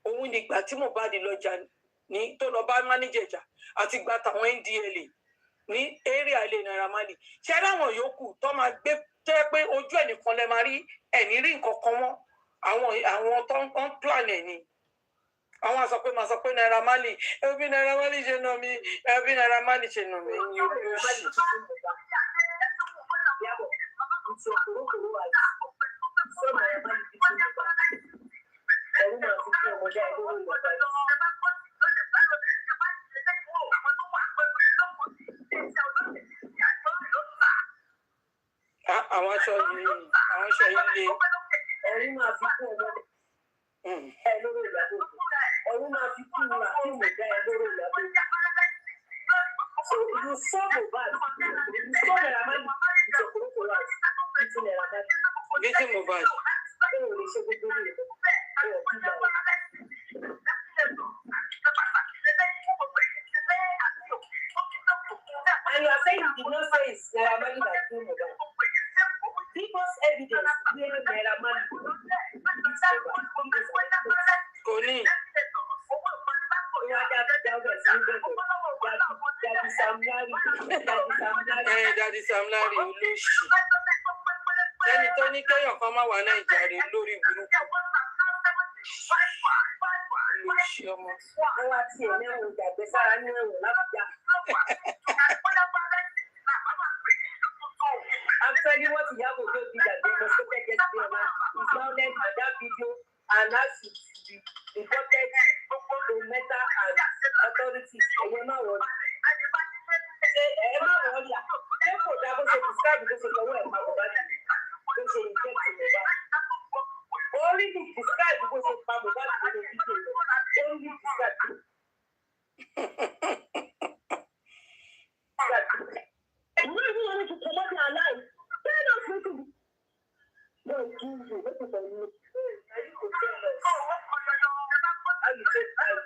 òun nígbà tí Mohbad lọ́jà ní tó lọ bá manager jà àti gba tàwọn NDLA ní area ilé Naira Marley. Ṣé láwọn yòókù tó máa gbé jẹ́ pé ojú ẹnìkan lẹ máa rí ẹ̀ní rí nǹkan kan mọ́ àwọn tó ń plan ẹ̀ ni. Àwọn máa sọ pé Naira Marley ẹbí Naira Marley ṣe nà mí ẹbí Naira Marley ṣe nà mí ní olóṣì. Àwọn aṣọ yìí lé. Ẹ̀rín máa fi kún ọmọ ẹ̀ lórí ìyàbò. Ẹ̀rín máa fi kún ìwà tí mo dá ẹ lórí ìyàbò. So you saw Mohbad, you saw Naira Marley, it's a political right. It's Naira Marley. Getting Mohbad. Ẹ ò lè ṣe gbogbo rẹ̀. Ẹ ò kí gbà wọ́n. And you are saying you did not say it's Naira Marley that killed Mohbad. People's evidence really Naira Marley. Kò ní. Daddy Sam Larry olóṣì. Ẹni tó ní kéèyàn kan máa wà Nàìjíríà rè lórí burúkú. Olóṣì ọmọ. Wọ́n wá tiẹ̀ lẹ́wọ̀n ìjàgbé sára ní ẹ̀wọ̀n láfíà. Actually, what Iyabo did that they must protect his children is violent and that video and has to be reported to Meta and authorities. Ẹ̀yẹ máa wọ̀ ṣe ẹ̀ máa wọ̀ yà ṣé kò dá bó ṣe describe bó ṣe lọ́wọ́ ẹ̀ máa wọ̀ bá dà bó ṣe inject Mohbad. Only to describe bó ṣe pa Mohbad nínú fídíò rẹ̀. Only describe. You don't even want to come out your life. Tell us what to do. No, Jesus, what is on you? Are you going to tell us? How you take time?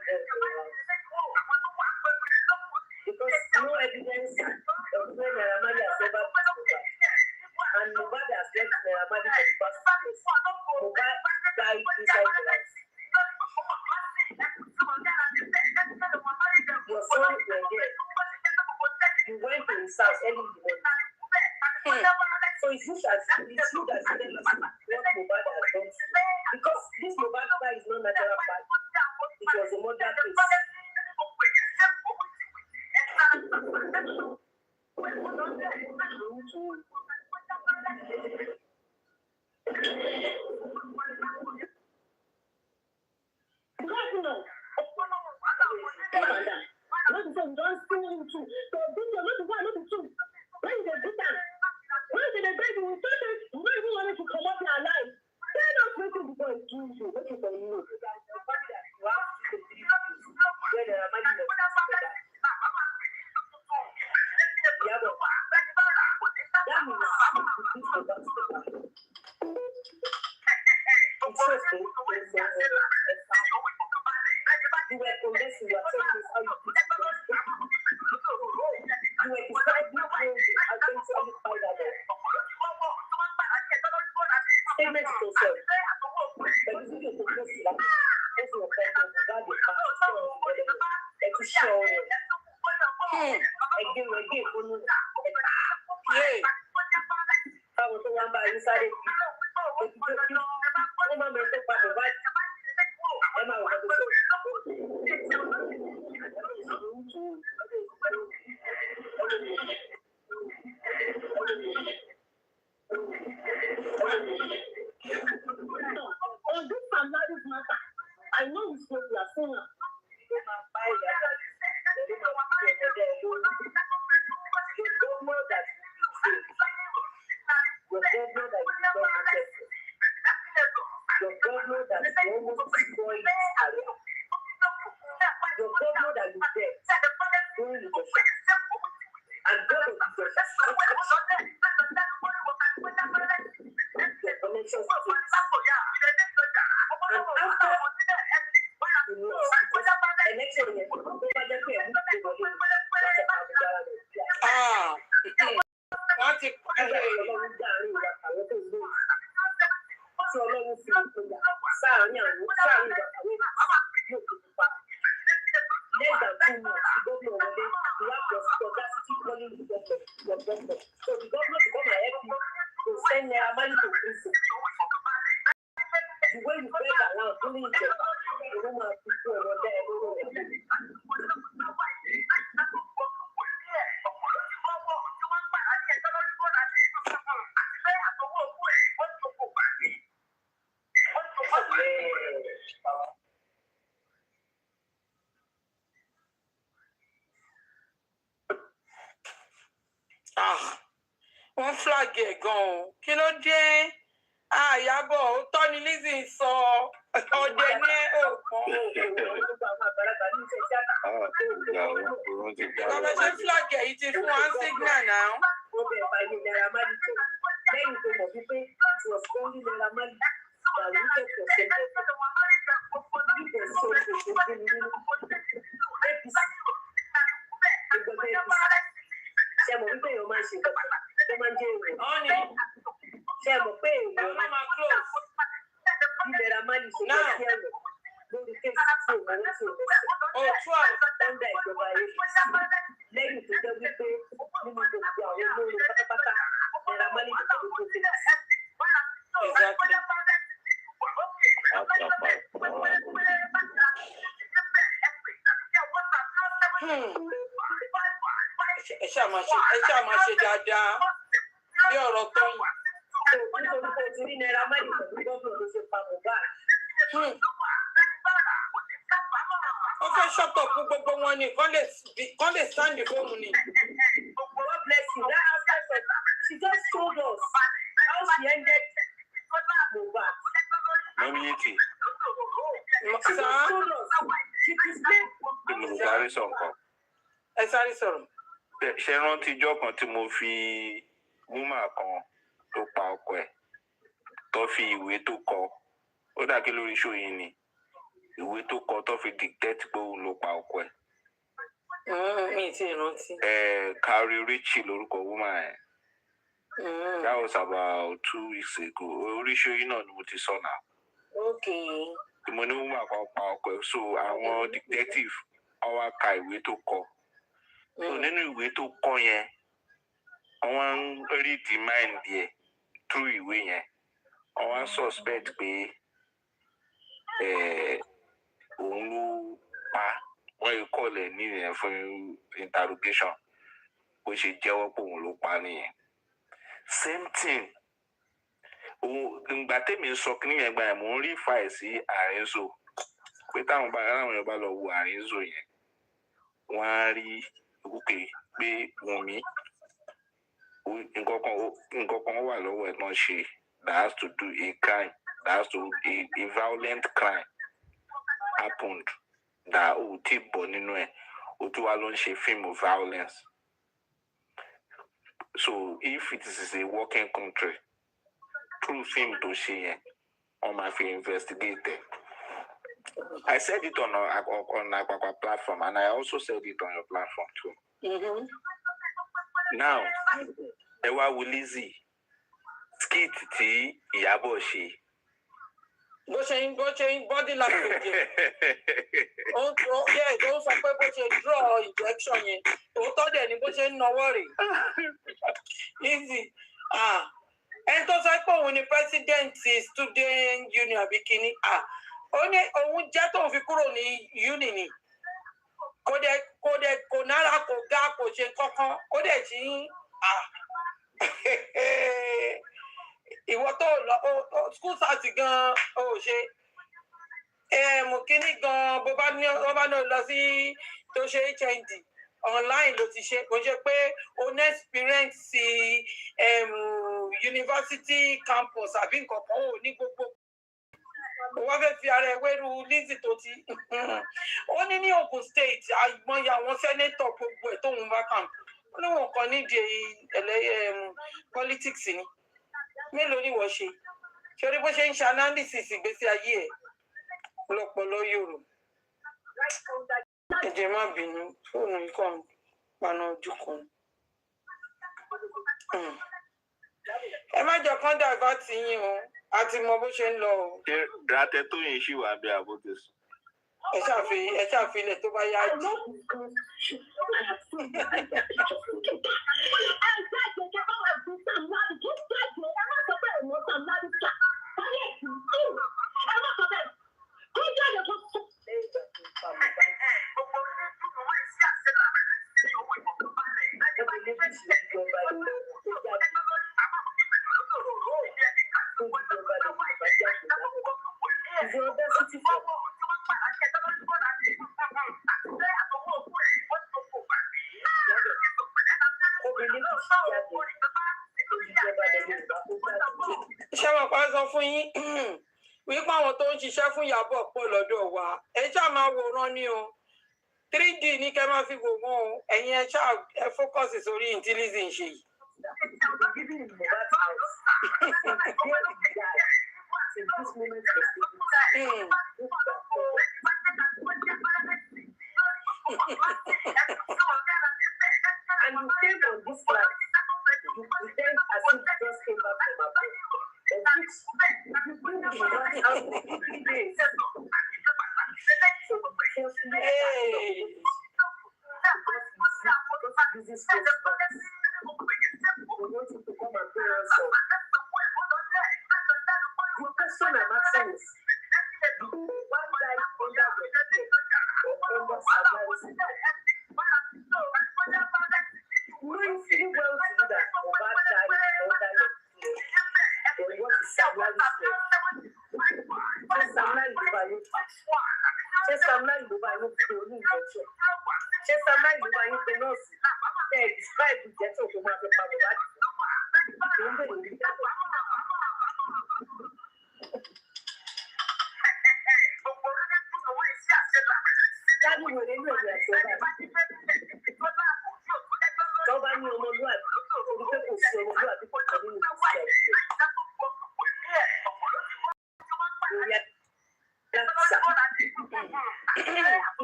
Because no evidence of when Naira Marley has ever been over. And Mohbad has left Naira Marley for the past 2 years. Mohbad died inside the house. Your son were there. You went to his house early in the morning. So it's you that tell us what Mohbad has done to you. Because this be true. So this is not the one, not the truth. When they do that, when they beg you, we say that you don't even want to come up in our life. They're not waiting before it's true. Waiting for you. Wọ́n flag ẹ̀ gan-an. Kí ló dé? Iyabo, ó tọ́ ni Lizzy sọ. Ọdẹ ní òkan. Bàbá ṣe flag ẹ̀ yìí ti fún wa signal náà. Lẹ́yìn tó mọ̀ wípé it was only Naira Marley that rooted for ṣe mọ̀ wípé èèyàn máa ń ṣe nǹkan tó máa ń jẹ́ èrò. Ṣe mọ̀ pé èèyàn bí Naira Marley ṣe lọ sí ẹ̀wọ̀n lórí kéèsì tí òun ń tò lọ́ndà ìjọba APC lẹ́yìn tó jẹ́ wípé nínú gbogbo àwọn olórin pátápátá Naira Marley nìkan ló tó kéèsì. Ẹ ṣáà máa ṣe dáadáa bí ọ̀rọ̀ tó yìn. Nítorí pé o ti rí Naira Marley pẹ̀lú gómìnà ló ṣe pa Mohbad. Ó fẹ́ ṣọ́tọ̀ fún gbogbo wọn ni kán lè stand fóònù ni. God bless you. That after she just told us how she ended Mohbad. Momiyeti. She just told us. She displayed. Ẹ sáré sọ̀rọ̀. Ṣé rántí ijọ́ kan tí mo fi wúmà kan tó pa ọkọ ẹ̀ tó fi ìwé tó kọ ó dàgé lórí iṣu yìí ni ìwé tó kọ tó fi dictate pé òun ló pa ọkọ ẹ̀. Mi ti rántí. Carrie Ritchie lórúkọ wúmà ẹ̀. That was about 2 weeks ago. Orí iṣu yìí náà ni mo ti sọ náà. Okay. Mo ní wúmà kan pa ọkọ ẹ̀ so àwọn detective wọ́n wá ka ìwé tó kọ. So nínú ìwé tó kọ yẹn wọ́n ń read the mind yẹ through ìwé yẹn wọ́n suspect pé òun ló pa wọ́n yìí kọ́lẹ̀ nìyẹn fún interrogation bó ṣe jẹ́wọ́ pé òun ló pa nìyẹn. Same thing ìgbà tèmi ń sọ kí nìyẹn gbà yẹn mò ń rí fàì sí àrínzò pé táwọn èèyàn bá lọ wo àrínzò yẹn wọ́n á rí okay, be Yomi, nǹkan wà lọ́wọ́ ẹ̀ náà ṣe that has to do a crime, that has to a violent crime happened that ó ti bọ̀ nínú ẹ̀, ó tún wá ló ń ṣe film of violence. So if it is a working country, through film to ṣe on my investigate it. I said it on our platform, and I also said it on your platform too. Now, Ewa Wulizi, skit ti Iyabo ṣe. Bó ṣe body language. Ó sọ pé bó ṣe draw injection yẹn. Òótọ́ dẹ̀ ni bó ṣe ń nawọ́ rè. Easy. Ẹni tó sọ pé òun ni president student union bikini. Ó ní òun jẹ́ tóun fi kúrò ní uni ni. Kò nára kò ga kò ṣe kankan. Ó dẹ̀ ti ń ìwọ tó lọ school start gan ó ṣe mo kíní gan bó bá ní lọ sí tó ṣe HND online ló ti ṣe kò ṣe pé o ní experience university campus àbí nǹkan kan ò ní gbogbo wọ́n fẹ́ fi ara ẹ̀ wẹ́rù Lizzy tó ti ó ní Ogun State àìmọye àwọn senator gbogbo ẹ̀ tóun bá kàn ó ní wọn kàn nídìí politics ni mélòó ni wọ́n ṣe ṣorí bó ṣe ń ṣe analysis ìgbésí ayé ẹ̀ lọ́pọ̀lọ́ yòrò ẹ̀jẹ̀ má bínú fóònù ikọ̀ paná ojú kan ẹ má jọ kán dàgbà tí yín o àti mọ bó ṣe ń lọ o. ṣé ràtẹ tó yìn ṣì wà bí àbótẹ sùn. ẹ ṣàfihàn tó bá yá jù. Ṣé wọn pa sọ fún yín wípé àwọn tó ń ṣiṣẹ́ fún Iyabo pọ̀ lọ́dọ̀ wa ẹ ṣáà máa wòran ní o 3D ní kẹ́ máa fi wò wọ́n o ẹ̀yin ẹ ṣáà ẹ fókọ̀sì sórí Lizzy ń ṣe yìí. And you came on this flight, you pretend as if you just came back from abroad. You bring the man out for 3 days. So carefully, because this is so fast. We want you to come and pay us off. The question I'm asking is, one died under the fear or under surveillance? Knowing fully well to do that, or bad died under your fear, or what is surveillance for? Just online over you. Just online over you to injection. Just online over you to nurse. They describe the death of the mother.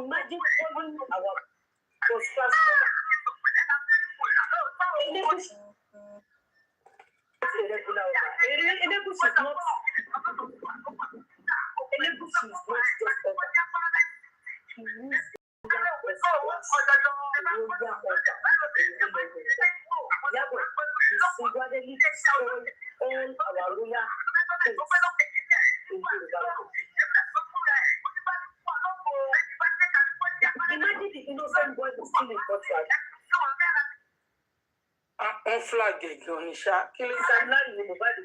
Imagine following our posters. English is not just over. He used Iyabo is singularly destroyed all our royal things in Yoruba. Imagine the innocent boy who's still in Portugal. On flag again, Nisha. Kill his family in the body.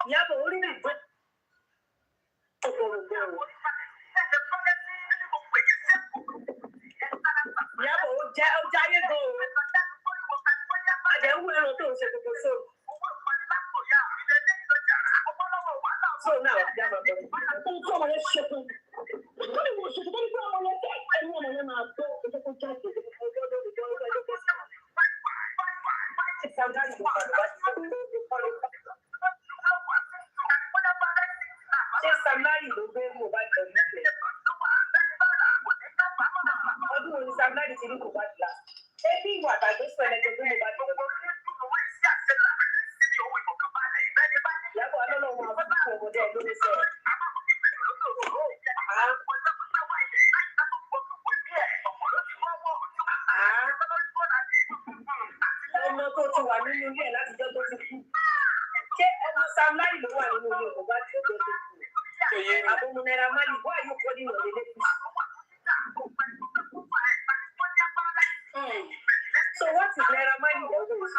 Iyabo, only me. àdéhùn ẹran tó ń ṣe gbogbo sóòrù. So now, yeah, but come on, let's ship him. What do you want? What do you want? ọmọ tó ti wà nínú ilé láti jọ́ tó ti kú. Ṣé ọmọ Sam Larry ló wà nínú ilé kò bá ti tó ti kú? Àbọ̀mọ Naira Marley, why are you calling your relative? So what is Naira Marley always?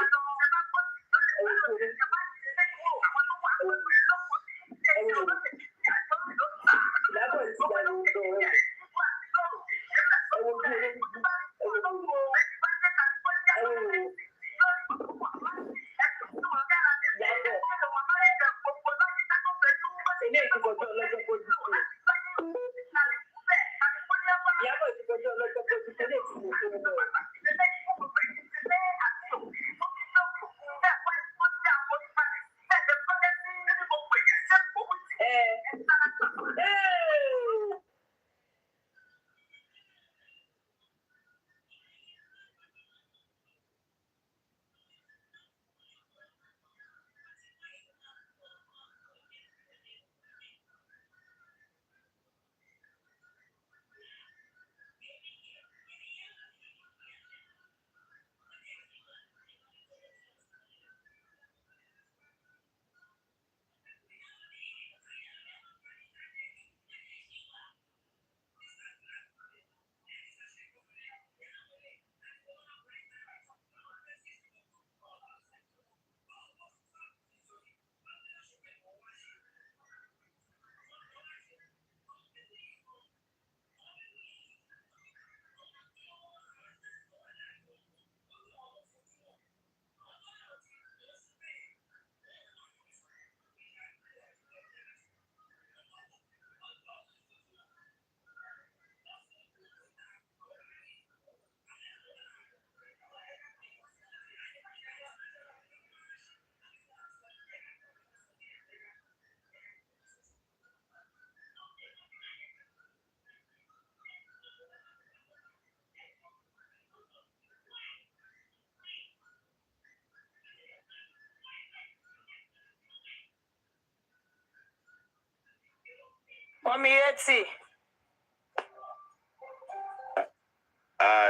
Mommy Etsy.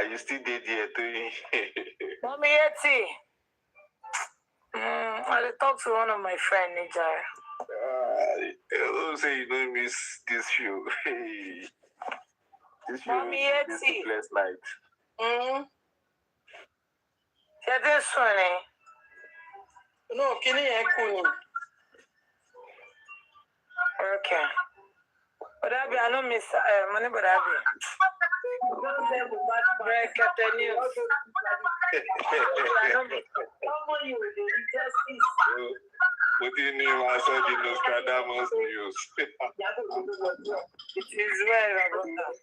You still did here too. Mommy Etsy. I talked to one of my friends, Nijar. Don't say you don't miss this show. This show Mommy is Etsy. last night. Yeah, this one, eh? No, can you hear? Okay. But I don't miss money, but I break up the news. What do you mean I saw the Nostradamus news? It is well about that.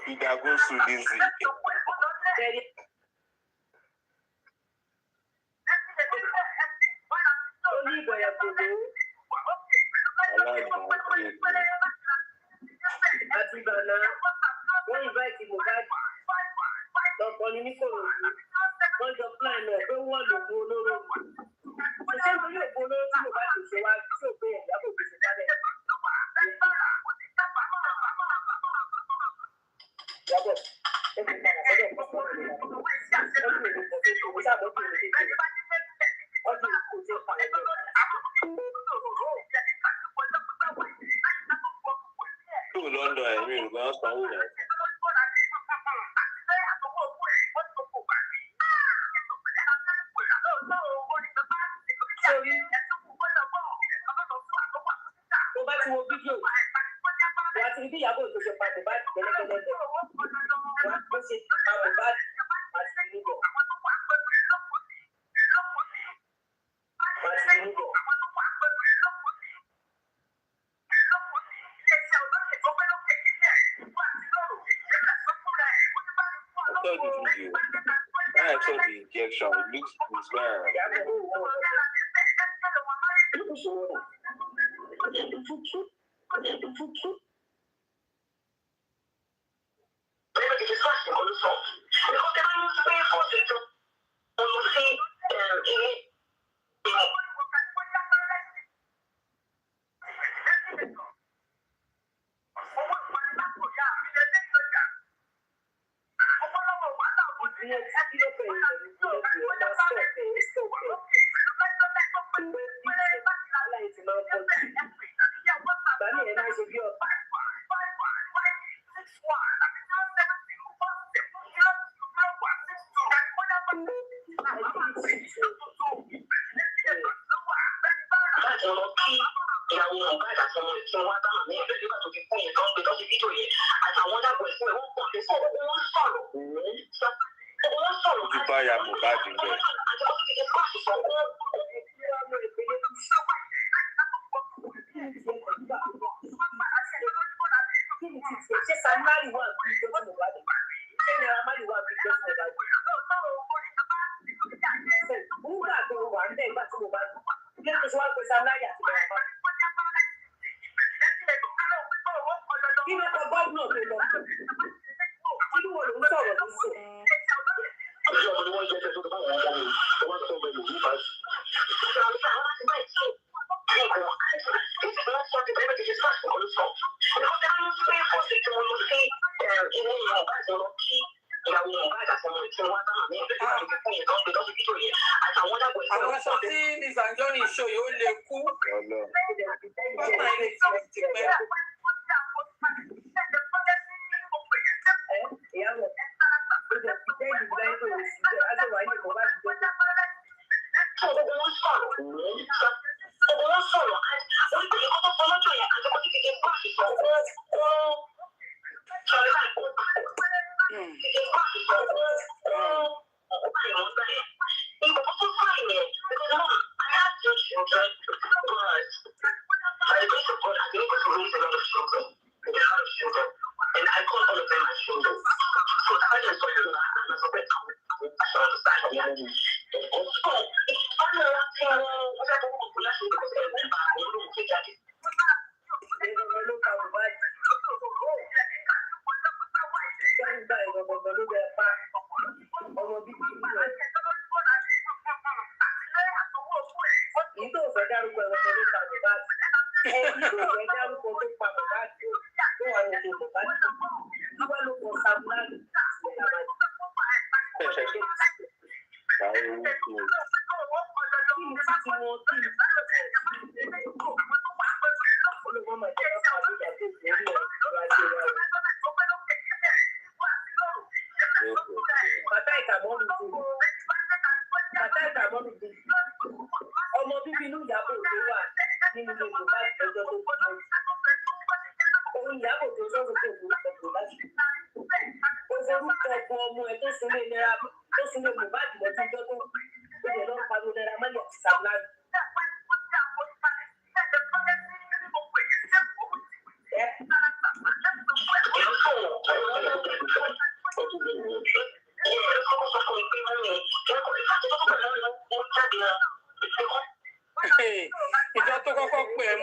Bidagosu Lizzy. Injection. It looks bizarre.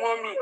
mommy.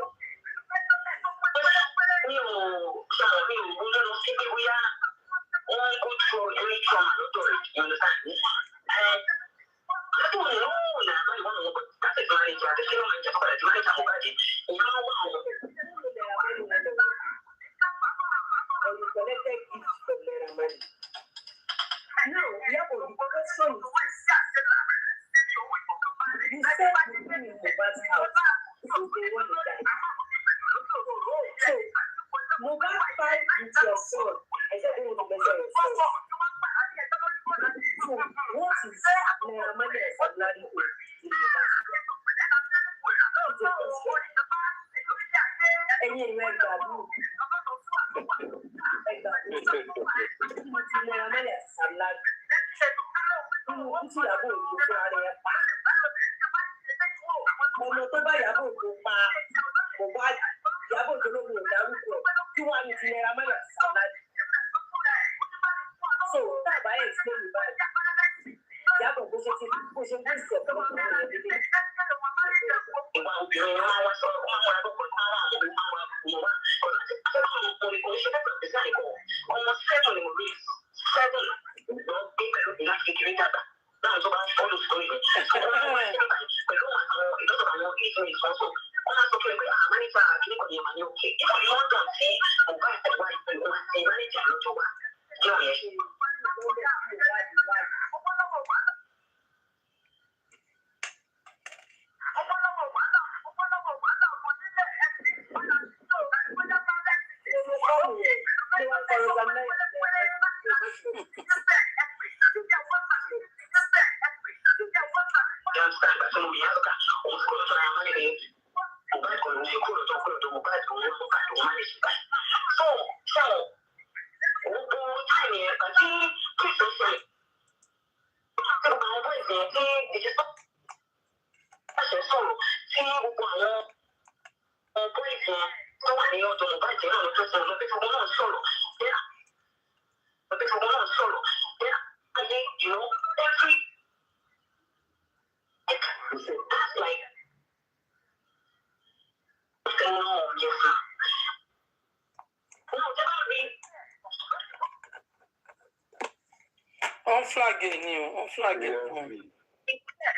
On flagging you, on flagging.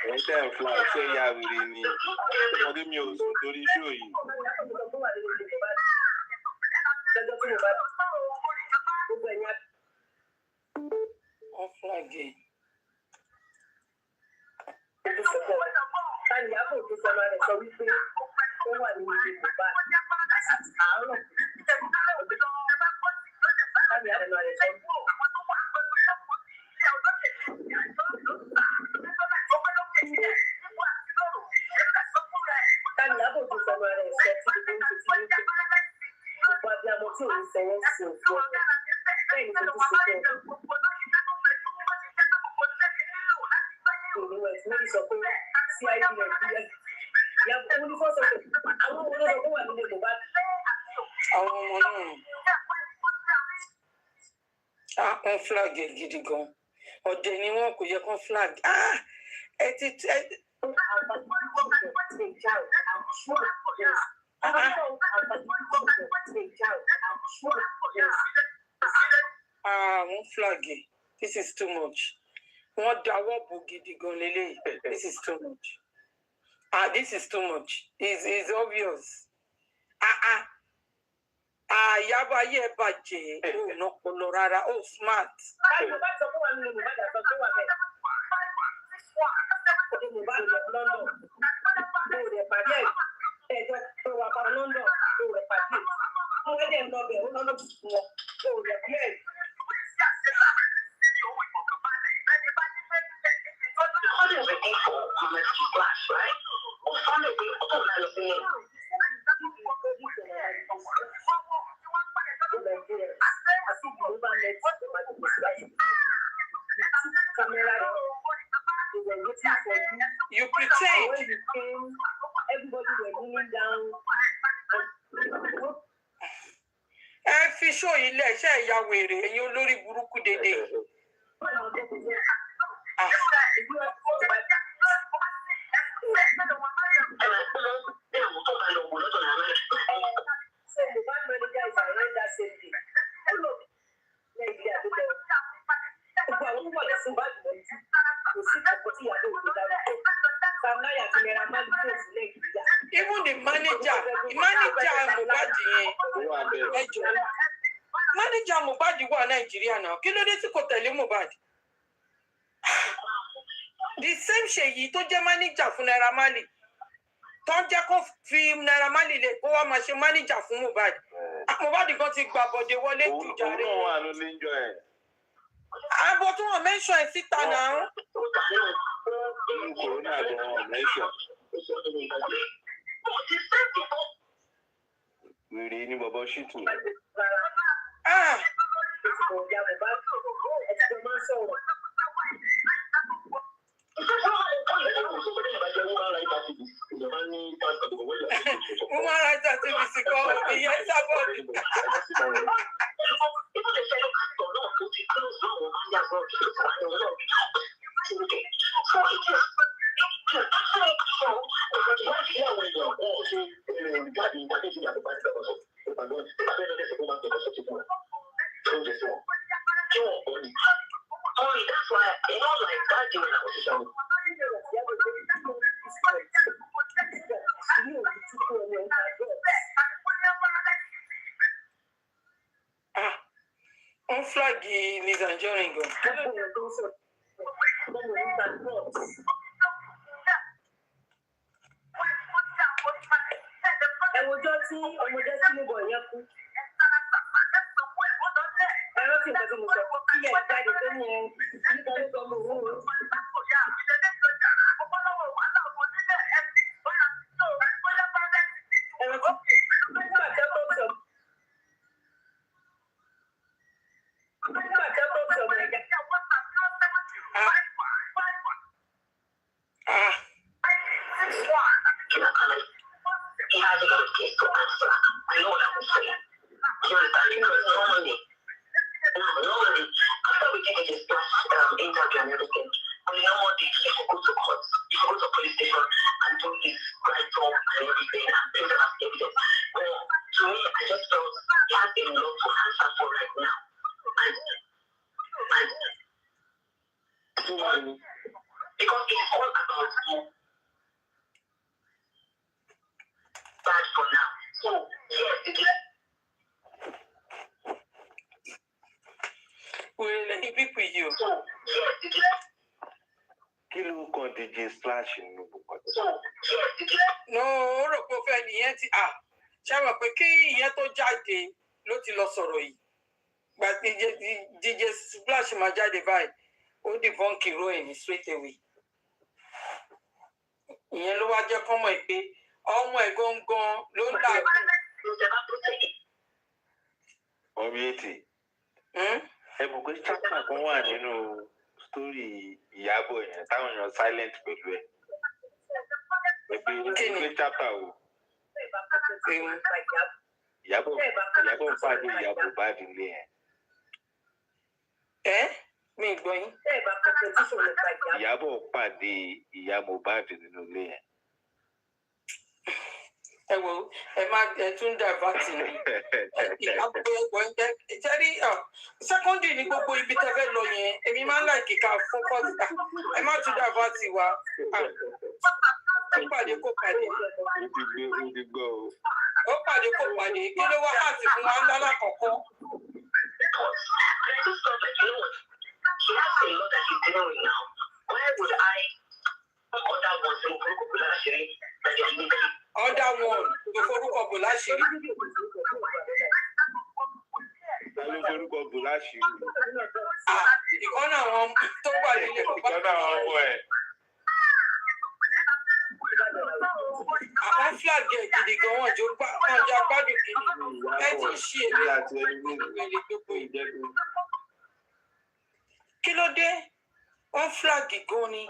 Anytime flag say yeah we need. What the music to the show you. On flagging. On flag gidi gan. Ọdẹ ni wọn kò yẹ kán flag. Wọ́n flag. This is too much. Wọ́n dáwọ́ bò gidi gan lélẹ̀. This is too much. This is too much. It's obvious. Iyabo ayé ẹ bàjẹ́. No kolo rárá. Oh, smart. You pretend. Everybody were kneeling down. Fi show ilé iṣẹ́ ìyá wèrè ẹ̀yin olórí burúkú dédé. mánéjà Mohbad yẹn ẹjọ́ mánéjà Mohbad wà Nàìjíríà náà kí ló dé tí kò tẹ̀lé Mohbad the same Ṣèyí tó jẹ́ mánéjà fún Naira Marley tó ń jẹ́ kó fi Naira Marley lè kó wá máa ṣe mánéjà fún Mohbad Mohbad kan ti gbà bọ̀dé wọlé jù jàre àbọ̀ tí wọ́n mẹ́sàn ẹ̀ síta náà. Wèrè ni bàbá ṣìtù. Woman rights activist kọ́ ìyẹn sábọ̀dì. On flag Liz Anjorin gan. Ẹ̀wọ̀jọ́ tí ọmọdé sínú bọ̀ yẹn kú. Ẹ̀rọ tí nǹkan tó mo sọ kí ẹ̀ jáde tó ní ẹ̀ nígbà tó mọ owó. Ẹ̀rọ tí nígbà tó tó sọ. Nígbà tó tó sọ mọ̀ ẹ̀jẹ̀. He has a lot of case to answer. I know what I'm saying. You understand? Because normally, after we did this interview and everything, we normally if you go to court, if you go to police station and do this right up and everything and bring them as evidence. Well, to me, I just felt he has a lot to answer for right now. And because it's all about bad for now. So, yes, We'll let it be with you. So, yes, Kí ló kàn DJ Splash nínú gbogbo? No, ó rò pé ó fẹ́ nìyẹn ti ṣe mọ̀ pé kí ìyẹn tó jáde ló ti lọ sọ̀rọ̀ yìí. Gbà DJ Splash máa jáde báyìí, ó dìbọn kìròyìn straight away. Ìyẹn ló wá jẹ́ kọ́mọ̀ pé ọmọ ẹ̀ gangan ló ń dàgbù. Ọmọ etí. Ẹ mọ̀ pé chapter kan wà nínú story Iyabo yẹn táwọn èèyàn silent pẹ̀lú ẹ̀. Ẹgbẹ́ chapter o. Iyabo pàdé Iyabo bad ilé yẹn. Mi gbọ́ yín. Iyabo pàdé Iyabo bad nínú ilé yẹn. Ẹ wo ẹ má tún divert ni. Ìjẹ́rí secondary ní gbogbo ibi tẹ́ fẹ́ lọ yẹn èmi máa ń láìkí ká focus ẹ má tún divert wa. Ó pàdé kò pàdé. Ó pàdé kò pàdé kí ló wá láti fún wa ńlá lákọ̀ọ́kọ́. He has a lot that he's dealing with now. Why would I order one to Bula Shiri that you're legally? Order one to Bula Shiri. Bula Shiri. Ìkọ́nà àwọn tó wà nílé bàbá. Ìkọ́nà àwọn ọmọ ẹ̀. Àwọn flag ẹ̀ gidi gan wọ́n jọ gbádùn kìíní. Ẹ ti ń ṣe èlé gbogbo ìdẹ́gbẹ́. Kí ló dé? Wọ́n flag gan ni.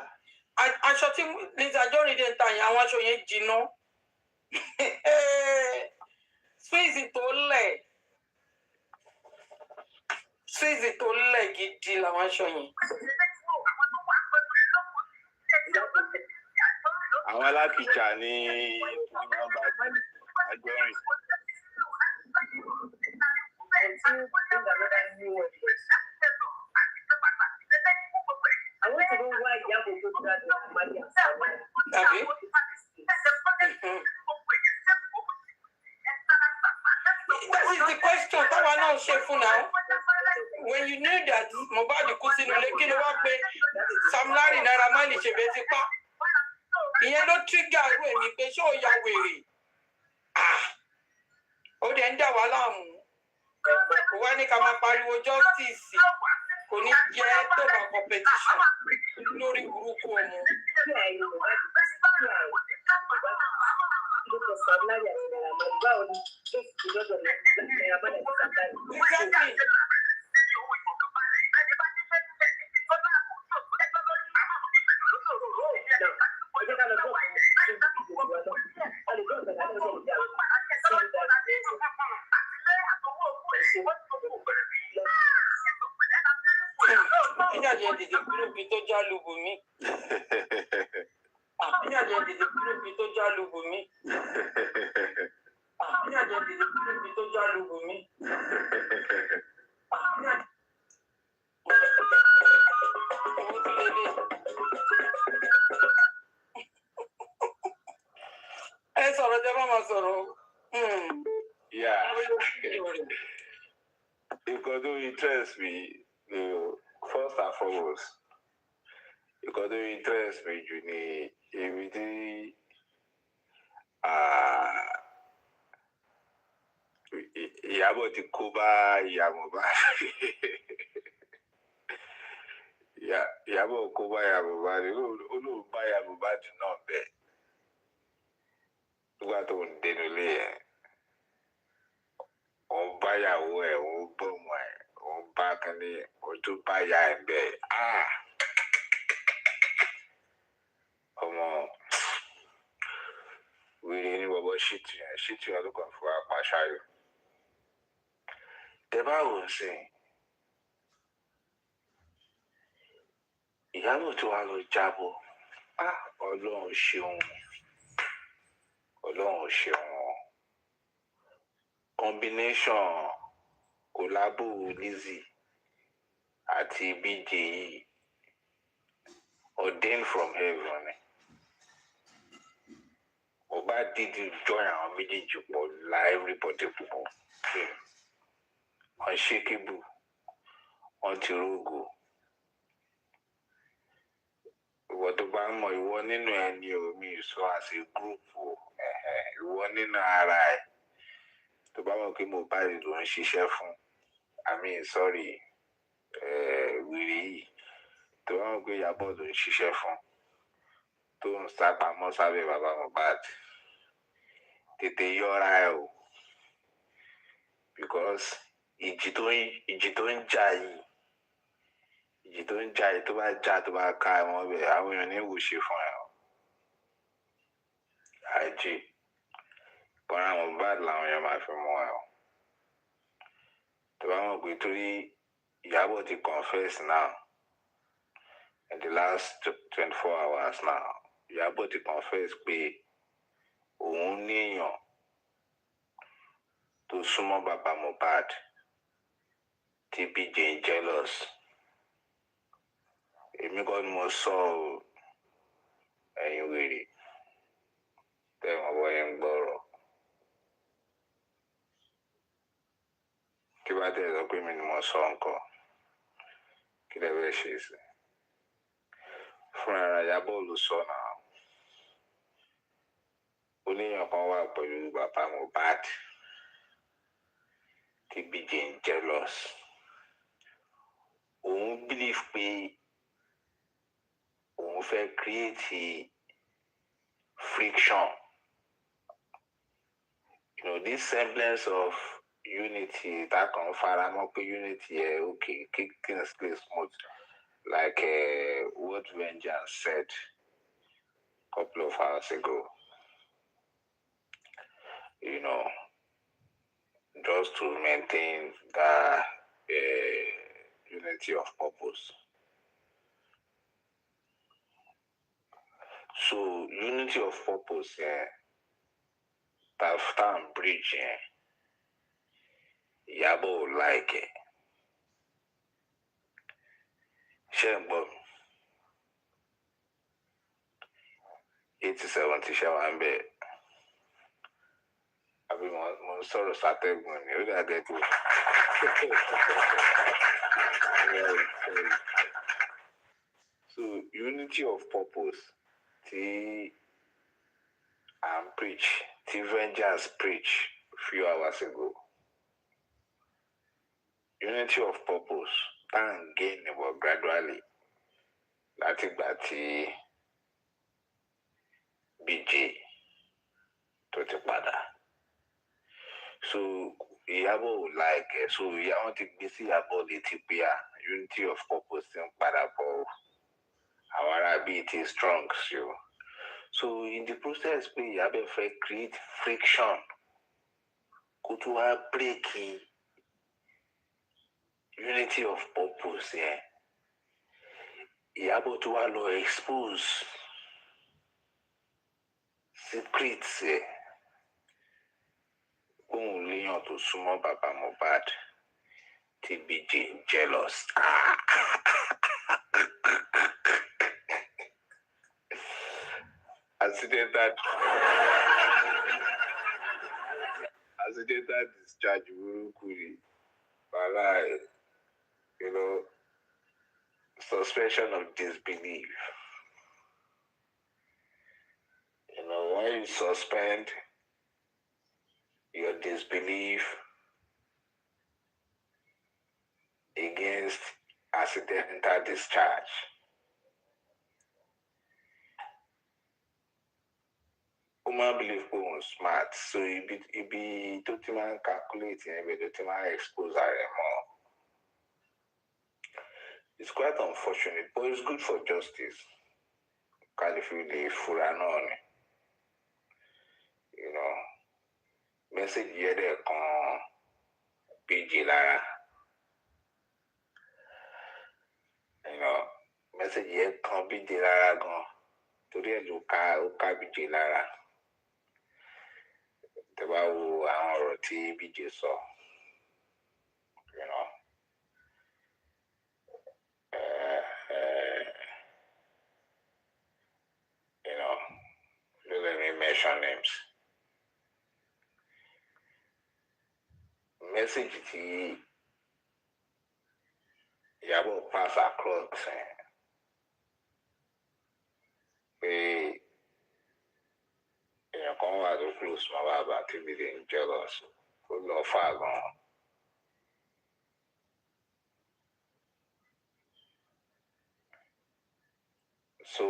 Aṣọ tí Liz Anjorin dé ń ta yẹn, àwọn aṣọ yẹn jìnnà. Swizzy tó lẹ̀. Swizzy tó lẹ̀ gidi làwọn aṣọ yẹn. Àwọn alákìjà ní wọ́n bá Anjorin. I want to know why Iyabo go to that Abi? is the question táwa náà ṣe fún now. When you knew that Mohbad kú sínú ilé kí ló wá pé Sam Larry Naira Marley ṣe bẹ́ẹ̀ ti pa. Ìyẹn ló trigger irú èmi pé ṣé ó ya wèrè? Ó dẹ̀ ń dà wá láàmú. Kò wá ní ká máa pariwo justice. Kò ní jẹ́ tó bá competition lórí burúkú ọmọ. Exactly. Ìyájẹ́ dìde kúrò bí tó já lùbù mí. Ìyájẹ́ dìde kúrò bí tó já lùbù mí. Ìyájẹ́ dìde kúrò bí tó já lùbù mí. Owó ti lé dé. Ẹ sọ̀rọ̀ tẹ́ bá máa sọ̀rọ̀. Yeah. Because it interests me, first and foremost, because it interests me, Juni, everything, Iyabo ti Kuba, Iyabo, Iyabo Kuba, Iyabo, Olu ba Iyabo to not be. What on denule? On buy a way, on boom way, on back and or to buy a bed. Come on. We didn't know about shit you are looking for a pasha. The Bible saying, Iyabo to Alo Jabo. Ọlọ́run ṣeun. Ọlọ́run ṣeun. Combination collabo Lizzy àti BJ ordained from heaven. Oba did you join our méjèèjì pọ̀ la everybody pọ̀. Unshakable, untirogo. Ìwọ tó bá ń mọ ìwọ nínú ẹni omi sọ as a group ìwọ nínú ara ẹ̀. Tó bá mọ̀ pé Mohbad ló ń ṣiṣẹ́ fún. I mean, sorry, wìrì yìí. Tó bá mọ̀ pé Iyabo ló ń ṣiṣẹ́ fún. Tó ń sápamọ́ sábẹ́ bàbá Mohbad. Tètè yọra ẹ o. Because ìjì tó ń jà yìí. Ìjì tó ń jà yìí tó bá jà tó bá ká ẹ̀wọ̀n bẹ̀ àwọn èèyàn ní ìwòsàn fún ẹ o. Àìjì. Bọ́lá Mohbad làwọn èèyàn máa fi mọ́ ẹ o. Tó bá mọ̀ pé torí Iyabo ti confess now. In the last 24 hours now. Iyabo ti confess pé òun ní èèyàn tó súnmọ́ bàbá Mohbad tí BJ ń jealous. Èmi kọ́ ni mo sọ ọ́ ẹ̀yin wèrè tẹ̀wọ̀n bọ́ yẹn ń gbọ́rọ̀. Kí bá tẹ̀ sọ pé mi ni mo sọ nǹkan kí lè bẹ́ẹ̀ ṣe sí. Fúnra ara Iyabo ló sọ náà. Oníyàn kan wà pẹ̀lú bàbá Mohbad tí BJ ń jealous. Òun believe pé òun fẹ́ create friction. You know, this semblance of unity that can fara mọ́ pé unity okay, kick things smooth. Like what Vengeance said a couple of hours ago. You know, just to maintain that unity of purpose. So, unity of purpose, that stand bridge, Iyabo like it. Shembo 80-70 Shawambe. àbí mo sọ̀rọ̀ sátẹ́gùn ni ó dàgẹ́ tó. So unity of purpose tí preach, tí Vengeance preach a few hours ago. Unity of purpose and gain about gradually. Láti ìgbà tí BJ tó ti padà. So Iyabo like so Iyabo ti gbé sí Iyabo létí pé unity of purpose ti ń padà bọ̀. Àwọn ará bíi ti strong so in the process pé Iyabo fẹ́ create friction kó tó wá break unity of purpose yẹn. Iyabo tó wá lọ expose secrets òun léèyàn tó súnmọ́ bàbá Mohbad tí BJ jealous. Accidental discharge burúkú ni. You know, suspension of disbelief. You know, when you suspend your disbelief against accidental discharge, human believe smart, so it be totally calculating, but totally expose more. It's quite unfortunate, but it's good for justice. Califili Furanon, you know, message here they con PG Lara, you know, message here con PG Lara gon. Today Luka PG Lara. The Bawu and Roti BJ saw, you know. You know, let me mention names. Message to Iyabo pass across. Come out to close my Baba to be jealous. Full of fire gone. So,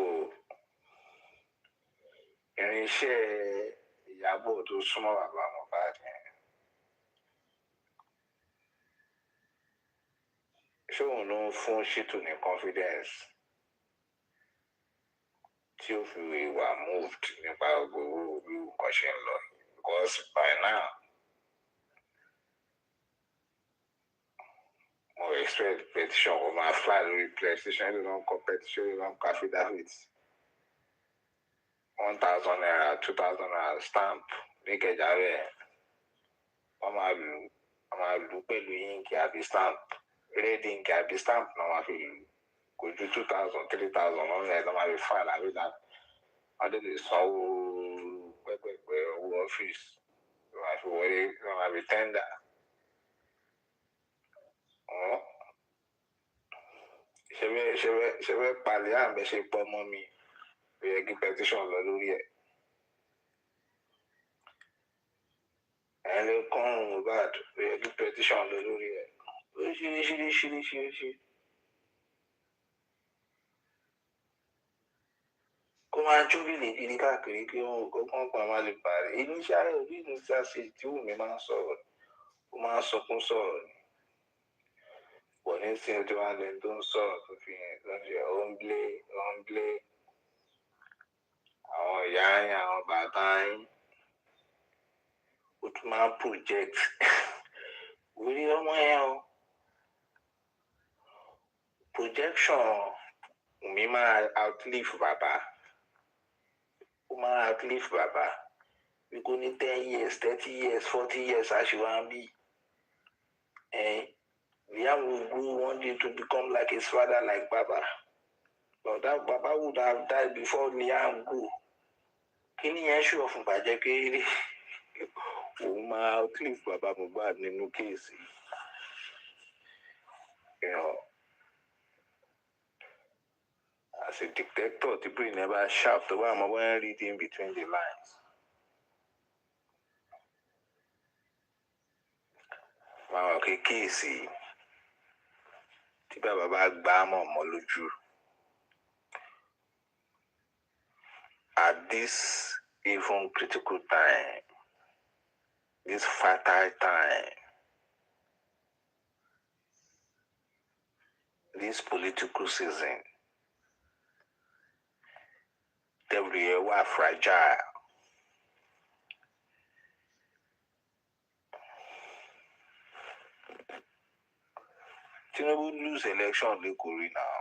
irinṣẹ́ Iyabo tó súnmọ́ bàbá Mohbad yẹn. Ṣé òun ló ń fún Ṣítù ní confidence tí ó fi wà moved nípa gbogbo bí nǹkan ṣe ń lọ? Because by now, mo expect petition kó máa fly lórí PlayStation ló ń kọ petition ló ń kọ affidavit. 1,000 naira, 2,000 naira stamp ní kẹjà rẹ̀. Wọ́n máa lù pẹ̀lú yínkì àbí stamp. Red ink àbí stamp náà máa fi lù. Kò ju 2,000, 3,000 lọ́nà ẹ̀ lọ́ máa fi file àbí náà. Wọ́n dẹ̀ lè sanwó pẹ́pẹ́pẹ́ owó ọ́fíìsì. Wọ́n máa fi wọlé, wọ́n máa fi tender. Ṣé fẹ́ palẹ̀ àbẹ̀ ṣe pọ́ mọ́ mi? Ó yẹ kí petition lọ lórí ẹ̀. Ẹni kan Mohbad ó yẹ kí petition lọ lórí ẹ̀. Oríṣiríṣi. Kó máa jó lílè kiri káàkiri kí wọ́n kọ́kọ́ pa máa lè parí. Initial rẹ̀ òbí initial ṣe tí Wùmí máa ń sọ̀rọ̀. Ó máa ń sọkún sọ̀rọ̀ ni. Bọ̀ ní sí ọjọ́ wa lẹ́nu tó ń sọ̀rọ̀ tó fi hàn lọ́jọ́ ó ń blé. Àwọn ìyá yín, àwọn bàbá yín. Ó tún máa ń project. Orí ọmọ yẹn o. Projection Wùmí máa outlive bàbá. Ó máa outlive bàbá. We go need 10 years, 30 years, 40 years as you want be. Liam will grow one day to become like his father, like Baba. But that Baba would have died before Liam grew. Kí ni yẹn ṣù ọ̀fun bàjẹ́ pé Uma outlive Baba Mohbad nínú kéèsì. You know, as a detector, the brain never sharp. The way I'm reading between the lines. Wow, okay, kéèsì. Tí Baba bá gbá mọ́ lójú. At this even critical time, this fertile time, this political season, everywhere were fragile. Tinubu lose election locally now.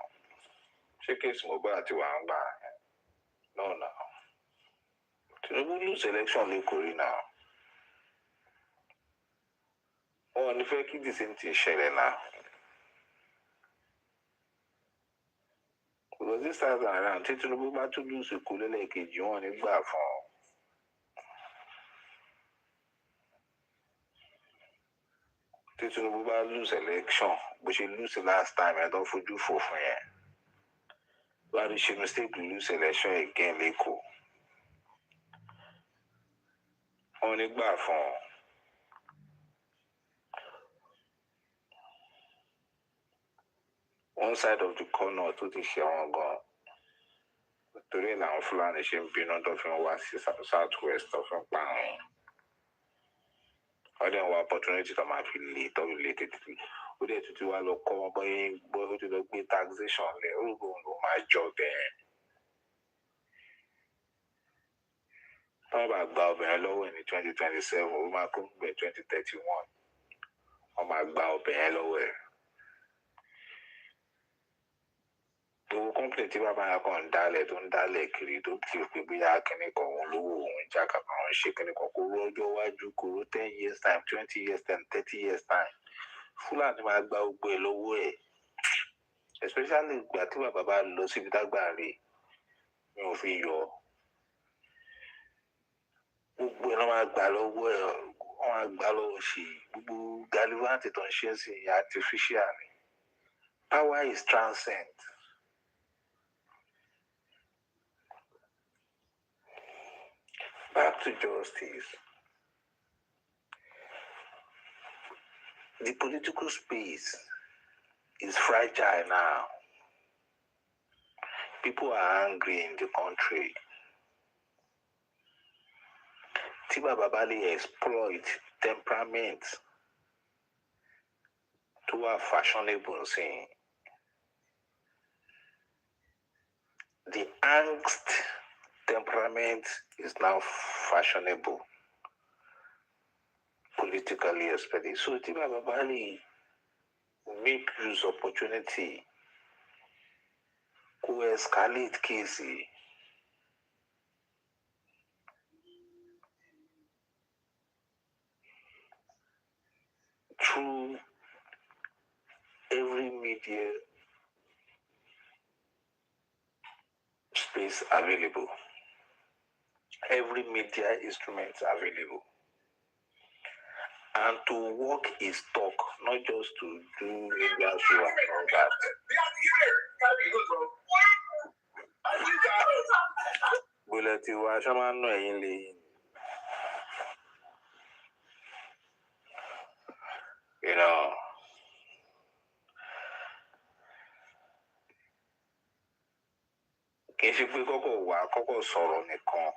Check it, Mohbad to Amba. No, now. Tinubu lose election locally now. Oh, and if I keep the same thing sharing now. Because this time around, Tinubu about to lose a cool like a John in Bafon. Tinubu about lose election, but she lose the last time. I don't forgive for fire. But she mistake to lose election again, Leko. On the Bafon. One side of the corner to the Sharon gone. Today now Fulani should be not of southwest of Pound. I don't have opportunity to my affiliate or related to who they to do a local buying to the big taxation. They all go on my job there. How about Balben low in 2027? We might come by 2031. On my Balben lower. To complete my account, Dale, don't Dale, don't give people Yakinico, Lou, Jack, shaking the Coco, 10 years time, 20 years time, 30 years time. Full animal about below way. Especially Batiba Baba Lucy Dagbari. You feel your Ballow well, on Ballow she, Gallivanted on Chelsea artificially. Power is transcend. Back to justice. The political space is fragile now. People are angry in the country. Tiba Babali exploit temperament to a fashionable thing. The angst temperament is now fashionable, politically especially. So Tiba Babali make use opportunity to escalate cases. Through every media space available, every media instrument available, and to walk his talk, not just to do media show and all that. Bulletin wa shaman no yin. You know, kì í ṣe pé kọ́kọ́ sọ̀rọ̀ nìkan.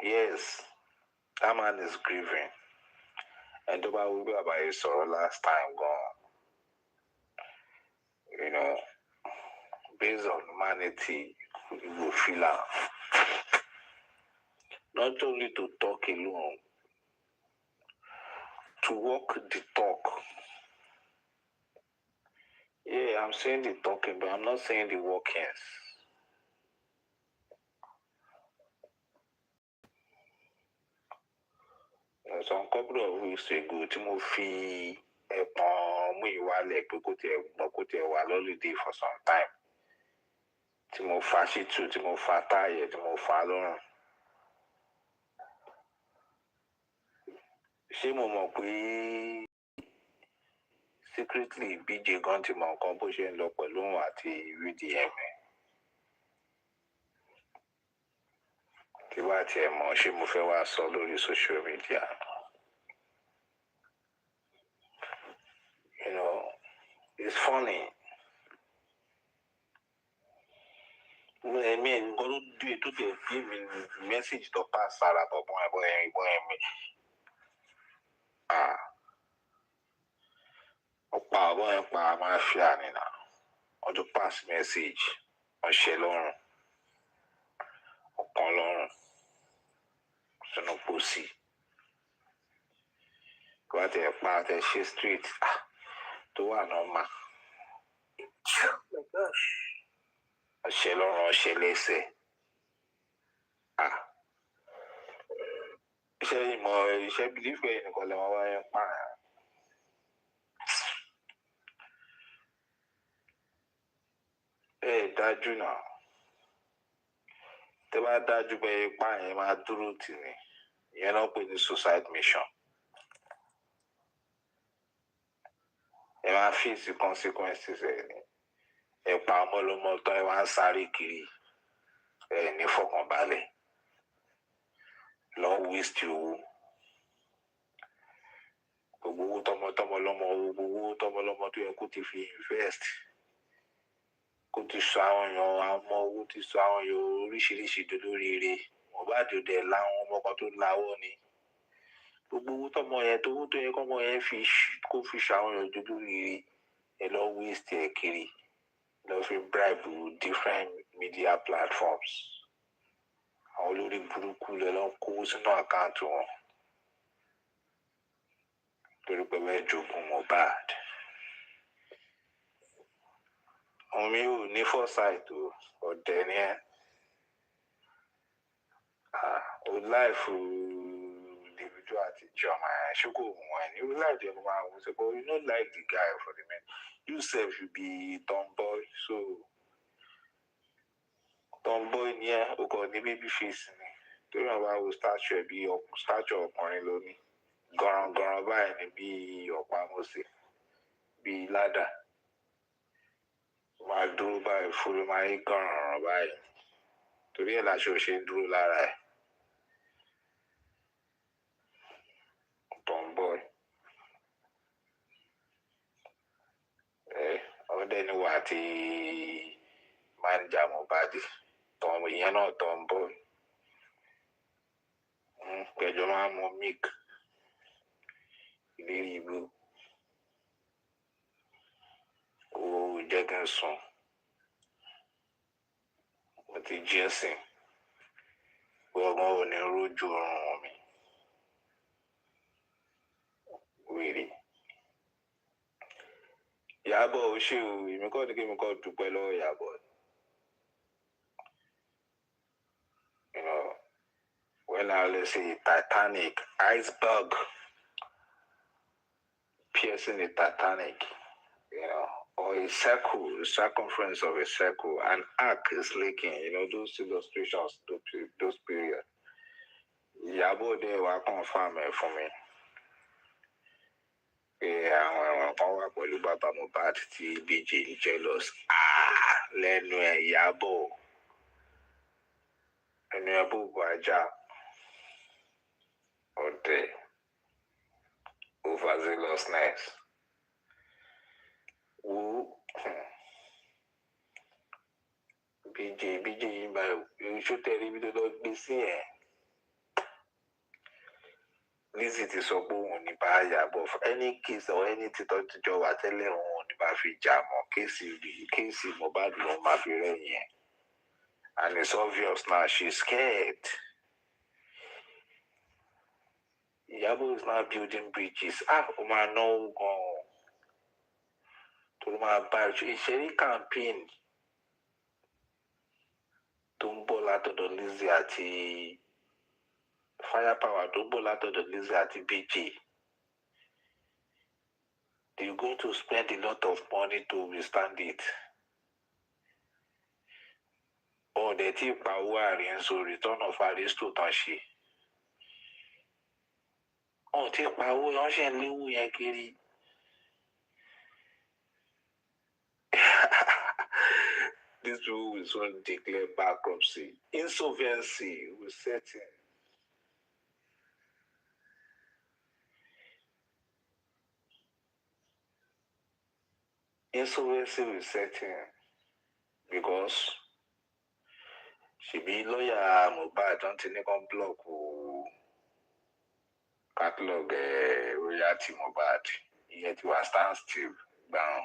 Yes, that man is grieving. And tó bá wí bàbá yìí sọ̀rọ̀ last time gone. You know, based on humanity, you will feel out. Not only to talk alone, to walk the talk. Yeah, I'm saying the talking, but I'm not saying the walkings. Some couple of weeks ago, Timothy Muiwale Kote were holiday for some time. Timothy Timo Fataye, Timo Fallon. ṣé mo mọ̀ pé secretly BJ gan ti mọ nǹkan bó ṣe ń lọ pẹ̀lú òun àti VDM tí bá tiẹ̀ mọ̀ ṣé mo fẹ́ wá sọ lórí social media. You know, it's funny. I mean, go do it to give me message to pass Sarah, but boy. Opa, boy, my fiani now. Or to pass message on Shelon. Or Colon. So no pussy. Go out there, part of she street. To one on my. Oh my gosh. Shelon or Shelese. She believe we in Colorado. Dájú náà. Tẹ́ bá dájú pé ipá yẹn máa dúró tì ní. Ìyẹn náà pè ní suicide mission. Ẹ máa face consequences ẹ̀ ní. Ẹ pa ọmọlọmọ tán ẹ wá ń sáré kiri. Ẹ ní fọkànbalẹ̀. Lọ waste owó. Gbogbo owó tọmọlọmọ tó yẹ kó ti fi invest. Kó ti sọ àwọn èèyàn àmọ́ owó ti sọ àwọn èèyàn oríṣiríṣi dolóríire. Wọ́n bá dòdè láwọn ọmọ kan tó láwọ́ ni. Gbogbo owó tọmọ yẹn tó owó tó yẹ kọ́mọ yẹn kó fi sọ àwọn èèyàn dolóríire. Ẹ lọ waste ẹ̀ kiri. Lọ fi bribe different media platforms. Àwọn olórí burúkú lọ lọ kó sínú àkáǹtì wọn. Torí pé bẹ́ẹ̀ jogún Mohbad. Àwọn mi ò ní foresight ọ̀dẹ̀ ni ẹ́. O life Davido àti Joma ṣókò wọn ni. You like them man, but you don't like the guy for the man. You self you be tomboy, so tomboy ni ẹ́ o kò ní baby face ni. Torí àwọn bá wo statue bí statue ọkùnrin lónìí. Gọ̀rọ̀gọ̀rọ̀ báyìí ni bí ọ̀pá mọ́sẹ̀ bí ládàá. Máa dúró báyìí fúru máa ń gọ̀rọ̀rọ̀ báyìí. Torí ẹ̀ láṣọ ṣe ń dúró lára ẹ̀. Tomboy. Ọdẹ ni wà tí máa ń jà Mohbad. Ìyẹn náà tomboy. Pẹ̀jọ máa ń mọ milk. Ìlérí ìbú. Ó jẹ́ kí n sùn. Mo ti jí ẹ̀sìn. Gbọ́ngàn ò ní rójú ọrùn mi. Wèrè. Iyabo ò ṣe o, èmi kọ́ ni kí mi kọ́ dúpẹ́ lọ́wọ́ Iyabo. You know, when I let's say Titanic, iceberg piercing the Titanic, you know, or a circle, the circumference of a circle, an arc is leaking, you know, those illustrations, those periods. Iyabo there were confirm for me. Àwọn kan wà pẹ̀lú bàbá Mohbad tí BJ jealous. Lẹ́nu ẹ̀ Iyabo. Ẹnu ẹ̀ bùbù ajá. Ọ̀dẹ̀. Overzealousness. Wo. BJ yìí báyìí. Ṣó tẹ̀lé ibi tó lọ gbé sí ẹ̀. Lizzy ti sọ pé òun ní bá Iyabo any case or any títọ́ tíjọ wà tẹ́lẹ̀ òun ní bá fi jà mọ́ kéèsì Mohbad ló máa fi rẹ́yìn ẹ̀. And it's obvious now she's scared. Iyabo is now building bridges. Ó máa náwó gan-an. Tó máa bá ìṣeré campaign tó ń bọ̀ látọ̀dọ̀ Lizzy àti firepower tó ń bọ̀ látọ̀dọ̀ Lizzy àti BJ. They're going to spend a lot of money to withstand it. Ọ̀dẹ̀ tí ìpawó àárín so return of Aristo tán ṣe. Oh, take my way, I'm saying Liu Yankee. This rule is going to declare bankruptcy. Insolvency will set in. Insolvency will set in because she be lawyer Mohbad don't need to block catalog royalty Mohbad. Yet you are stand still down.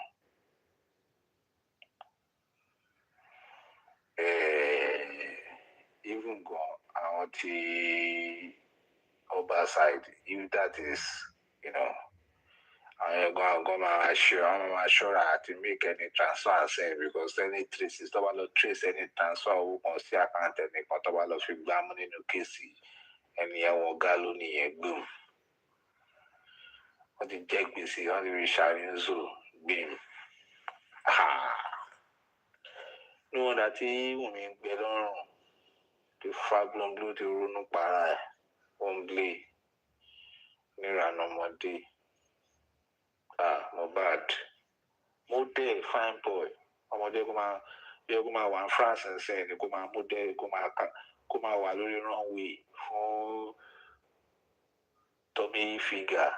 Even go out the other side, if that is, you know, I'm going to assure her to make any transfer because any traces, don't want to trace any transfer, we can see account any control of money in the case, and you will gallon boom. What the jack be see, how the resharing zoo beam. Ah, no, that he will make better. The fablon blue, the runu para, only near no more day. Ah, Mohbad. Mode, fine boy. Ọmọdé kó máa wà ní France nsẹ́yìn ni kó máa mode kó máa wà lórí runway fún Tommy Hilfiger,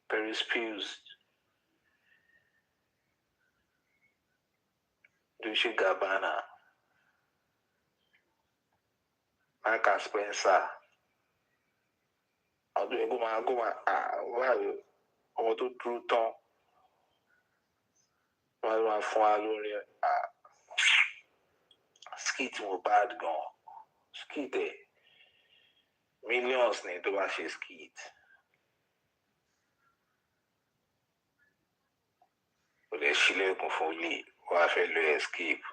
Paris Pills, Dolce Gabbana, Mark Spencer. Ọdún kó máa wáyé ọmọ tó dúró tán. Wọ́n máa fún wa lórí skit Mohbad gan. Skit millions ni tó bá ṣe skit. Ó lè ṣílẹ̀kùn fún ilé wọ́n á fẹ́ lo escape.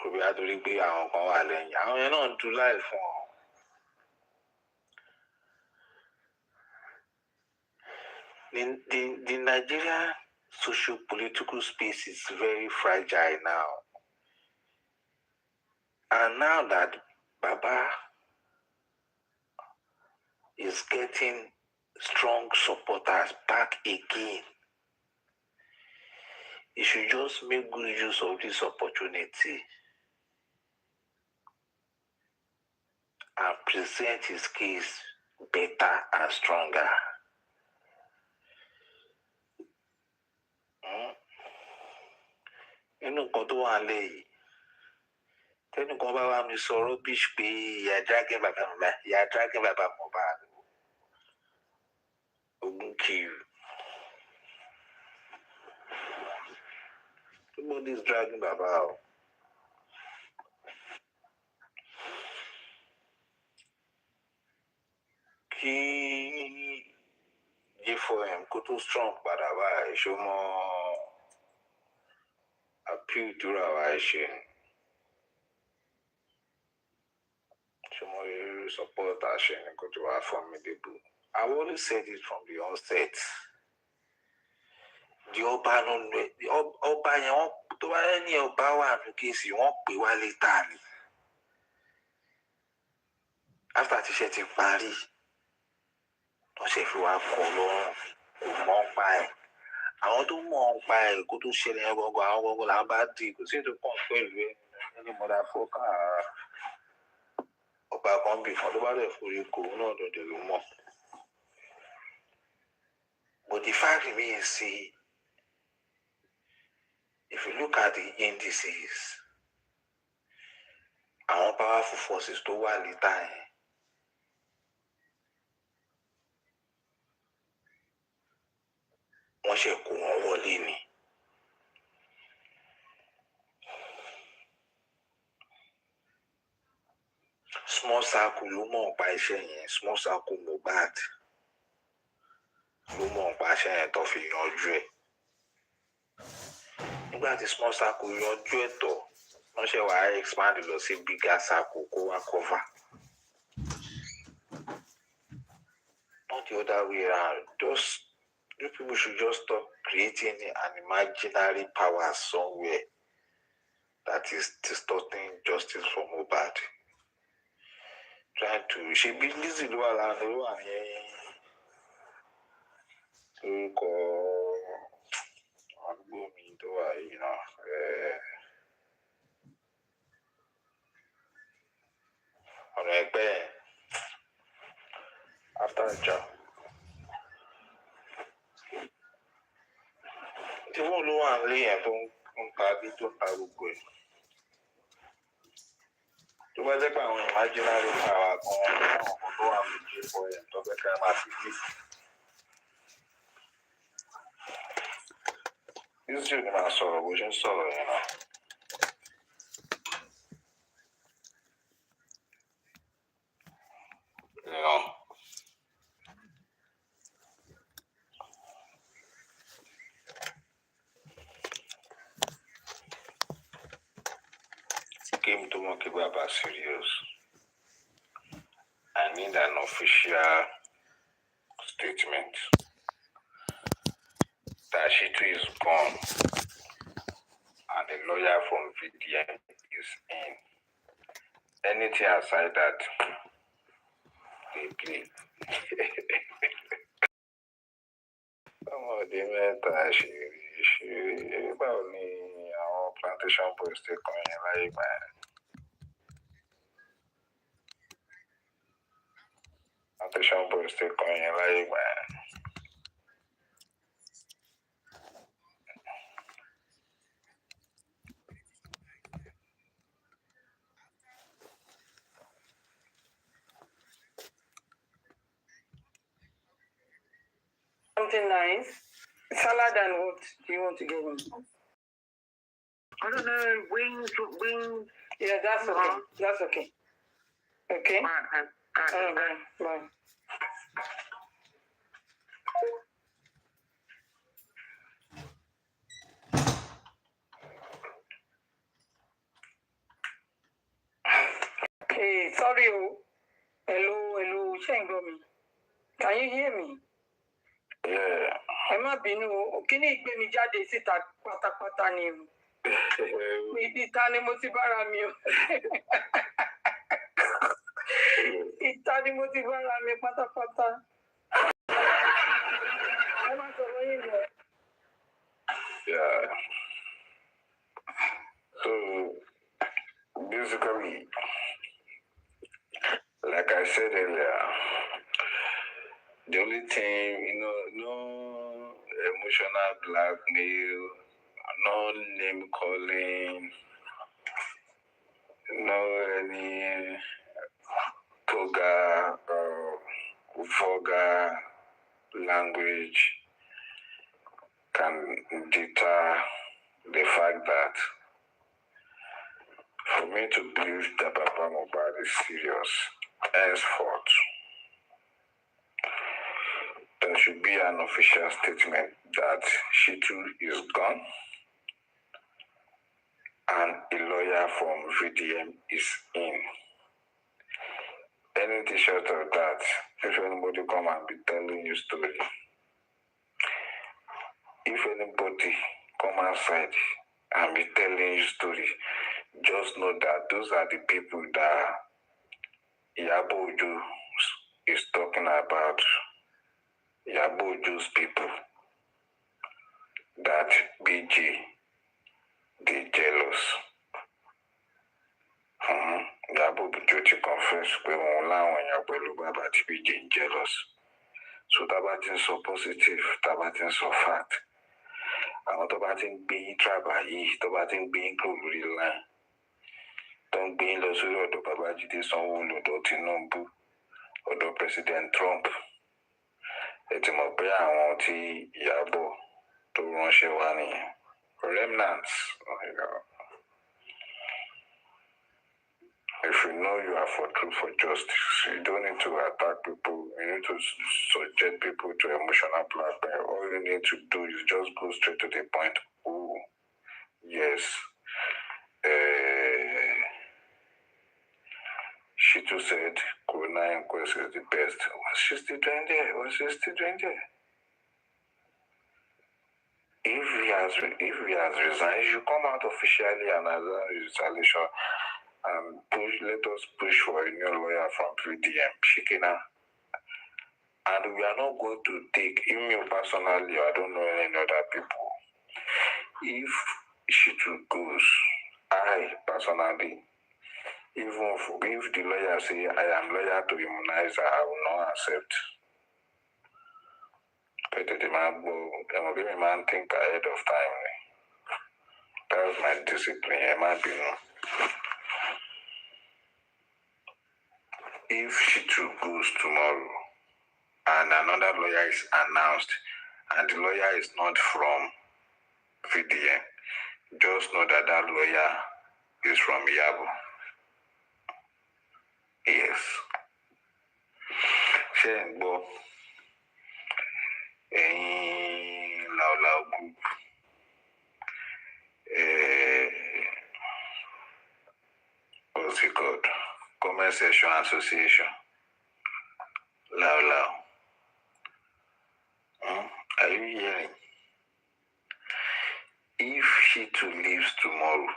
Òbí àtòrí pé àwọn kan wà lẹ́yìn. Àwọn yẹn náà ń du láì fún ọ. The Nigerian socio-political space is very fragile now. And now that Baba is getting strong supporters back again, he should just make good use of this opportunity and present his case better and stronger. Inú nǹkan tó wà lẹ́yìn tẹ́nìkan bá wà mí sọ rubbish pé ìyá dragging bàbá Mohbad ogun kill. Nobody is dragging bàbá o. Kí J4M kó tó strong padà báyìí ṣó mọ́ appeal dúró àwa ṣe. Support Ashen and go to our formidable. I've always said it from the onset. The Oba no the Oba yẹn tó bá ní Oba wà ní kéèsì wọ́n pè wá létà ni. After tíṣẹ́ ti parí, wọ́n ṣe fi wá kọ́ lọ́rùn kò mọ̀ ń pa ẹ̀. Àwọn tó mọ̀ ń pa ẹ̀ kó tó ṣẹlẹ̀ gbọ́ngàn àwọn gbọ́ngàn là ń bá dì kò sí ètò kan pẹ̀lú ẹ̀ ní mọ̀dà fọ́kà rárá. Ọba kan bì fún tó bá dẹ̀ forí kò náà dọ̀dẹ̀ ló mọ̀. But the fact remains, see, if you look at the indices, our powerful forces tó wà létà yẹn, wọ́n ṣe kó wọn wọlé ni. Small circle ló mọ̀ nípa iṣẹ́ yẹn, small circle Mohbad ló mọ̀ nípa iṣẹ́ yẹn tó fi yanjú ẹ̀. Nígbà tí small circle yanjú ẹ̀ tọ̀, wọ́n ṣe wá expand lọ sí bigger circle kó wá cover. Not the other way around. Just you people should just stop creating an imaginary power somewhere that is distorting justice for Mohbad. trying to she be busy do ala do wa yẹn ko agbo mi do wa you know ọ̀nà ẹgbẹ́ after a job tí wọ́n ló wà nílé yẹn tó ń ta bí tó ń ta gbogbo ẹ̀ tó bá jẹ́ pé àwọn imaginary power kan àwọn kan tó wà lójú ẹ̀kọ́ yẹn tó fẹ́ ká máa fi bí yíṣu ni máa sọ̀rọ̀ bó ṣe ń sọ̀rọ̀ yẹn náà. You know. Came to Monkey Baba serious. I need an official statement that she too is gone and the lawyer from VDM is in. Anything aside that, they play. Ọmọdé mẹ́ta ṣe báwo ni àwọn plantation boys ti kàn yín láyé gbà yẹn? Plantation boys ti kàn yín láyé gbà yẹn. Something nice. Salad and what do you want to get him? I don't know, wings. Yeah, that's okay. That's okay. Okay? Bye. Bye. Hey, sorry. Hello, Shengomi. Can you hear me? Yeah. Ẹ má bínú o, kíní ìgbé mi jáde síta pátápátá ni o. Ìta ni mo ti bára mi o. Ìta ni mo ti bára mi pátápátá. Ẹ má sọ̀rọ̀ yín lọ. Yeah. So basically, like I said earlier, the only thing, no emotional blackmail, no name calling, no any toga vulgar language can deter the fact that for me to believe that Papa Mohbad is serious, henceforth, there should be an official statement that she too is gone and a lawyer from VDM is in. Anything short of that, if anybody come and be telling you story, if anybody come outside and be telling you story, just know that those are the people that Iyabo is talking about. Iyabo's people that BG, they jealous. Iyabo to confess when BG jealous. So tabatin so positive, tabatin so fact. And tabatin being trabai, tabatin being real line. Don't be in the sort of Babajide Sanwo-Olu Tinubu or the President Trump. It's my prayer àwọn tí Iyabo tó ránṣẹ́ wá nìyẹn. Remnants. If you know you are for truth, for justice, you don't need to attack people. You need to subject people to emotional blackmail. All you need to do is just go straight to the point. Oh, yes. She too said Corona inquest is the best. Was she still doing there? If he has resigned, you come out officially and as a retaliation and let us push for a new lawyer from PDM, Shikina. And we are not going to take, even me personally, I don't know any other people. If she too goes, I personally, even if the lawyer say I am lawyer to immunize her, I will not accept. But the man think ahead of time. That's my discipline, in my opinion. If she too goes tomorrow and another lawyer is announced and the lawyer is not from VDN, just know that that lawyer is from Iyabo. Yes. Shenbo, Lao group, what's it called? Conversation Association. Lao. Are you hearing? If she too leaves tomorrow,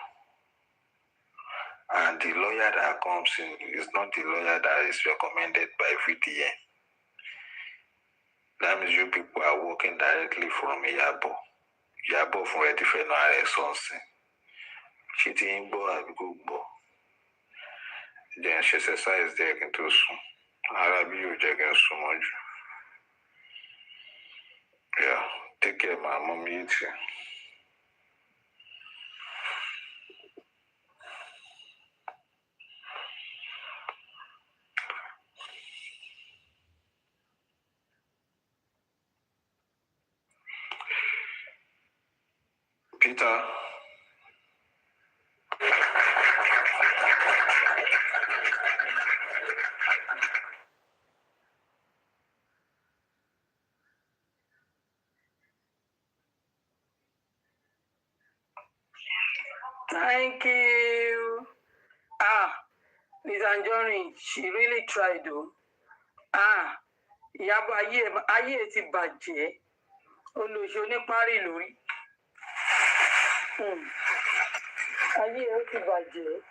and the lawyer that comes in is not the lawyer that is recommended by VDN, that means you people are working directly from Iyabo. Iyabo from a different area something. She didn't go and go. Then she exercise there into soon. Arabi you jagging so much. Yeah, take care, my mom. Too. Peter. Thank you. Miss Anjorin, she really tried though. Iyabo ayé ti bàjẹ́. Olùṣọ́ ní parí lórí. Ayé ó ti bàjẹ́.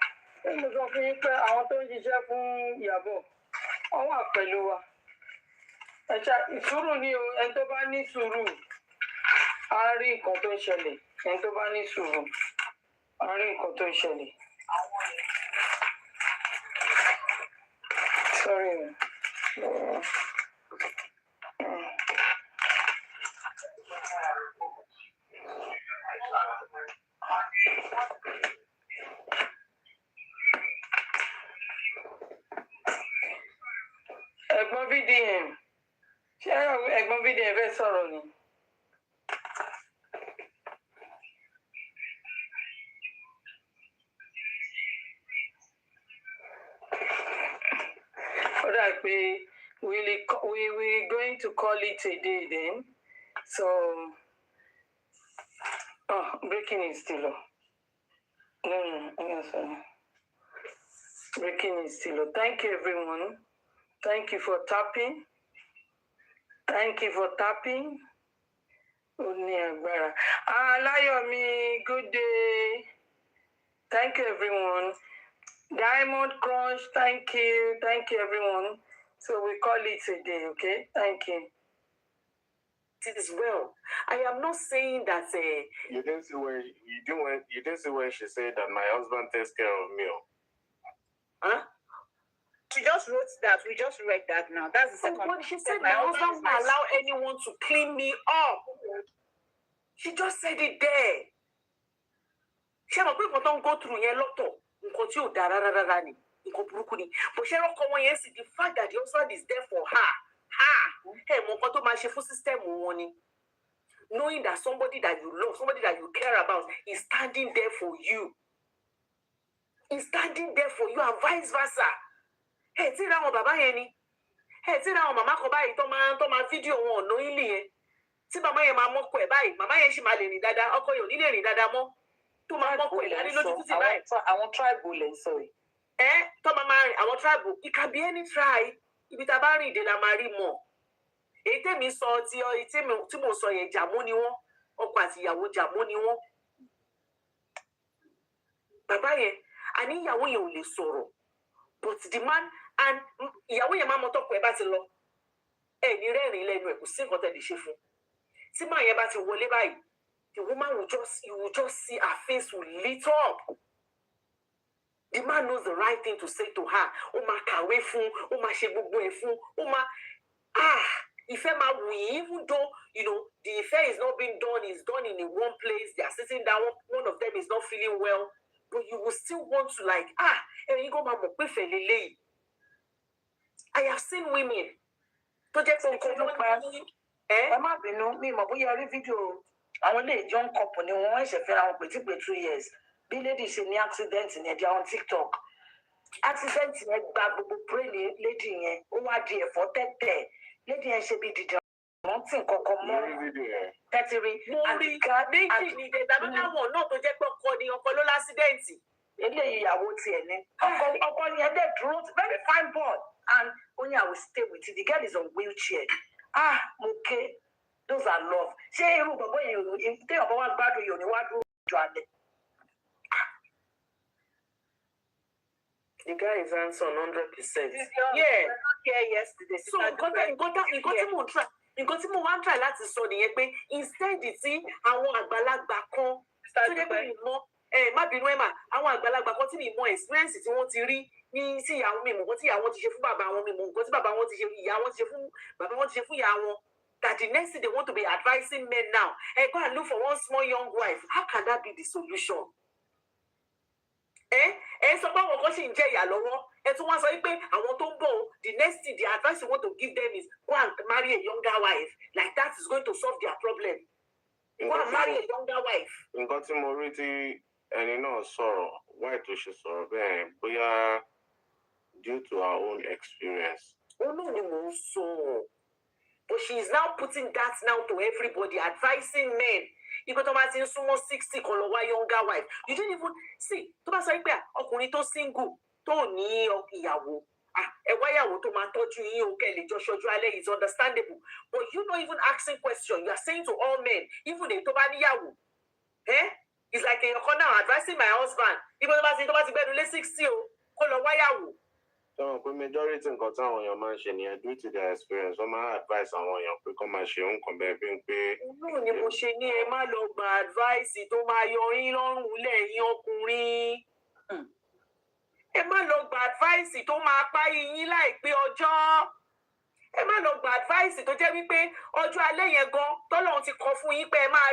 Mo sọ fún yín pé àwọn tó ń ṣiṣẹ́ fún Iyabo, wọ́n wà pẹ̀lú wa. Ìṣòro ni o, ẹni tó bá ní sùúrù, á rí nǹkan tó ń ṣẹlẹ̀. Ẹni tó bá ní sùúrù, á rí nǹkan tó ń ṣẹlẹ̀. Sorry. Ẹ̀gbọ́n VDM, ṣé ẹ̀gbọ́n VDM fẹ́ sọ̀rọ̀ ni? All right, we're going to call it a day then. So, breaking is still on. No, sorry. Breaking is still on. Thank you, everyone. Thank you for tapping. Layomi, good day. Thank you, everyone. Diamond Crunch, thank you, everyone. So we call it a day, okay? Thank you. It is well. I am not saying that. You didn't see when she said that my husband takes care of me. Huh? She just wrote that. We just read that now. That's the second. But she said my husband won't allow anyone to clean me up. She just said it there. She don't go through here lotto. But the fact that the husband is there for her. Knowing that somebody that you love, somebody that you care about is standing there for you. Is standing there for you and vice versa. Hey, see that baba yeni. Hey, see that mama ko bayi to ma video won knowingly yen. See mama yen ma moko e bayi. Mama yen si ma le rin dada, oko yo ni le rin dada mo. To ma moko e lari loju titi bayi. I want tribal, sorry. To mama I want tribal. It can be any tribe. Ibi ta ba rin de la ma ri mo. Èyí mi sọ tí mo sọ yẹn jàmó ni wọ́n. Ọkọ àti ìyàwó jàmó ni wọ́n. Bàbá yẹn, àní ìyàwó yẹn ò lè sọ̀rọ̀ but the man and ìyàwó yẹn máa mọ tọkọ ẹ bá ti lọ ẹ ní rẹ́rìn lẹ́nu ẹ̀ kò sí nǹkan tẹ́ lè ṣe fún tí máa yẹn bá ti wọlé báyìí the woman will just see her face will lit up. The man knows the right thing to say to her. Ó máa kàwé fún, ó máa ṣe gbogbo ẹ̀ fún, ó máa ìfẹ́ máa wù yín even though the affair is not being done, it's done in one place, they are sitting down, one of them is not feeling well, but you will still want to like ẹ̀yin kò máa mọ̀ pé fẹ́ lélẹ́yìí. I have seen women tó jẹ́ pé nǹkan ló pa ẹ má bínú mi mọ̀ bóyá rí fídíò àwọn ilé ìjọ ń kọpù ni wọ́n ṣẹ̀ṣẹ̀ fẹ́ra wọn pé 2 years bí lady ṣe ní accident yẹn di àwọn TikTok accident yẹn gba gbogbo brain lady yẹn ó wá di ẹ̀fọ́ tẹ́tẹ́ lady yẹn ṣe bí dìde wọ́n tí nǹkan kan mọ́ tẹ́tìrì méjì ní ìdẹ̀dàbí láwọn náà tó jẹ́ pé ọkọ ló lásídẹ̀ǹtì. eléyìí ìyàwó tiẹ̀ ní ọkọ yẹn dẹ̀ dúró very fine boy and only I will stay with you the girl is on wheelchair mo ké those are love ṣé irú gbogbo yìí téèyàn bá wá gbádùn yìí ò ní wá dúró jọ alẹ́. The guy is handsome 100%. Yeah. Not here yesterday. So nǹkan tí mo wá ń try láti sọ nìyẹn pé instead tí àwọn àgbàlagbà kan tó jẹ́ pé mi mọ̀ má bínú ẹ̀ mà àwọn àgbàlagbà kan tí mi mọ̀ experience tí wọ́n ti rí ní sí ìyàwó mi mọ̀ nǹkan tí ìyàwó ti ṣe fún bàbá wọn mi mọ̀ nǹkan tí bàbá wọn ti ṣe ìyá wọn ti ṣe fún bàbá wọn ti ṣe fún ìyá wọn that the next thing they want to be advising men now go and look for one small young wife. How can that be the solution? Sọ pé àwọn kan ṣì ń jẹ ìyà lọ́wọ́ tún wá sọ pé àwọn tó ń bọ̀ the next thing the advice you want to give them is go and marry a younger wife like that is going to solve their problem. Go and marry a younger wife. Nǹkan tí mo rí tí ẹni náà sọ̀rọ̀ why tó ṣe sọ̀rọ̀ bẹ́ẹ̀ bóyá due to our own experience. Ó náà ni mò ń sọ. But she is now putting that now to everybody, advising men. Ìgbà tó bá ti ń súnmọ́ 60 kan lọ wá younger wife. You didn't even see. Tó bá sọ pé ọkùnrin tó single tó ní ìyàwó. Ẹ wá ìyàwó tó máa tọ́jú yín o kẹ́ lè jọ ṣojú alẹ́ is understandable. But you not even asking question. You are saying to all men, even èyí tó bá níyàwó. It's like èèyàn now advising my husband. Ìgbà tó bá ti gbẹ́nu lé 60 o kó lọ wá ìyàwó. So, the majority nǹkan táwọn èèyàn máa ń ṣe nìyẹn due to their experience wọ́n máa advice àwọn èèyàn pé kó máa ṣe nǹkan bẹ́ẹ̀ bí pé. Inú ni mo ṣe ní ẹ má lọ gba advice tó máa yọ yín lọ́rùn lẹ́yìn ọkùnrin. Ẹ má lọ gba advice tó máa pa yín láìpẹ́ ọjọ́. Ẹ má lọ gba advice tó jẹ́ wípé ọjọ́ alẹ́ yẹn gan tọ́lọ́run ti kọ fún yín pé ẹ máa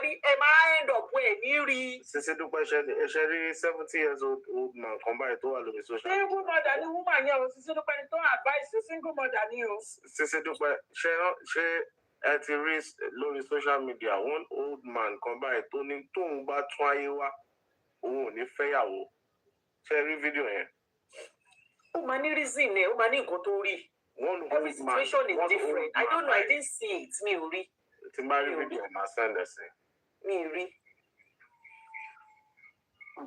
end up ẹ̀ ní rí. Sisi Dúpẹ́ ṣe rí 70 years old man kan báyìí tó wà lórí social. Single mother ni woman yẹn o Sisi Dúpẹ́ ni tó advice single mother ni o. Sisi Dúpẹ́ ṣé ẹ ti rí lórí social media one old man kan báyìí tó ní tóun bá tún ayé wá òun ò ní fẹ́yàwó ṣe rí fídíò yẹn. Ó máa ní reason ẹ̀ ó máa ní nǹkan tó rí. Every situation is different. I don't know. I didn't see it. Mi ò rí. Ti máa rí fídíò máa send ẹ sí. Mi ò rí.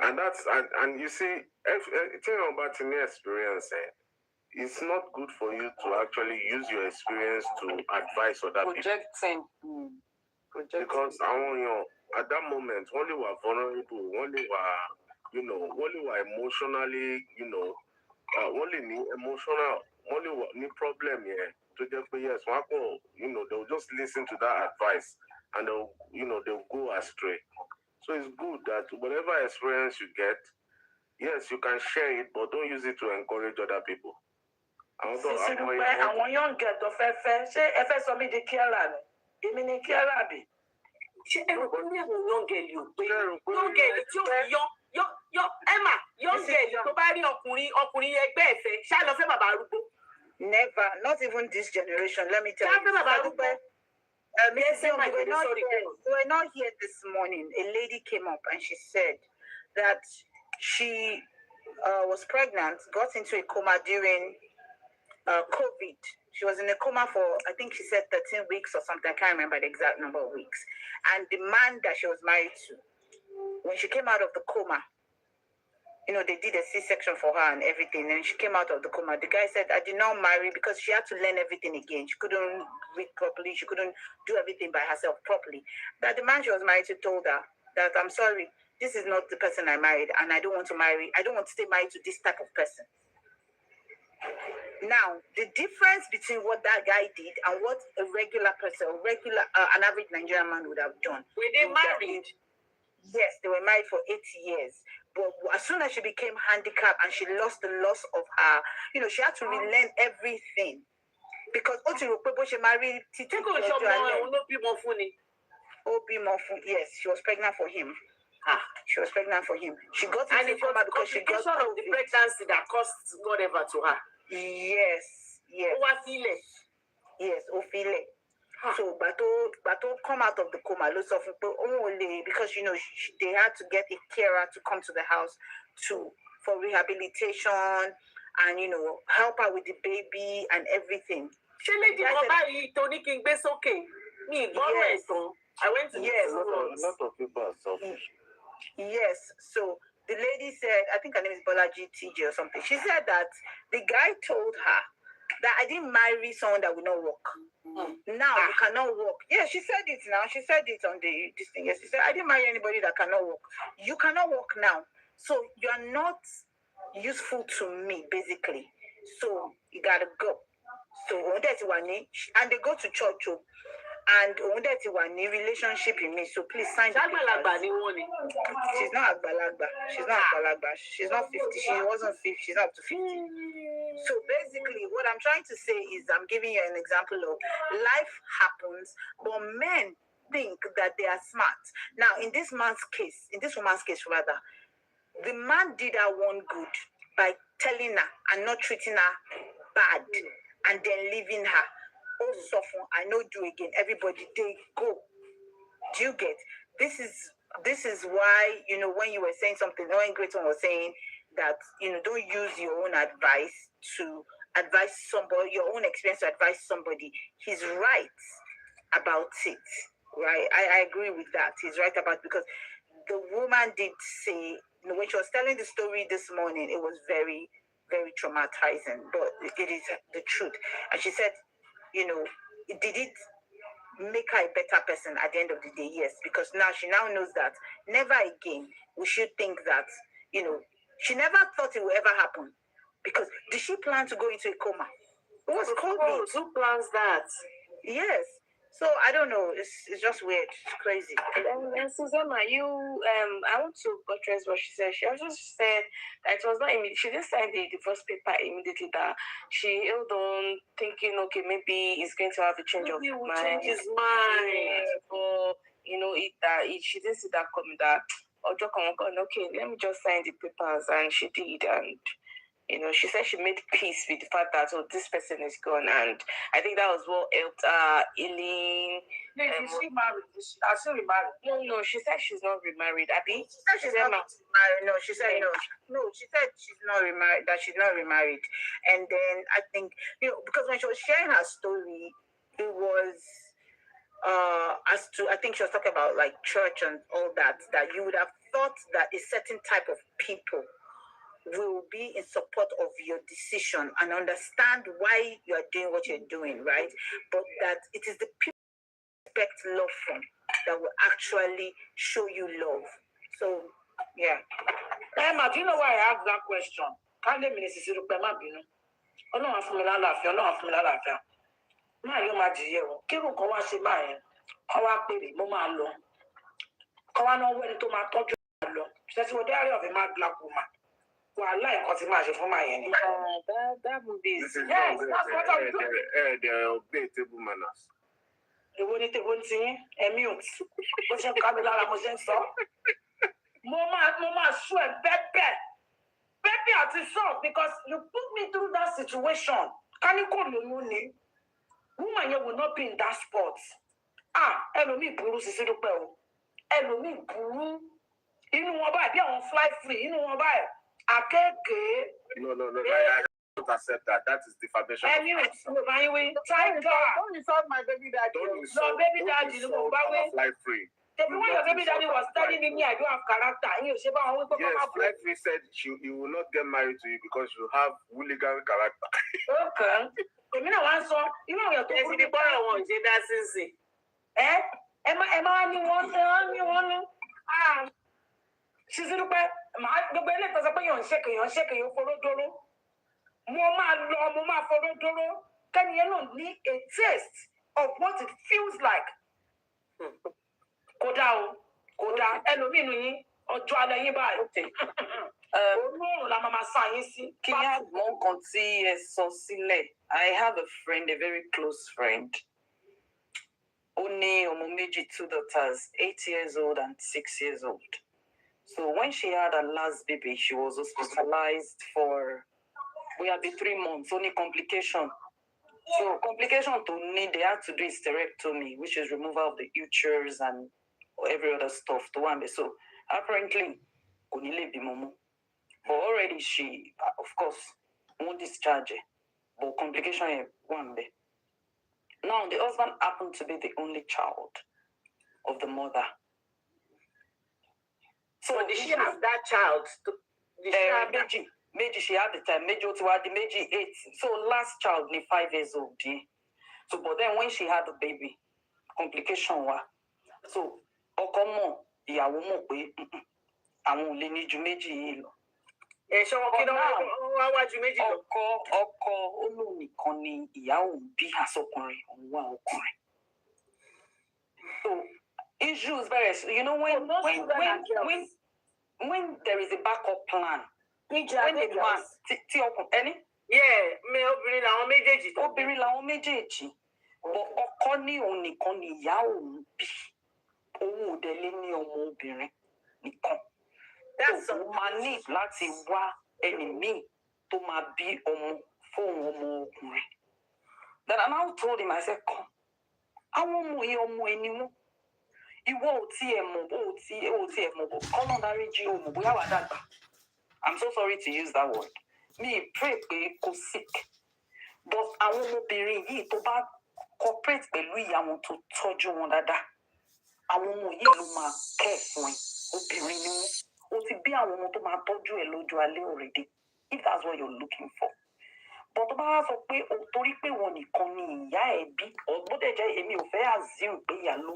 And that's and you see, tell about the experience. It's not good for you to actually use your experience to advise other people. Because at that moment, only were vulnerable, only were emotionally, only emotional. Only any problem here to just say yes, they'll just listen to that advice and they'll go astray. So it's good that whatever experience you get, yes, you can share it, but don't use it to encourage other people. Àwọn young girl tó fẹ́ ṣé ẹ fẹ́ sọ mí di kíára ni? Èmi ni kíára bì. Ṣé ẹ rò pé ní àwọn young girl yóò pé young girl tí ò yọ Emma young girl tó bá rí ọkùnrin ẹgbẹ́ ẹ̀fẹ́ ṣá lọ fẹ́ bàbá arúgbó. Never, not even this generation. Let me tell you. We were not here this morning. A lady came up and she said that she was pregnant, got into a coma during COVID. She was in a coma for, I think she said 13 weeks or something. I can't remember the exact number of weeks. And the man that she was married to, when she came out of the coma, they did a C-section for her and everything, and she came out of the coma. The guy said, I did not marry because she had to learn everything again. She couldn't read properly. She couldn't do everything by herself properly. That the man she was married to told her that, I'm sorry, this is not the person I married, and I don't want to stay married to this type of person. Now, the difference between what that guy did and what a regular person, an average Nigerian man would have done. Were they married? Yes, they were married for 8 years. But as soon as she became handicapped and she lost the loss of her, she had to relearn everything. Because she married yes, she was pregnant for him. She was pregnant for him. She got into the coma because she got of the pregnancy that cost whatever to her. Yes. Yes, Ophile. So, Bato come out of the coma, lots of people only because they had to get a carer to come to the house for rehabilitation and help her with the baby and everything. I went to a lot of people are selfish. Yes, so the lady said, I think her name is Bolaji TJ or something. She said that the guy told her that I didn't marry someone that would not work. Now you cannot work. Yeah, she said it now. She said it on this thing. Yes, she said I didn't marry anybody that cannot work. You cannot work now, so you are not useful to me, basically. So you gotta go. So and they go to church. And relationship in me, so please sign the papers. She's not Agbalagba. She's not 50. She wasn't 50. She's not up to 50. So basically, what I'm trying to say is I'm giving you an example of life happens, but men think that they are smart. Now, in this woman's case, rather, the man did her one good by telling her and not treating her bad and then leaving her. Oh, soften, I know do again. Everybody, they go. Do you get? This is why, when you were saying something, when Grayton was saying that, don't use your own advice to advise somebody, your own experience to advise somebody. He's right about it, right? I agree with that. He's right about it because the woman did say, when she was telling the story this morning, it was very, very traumatizing, but it is the truth. And she said, did it make her a better person at the end of the day? Yes, because now she knows that never again we should think that, she never thought it would ever happen. Because did she plan to go into a coma? It was COVID. Who plans that? Yes. So I don't know. It's just weird. It's crazy. Susanna, I want to buttress what she said. She also said that it was not immediate. She didn't sign the divorce paper immediately. That she held on, thinking, okay, maybe he's going to have a change of mind. Change his mind. But she didn't see that coming. That okay, let me just sign the papers, and she did, and. She said she made peace with the fact that this person is gone, and I think that was what helped Eileen. Is she married? Is she remarried? No, she said she's not remarried. Abi? She said not remarried. No, she said no. No, she said she's not remarried. That she's not remarried. And then I think because when she was sharing her story, it was I think she was talking about like church and all that. That you would have thought that a certain type of people will be in support of your decision and understand why you are doing what you're doing, right? But that it is the people you expect love from that will actually show you love. So, yeah. Emma, do you know why I asked that question? Can't they minister to Pema Bino? Oh, no, I'm from Lalafia. No, I'm from Lalafia. My, you might hear. Kiru Kawa Shima, Kawa Piri, Moma Lo. Kawa no way to my touch. That's what they are of a mad black woman. Well, I like what's imagine for my end. That movie is. Yes, that's what I'm doing. They obey table manners. They won't see a mute. But you can't allow a motion so. Mama, swear, Pepe at the song because you put me through that situation. Can you call your money? Woman, you will not be in that spot. Elomi Buru Sisirupe. Elomi Buru. You know what I be on fly free. You know what I No, I don't accept that. That is defamation. Thank God. Don't insult my baby daddy. Don't insult our fly free. Everyone your baby daddy was telling me I don't have character. Yes, fly free said he will not get married to you because you have hooligan character. Okay. You know one song. You know you're talking the boy one. That's easy. Emma, anyone? ṣíṣí dúpẹ́ màá gbogbo eléyìí tó sọ pé yàn ń ṣèkè yàn foródóró mo máa foródóró kẹ́niyẹn náà ní a taste of what it feels like. Kódà ẹlòmíì nù yín ọjọ́ alẹ́ yín báyìí. Olóòrùn la máa sá yín sí. Kí ni àgbọn kan tí ẹ sọ sílẹ̀? I have a friend, a very close friend. Ó ní ọmọ méjì, 2 daughters, 8 years old and 6 years old. So when she had her last baby, she was hospitalized for we had been 3 months, only complication. So complication to need, they had to do hysterectomy, which is removal of the uterus and every other stuff to one day. So apparently, but already she, of course, won't discharge it. But complication one day. Now the husband happened to be the only child of the mother. So did she have that child? Did she have that? Meji, she had the time. Meji, the Meji 8. So last child, 5 years old. So, but then when she had the baby, complication was. So, Okomo, Iyabo mo pe, àwọn ò lè ní ju méjì yìí lọ. Ṣé wọn kí ló wá wá ju méjì lọ? Ọkọ olóhùn nìkan ni ìyá òun bí àsọkùnrin, òun wá ọkùnrin. So, issues various. You know when there is a backup plan. When the man tí ọkùnrin ẹni. Obìnrin làwọn méjèèjì. Obìnrin làwọn méjèèjì. Ọkọ ní òun nìkan ni ìyá òun bí. Òun ò dẹ̀ lé ní ọmọ obìnrin nìkan. So òun máa ní láti wá ẹni míì tó máa bí ọmọ fún ọmọ ọkùnrin. Then I now told him, I said, come. Àwọn ọmọ yìí ọmọ ẹni wọn. Ìwọ ò tiẹ̀ mọ̀ bó kọ́nà dáríjì ọmọ bóyá wà dàgbà. I'm so sorry to use that word. Me pray pé kò sick. But àwọn ọmọbìnrin yìí tó bá cooperate pẹ̀lú ìyá wọn tó tọ́jú wọn dáadáa. Àwọn ọmọ yìí ló máa kẹ́ fún ẹ. Obìnrin ni wọn. O ti bí àwọn ọmọ tó máa tọ́jú ẹ lójú alẹ́ already. If that's what you're looking for. But tó bá sọ pé o torí pé wọn nìkan ni ìyá ẹ bí. Bó dẹ̀ jẹ́ èmi ò fẹ́ assume pé ìyá ló